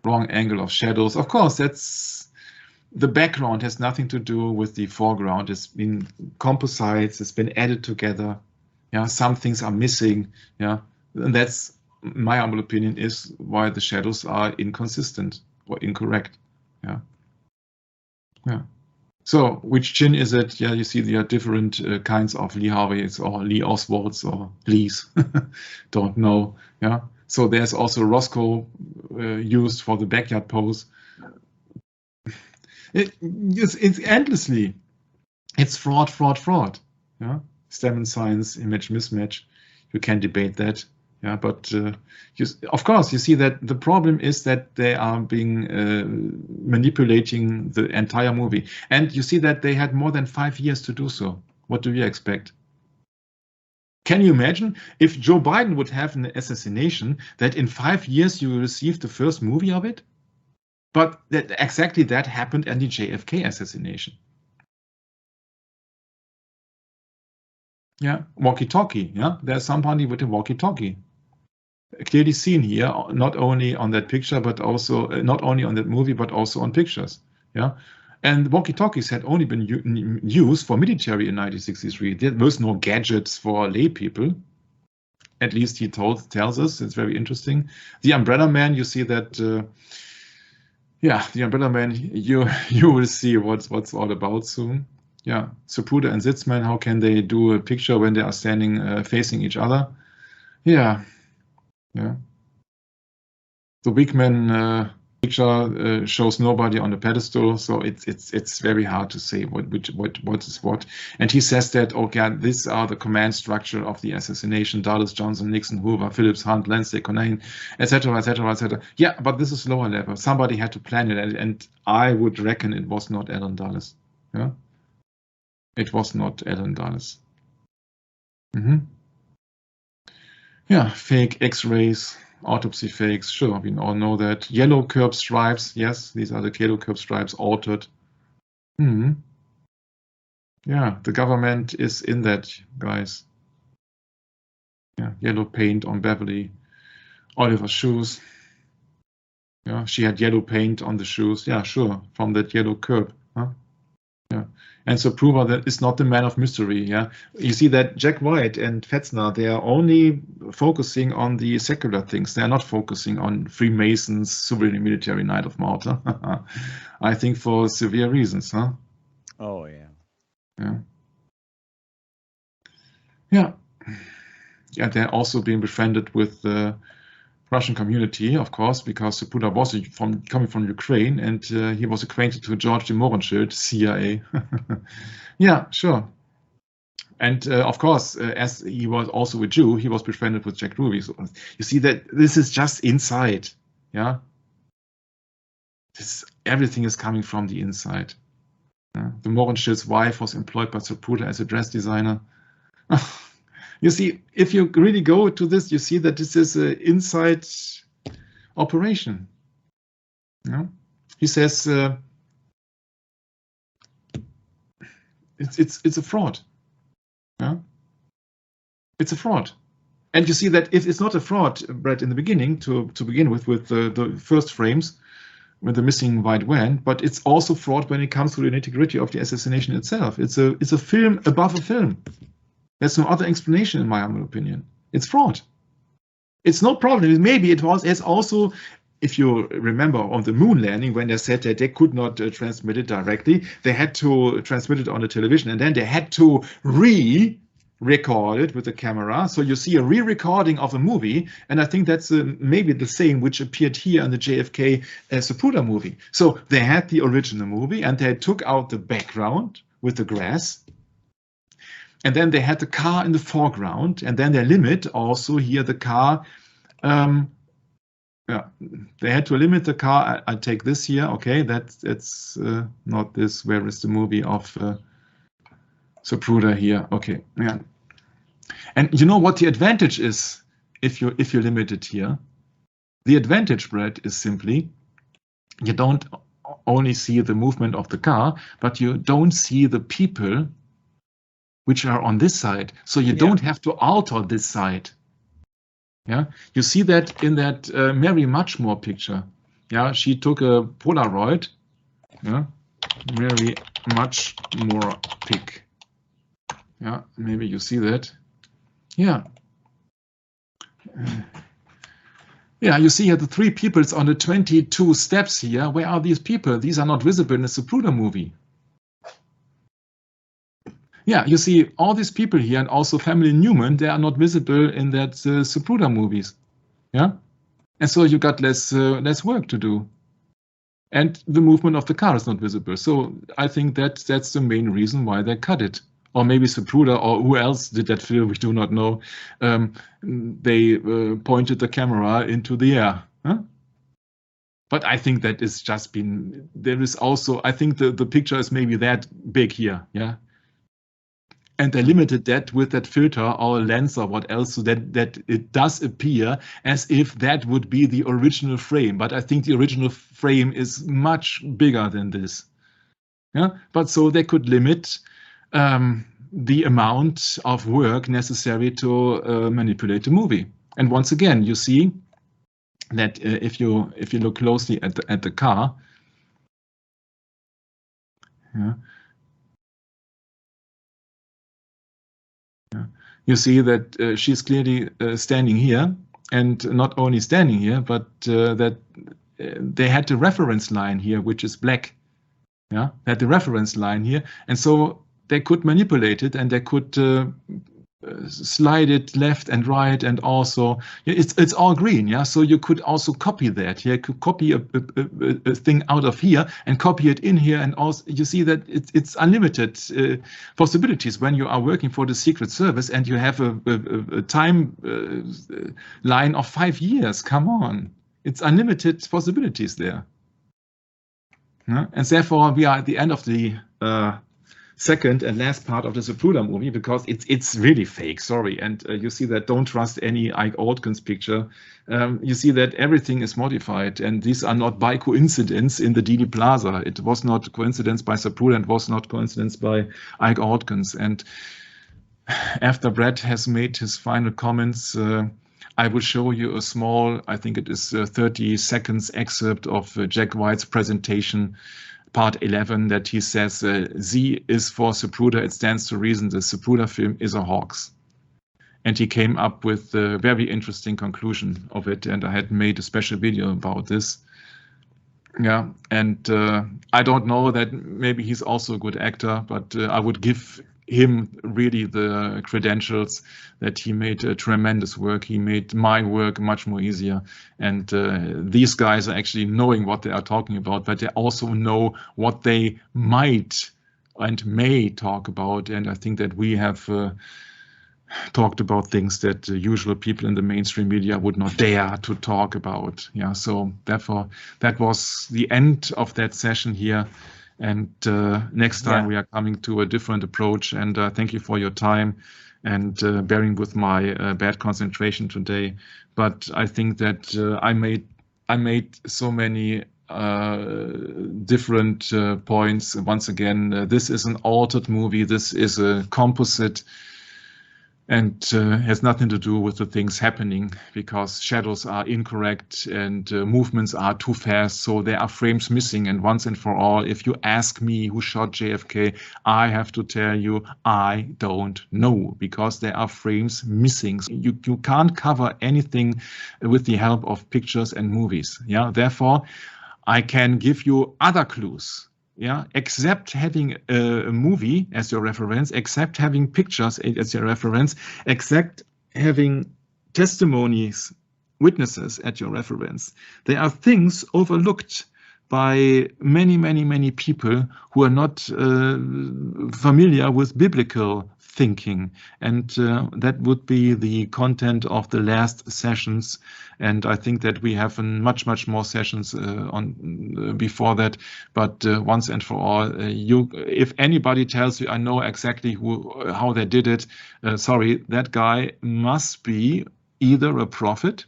wrong angle of shadows. Of course, that's the background has nothing to do with the foreground. It's been composites. It's been added together. Yeah, some things are missing. Yeah, and that's my humble opinion is why the shadows are inconsistent or incorrect. Yeah. Yeah. So which chin is it? Yeah, you see there are different kinds of Lee Harveys or Lee Oswalds or Lees. Don't know. Yeah. So there's also Roscoe used for the backyard pose. It's endlessly. It's fraud. Yeah. Stem science, image mismatch. You can debate that. Yeah, but of course, you see that the problem is that they are being manipulating the entire movie. And you see that they had more than 5 years to do so. What do you expect? Can you imagine if Joe Biden would have an assassination that in 5 years you receive the first movie of it? But exactly that happened in the JFK assassination. Yeah, walkie-talkie. Yeah, there's somebody with a walkie-talkie. Clearly seen here, not only on that picture, but also not only on that movie, but also on pictures. Yeah, and walkie-talkies had only been used for military in 1963. There was no gadgets for lay people. At least he tells us. It's very interesting. The Umbrella Man, you see that. Yeah, the Umbrella Man. You will see what's all about soon. Yeah, Zapruders and Sitzman. How can they do a picture when they are standing facing each other? Yeah. Yeah. The Wigman picture shows nobody on the pedestal, so it's very hard to say what is what. And he says that, okay, these are the command structure of the assassination: Dulles, Johnson, Nixon, Hoover, Phillips, Hunt, Lansing, Conain, etc., etc., etc. Yeah, but this is lower level. Somebody had to plan it, and I would reckon it was not Allen Dulles. Yeah, it was not Allen Dulles. Yeah, fake X-rays. Autopsy fakes, sure, we all know that. Yellow curb stripes, yes, these are the yellow curb stripes altered. Yeah, the government is in that, guys. Yeah, yellow paint on Beverly. Oliver's shoes. Yeah, she had yellow paint on the shoes. Yeah, sure, from that yellow curb. Huh? Yeah. And Zapruder, that is not the man of mystery. Yeah, you see that Jack White and Fetzner, they are only focusing on the secular things. They are not focusing on Freemasons, sovereign military Knight of Malta. I think for severe reasons, huh? Oh yeah. Yeah. Yeah. Yeah, they're also being befriended with the Russian community, of course, because Zapruder was coming from Ukraine, and he was acquainted to George de Mohrenschildt, CIA. Yeah, sure. And of course, as he was also a Jew, he was befriended with Jack Ruby. So you see that this is just inside. Yeah, everything is coming from the inside. Yeah? The Mohrenschildt's wife was employed by Zapruder as a dress designer. You see, if you really go to this, you see that this is an inside operation. Yeah? He says it's a fraud. Yeah? It's a fraud. And you see that if it's not a fraud, Brett, in the beginning, to begin with the first frames, with the missing white van, but it's also fraud when it comes to the nitty-gritty of the assassination itself. It's a film above a film. There's no other explanation, in my humble opinion. It's fraud. It's no problem. Maybe it was as also, if you remember on the moon landing, when they said that they could not transmit it directly, they had to transmit it on the television, and then they had to record it with the camera. So you see a re-recording of a movie, and I think that's maybe the same which appeared here in the JFK Zapruder movie. So they had the original movie, and they took out the background with the grass, and then they had the car in the foreground, and then they limit also here the car. Yeah, they had to limit the car. I take this here. Okay, it's not this. Where is the movie of Zapruder here? Okay, yeah. And you know what the advantage is if you limit it here? The advantage, Brett, is simply you don't only see the movement of the car, but you don't see the people which are on this side. So you don't have to alter this side. Yeah, you see that in that Mary Muchmore picture. Yeah, she took a Polaroid. Yeah, Mary Muchmore pic. Yeah, maybe you see that. Yeah. Yeah, you see here the three peoples on the 22 steps here. Where are these people? These are not visible in the Zapruder movie. Yeah, you see all these people here, and also Family Newman, they are not visible in that Zapruder movies. Yeah, and so you got less work to do, and the movement of the car is not visible. So I think that's the main reason why they cut it. Or maybe Zapruder, or who else did that film, we do not know. They pointed the camera into the air. Huh? But I think that is just been, there is also, I think the picture is maybe that big here, yeah? And they limited that with that filter or lens or what else, so that it does appear as if that would be the original frame. But I think the original frame is much bigger than this. Yeah, but so they could limit the amount of work necessary to manipulate the movie. And once again, you see that if you look closely at the car, yeah, you see that she's clearly standing here, and not only standing here, but that they had the reference line here, which is black. Yeah, they had the reference line here, and so they could manipulate it, and they could slide it left and right, and also it's all green. Yeah, so you could also copy that. Yeah, you could copy a thing out of here and copy it in here, and also you see that it's unlimited possibilities when you are working for the Secret Service and you have a time line of 5 years. Come on, it's unlimited possibilities there. Yeah? And therefore we are at the end of the second and last part of the Zapruder movie, because it's really fake, sorry. And you see that don't trust any Ike Ortkins picture. You see that everything is modified, and these are not by coincidence in the Dealey Plaza. It was not coincidence by Zapruder, and was not coincidence by Ike Ortkins. And after Brad has made his final comments, I will show you a small, I think it is 30 seconds excerpt of Jack White's presentation, part 11, that he says, Z is for Zapruder, it stands to reason the Zapruder film is a hoax. And he came up with a very interesting conclusion of it, and I had made a special video about this. Yeah, and I don't know that maybe he's also a good actor, but I would give him really the credentials that he made tremendous work. He made my work much more easier. And these guys are actually knowing what they are talking about, but they also know what they might and may talk about. And I think that we have talked about things that usual people in the mainstream media would not dare to talk about. Yeah, so therefore that was the end of that session here. And next time we are coming to a different approach. And thank you for your time and bearing with my bad concentration today. But I think that I made so many different points. Once again, this is an altered movie. This is a composite, and has nothing to do with the things happening, because shadows are incorrect and movements are too fast, so there are frames missing. And once and for all, if you ask me who shot JFK, I have to tell you I don't know, because there are frames missing. You can't cover anything with the help of pictures and movies. Yeah, therefore I can give you other clues. Yeah, except having a movie as your reference, except having pictures as your reference, except having testimonies, witnesses at your reference. There are things overlooked by many people who are not familiar with biblical thinking, and that would be the content of the last sessions. And I think that we have much more sessions on before that. But once and for all, if anybody tells you I know exactly how they did it, sorry, that guy must be either a prophet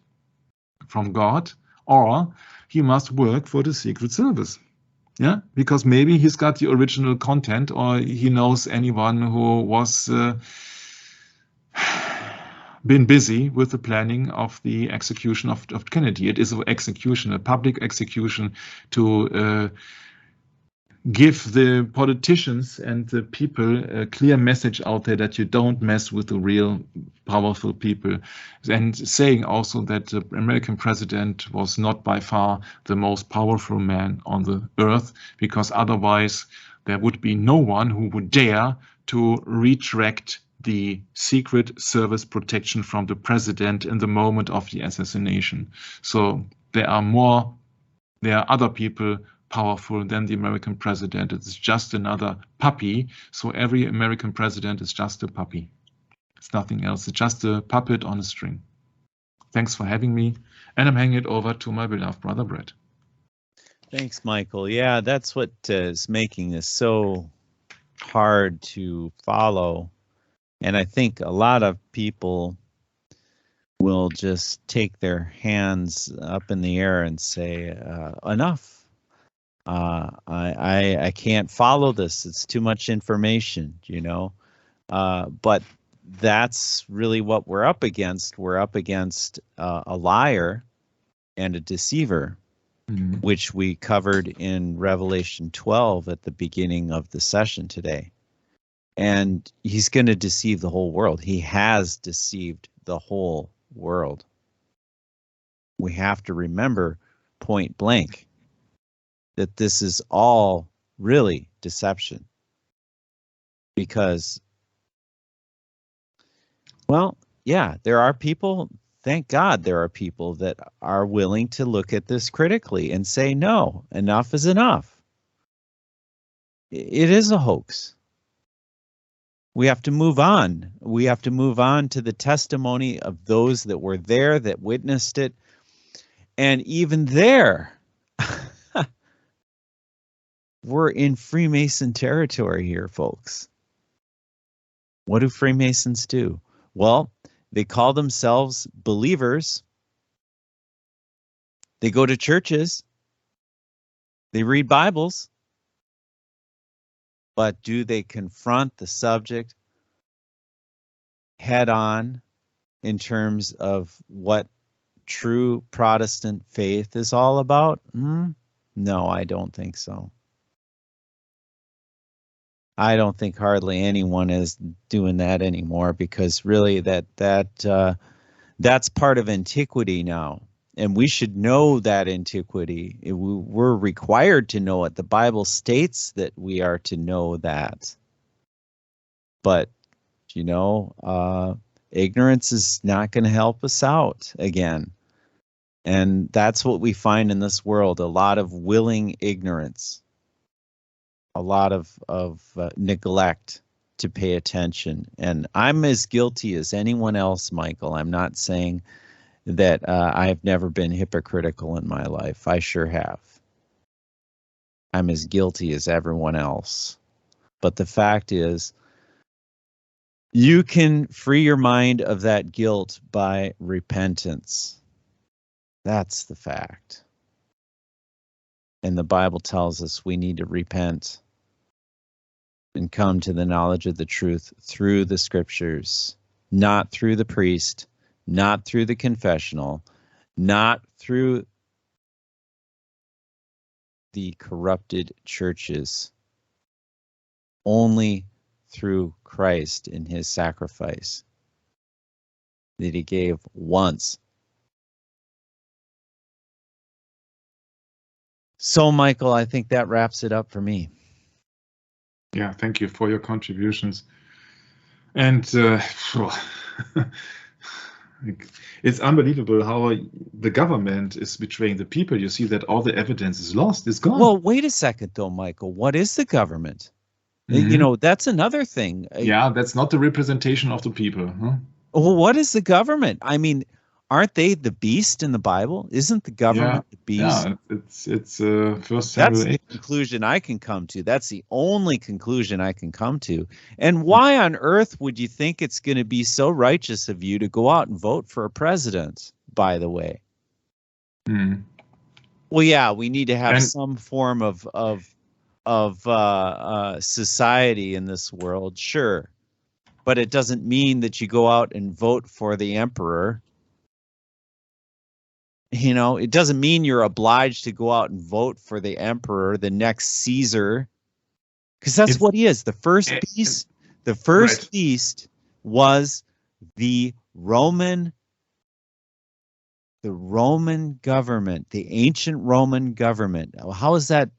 from God, or he must work for the Secret Service. Yeah, because maybe he's got the original content, or he knows anyone who was been busy with the planning of the execution of Kennedy. It is an execution, a public execution, to give the politicians and the people a clear message out there that you don't mess with the real powerful people. And saying also that the American president was not by far the most powerful man on the earth, because otherwise there would be no one who would dare to retract the Secret Service protection from the president in the moment of the assassination. So there are other people powerful than the American president. It's just another puppy. So every American president is just a puppy. It's nothing else. It's just a puppet on a string. Thanks for having me. And I'm handing it over to my beloved brother, Brett. Thanks, Michael. Yeah, that's what is making this so hard to follow. And I think a lot of people will just take their hands up in the air and say, enough. I can't follow this. It's too much information, you know. But that's really what we're up against. We're up against a liar and a deceiver, which we covered in Revelation 12 at the beginning of the session today. And he's going to deceive the whole world. He has deceived the whole world. We have to remember point blank that this is all really deception, because Well, yeah, there are people, thank God there are people that are willing to look at this critically and say, no, enough is enough. It is a hoax. We have to move on. We have to move on to the testimony of those that were there, that witnessed it. And even there, we're in Freemason territory here, folks. What do Freemasons do? Well, they call themselves believers. They go to churches. They read Bibles. But do they confront the subject head on in terms of what true Protestant faith is all about? No, I don't think so. I don't think hardly anyone is doing that anymore, because really that's part of antiquity now. And we should know that antiquity. We're required to know it. The Bible states that we are to know that. But, you know, ignorance is not going to help us out again. And that's what we find in this world, a lot of willing ignorance, a lot of neglect to pay attention. And I'm as guilty as anyone else, Michael. I'm not saying that I've never been hypocritical in my life. I sure have. I'm as guilty as everyone else. But the fact is, you can free your mind of that guilt by repentance. That's the fact. And the Bible tells us we need to repent and come to the knowledge of the truth through the scriptures, not through the priest, not through the confessional, not through the corrupted churches, only through Christ in his sacrifice that he gave once. So, Michael, I think that wraps it up for me. Yeah, thank you for your contributions. And it's unbelievable how the government is betraying the people. You see that all the evidence is lost, it's gone. Well, wait a second, though, Michael. What is the government? You know, that's another thing. Yeah, that's not the representation of the people. Huh? Well, what is the government? I mean, aren't they the beast in the Bible? Isn't the government the beast? Yeah, it's First Samuel 8. That's the conclusion I can come to. That's the only conclusion I can come to. And why on earth would you think it's going to be so righteous of you to go out and vote for a president, by the way? Well, yeah, we need to have some form of society in this world, sure. But it doesn't mean that you go out and vote for the emperor. You know, it doesn't mean you're obliged to go out and vote for the emperor, the next Caesar, because that's what he is. The first beast, beast was the Roman government, the ancient Roman government. How is that?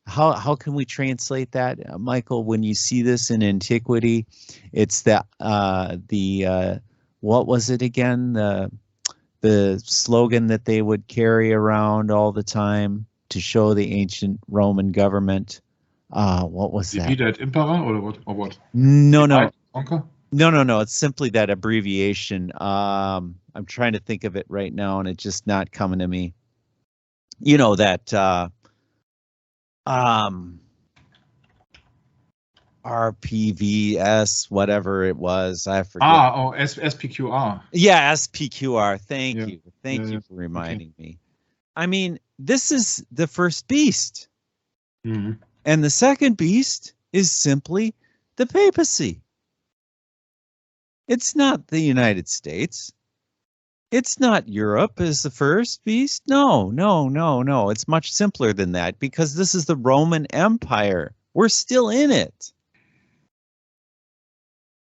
How can we translate that, Michael? When you see this in antiquity, it's the what was it again? The slogan that they would carry around all the time to show the ancient Roman government. What was that? Defeated emperor or what? No. It's simply that abbreviation. I'm trying to think of it right now, and it's just not coming to me. You know that RPVS, whatever it was, I forget. SPQR. Yeah, SPQR. Thank you. Thank you for reminding me. I mean, this is the first beast. And the second beast is simply the papacy. It's not the United States. It's not Europe as the first beast. No. It's much simpler than that, because this is the Roman Empire. We're still in it.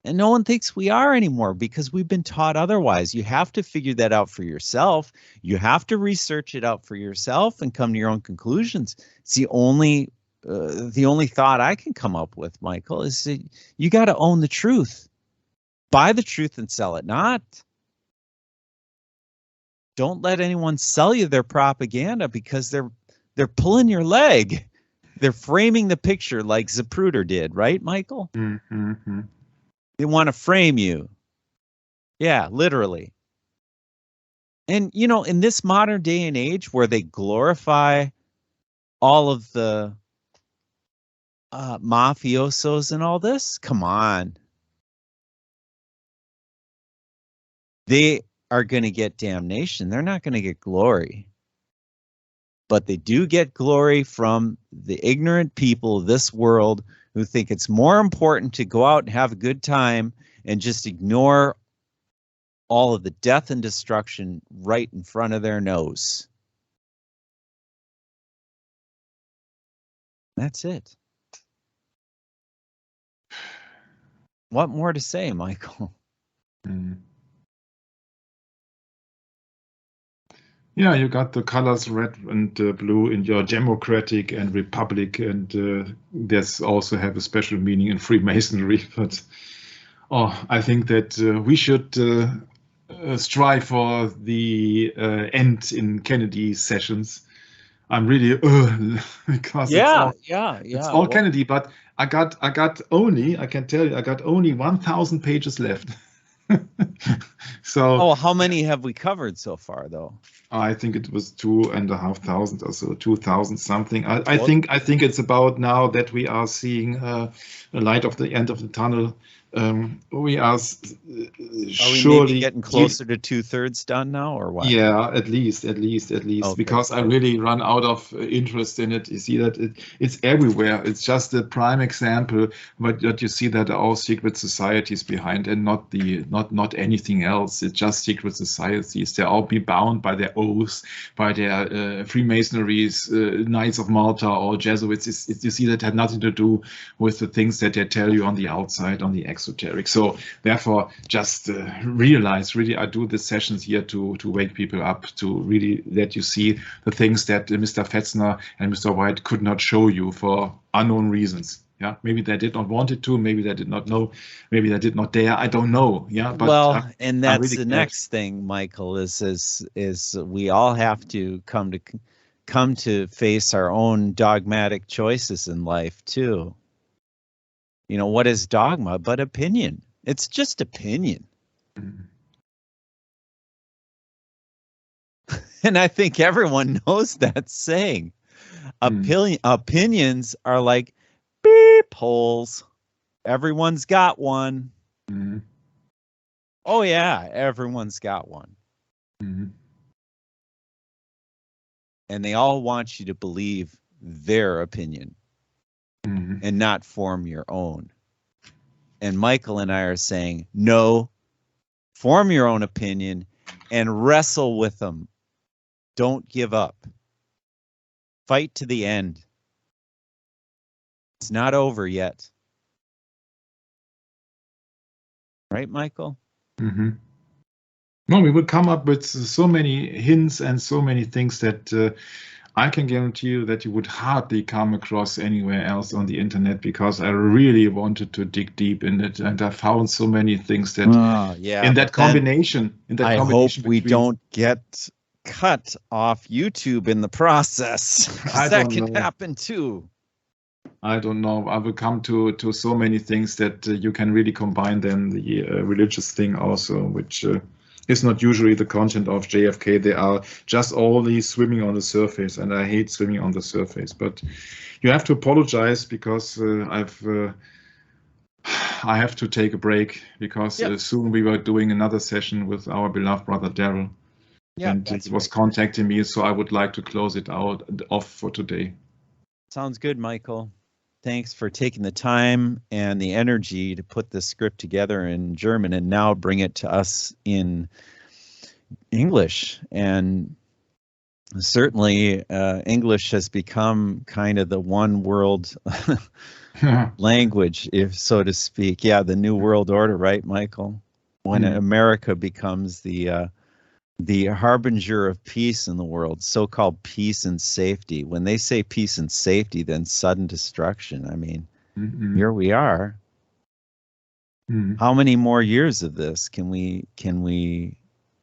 And no one thinks we are anymore, because we've been taught otherwise. You have to figure that out for yourself. You have to research it out for yourself and come to your own conclusions. It's the only thought I can come up with, Michael, is that you got to own the truth. Buy the truth and sell it not. Don't let anyone sell you their propaganda, because they're pulling your leg. They're framing the picture like Zapruder did, right, Michael? Mm-hmm. They want to frame you. Yeah, literally. And, you know, in this modern day and age where they glorify all of the mafiosos and all this, come on. They are going to get damnation. They're not going to get glory. But they do get glory from the ignorant people of this world who think it's more important to go out and have a good time and just ignore all of the death and destruction right in front of their nose. That's it. What more to say, Michael? Yeah, you got the colors red and blue in your democratic and republic, and there's also have a special meaning in Freemasonry. But I think that we should strive for the end in Kennedy sessions. I'm really because it's all Kennedy, but I got only, I can tell you, I got only 1,000 pages left. So how many have we covered so far, though? I think it was 2,500 or so, 2,000 something. I think it's about now that we are seeing a light of the end of the tunnel. We are surely maybe getting closer to 2/3 done now, or what? Yeah, at least, okay. Because I really run out of interest in it. You see that it's everywhere. It's just a prime example, but you see that all secret societies behind, and not anything else. It's just secret societies. They all be bound by their oaths, by their Freemasonries, Knights of Malta or Jesuits. You see that had nothing to do with the things that they tell you on the outside, on the exoteric. So therefore, just realize, really, I do the sessions here to wake people up, to really let you see the things that Mr. Fetzner and Mr. White could not show you for unknown reasons. Yeah, maybe they did not want it to, maybe they did not know, maybe they did not dare. I don't know. Yeah, but and that's really the next thing, Michael, is we all have to come to face our own dogmatic choices in life too. You know, what is dogma but opinion? It's just opinion. Mm-hmm. And I think everyone knows that saying. Opinions are like beep holes. Everyone's got one. Mm-hmm. Oh yeah, everyone's got one. Mm-hmm. And they all want you to believe their opinion and not form your own. And Michael and I are saying, no, form your own opinion and wrestle with them. Don't give up. Fight to the end. It's not over yet. Right, Michael? Mm-hmm. No, we would come up with so many hints and so many things that I can guarantee you that you would hardly come across anywhere else on the internet, because I really wanted to dig deep in it, and I found so many things that in that combination. I hope we don't get cut off YouTube in the process. That can happen too. I don't know. I will come to so many things that you can really combine then the religious thing also, which is not usually the content of JFK. They are just only swimming on the surface, and I hate swimming on the surface. But you have to apologize, because I have to take a break, because soon we were doing another session with our beloved brother Daryl. Yeah, and he was contacting me, so I would like to close it off for today. Sounds good, Michael. Thanks for taking the time and the energy to put this script together in German and now bring it to us in English. And certainly English has become kind of the one world language, if so to speak. Yeah, the new world order, right, Michael? When America becomes the harbinger of peace in the world, so-called peace and safety. When they say peace and safety, then sudden destruction. I mean, here we are. How many more years of this can we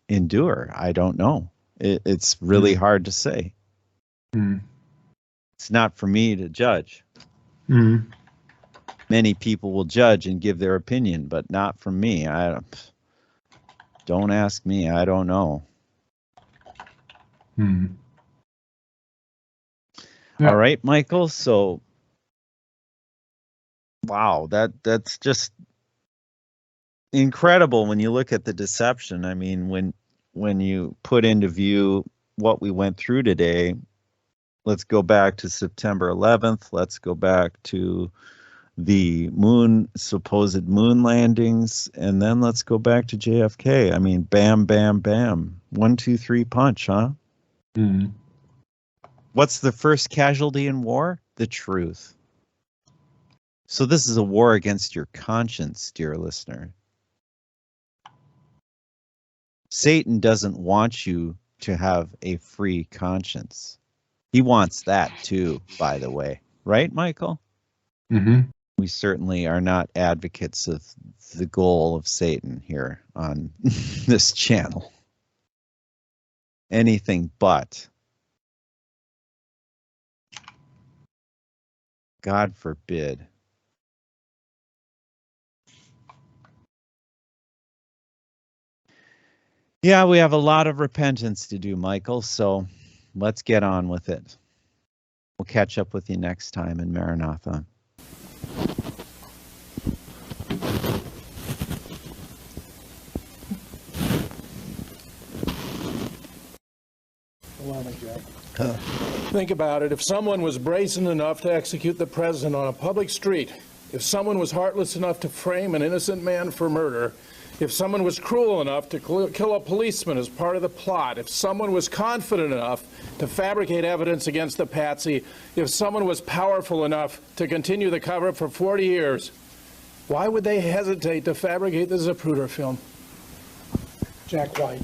endure? I don't know. It's really hard to say. It's not for me to judge. Many people will judge and give their opinion, but not from me. Don't ask me. I don't know. Yeah. All right, Michael. So, wow, that's just incredible when you look at the deception. I mean, when you put into view what we went through today, let's go back to September 11th. Let's go back to the supposed moon landings, and then let's go back to JFK. I mean, bam, bam, bam. 1, 2, 3 punch, huh? What's the first casualty in war? The truth. So this is a war against your conscience, dear listener. Satan doesn't want you to have a free conscience. He wants that too, by the way. Right, Michael? We certainly are not advocates of the goal of Satan here on this channel. Anything but. God forbid. Yeah, we have a lot of repentance to do, Michael, so let's get on with it. We'll catch up with you next time in Maranatha. Think about it. If someone was brazen enough to execute the president on a public street, if someone was heartless enough to frame an innocent man for murder, if someone was cruel enough to kill a policeman as part of the plot, if someone was confident enough to fabricate evidence against the patsy, if someone was powerful enough to continue the cover-up for 40 years, why would they hesitate to fabricate the Zapruder film? Jack White.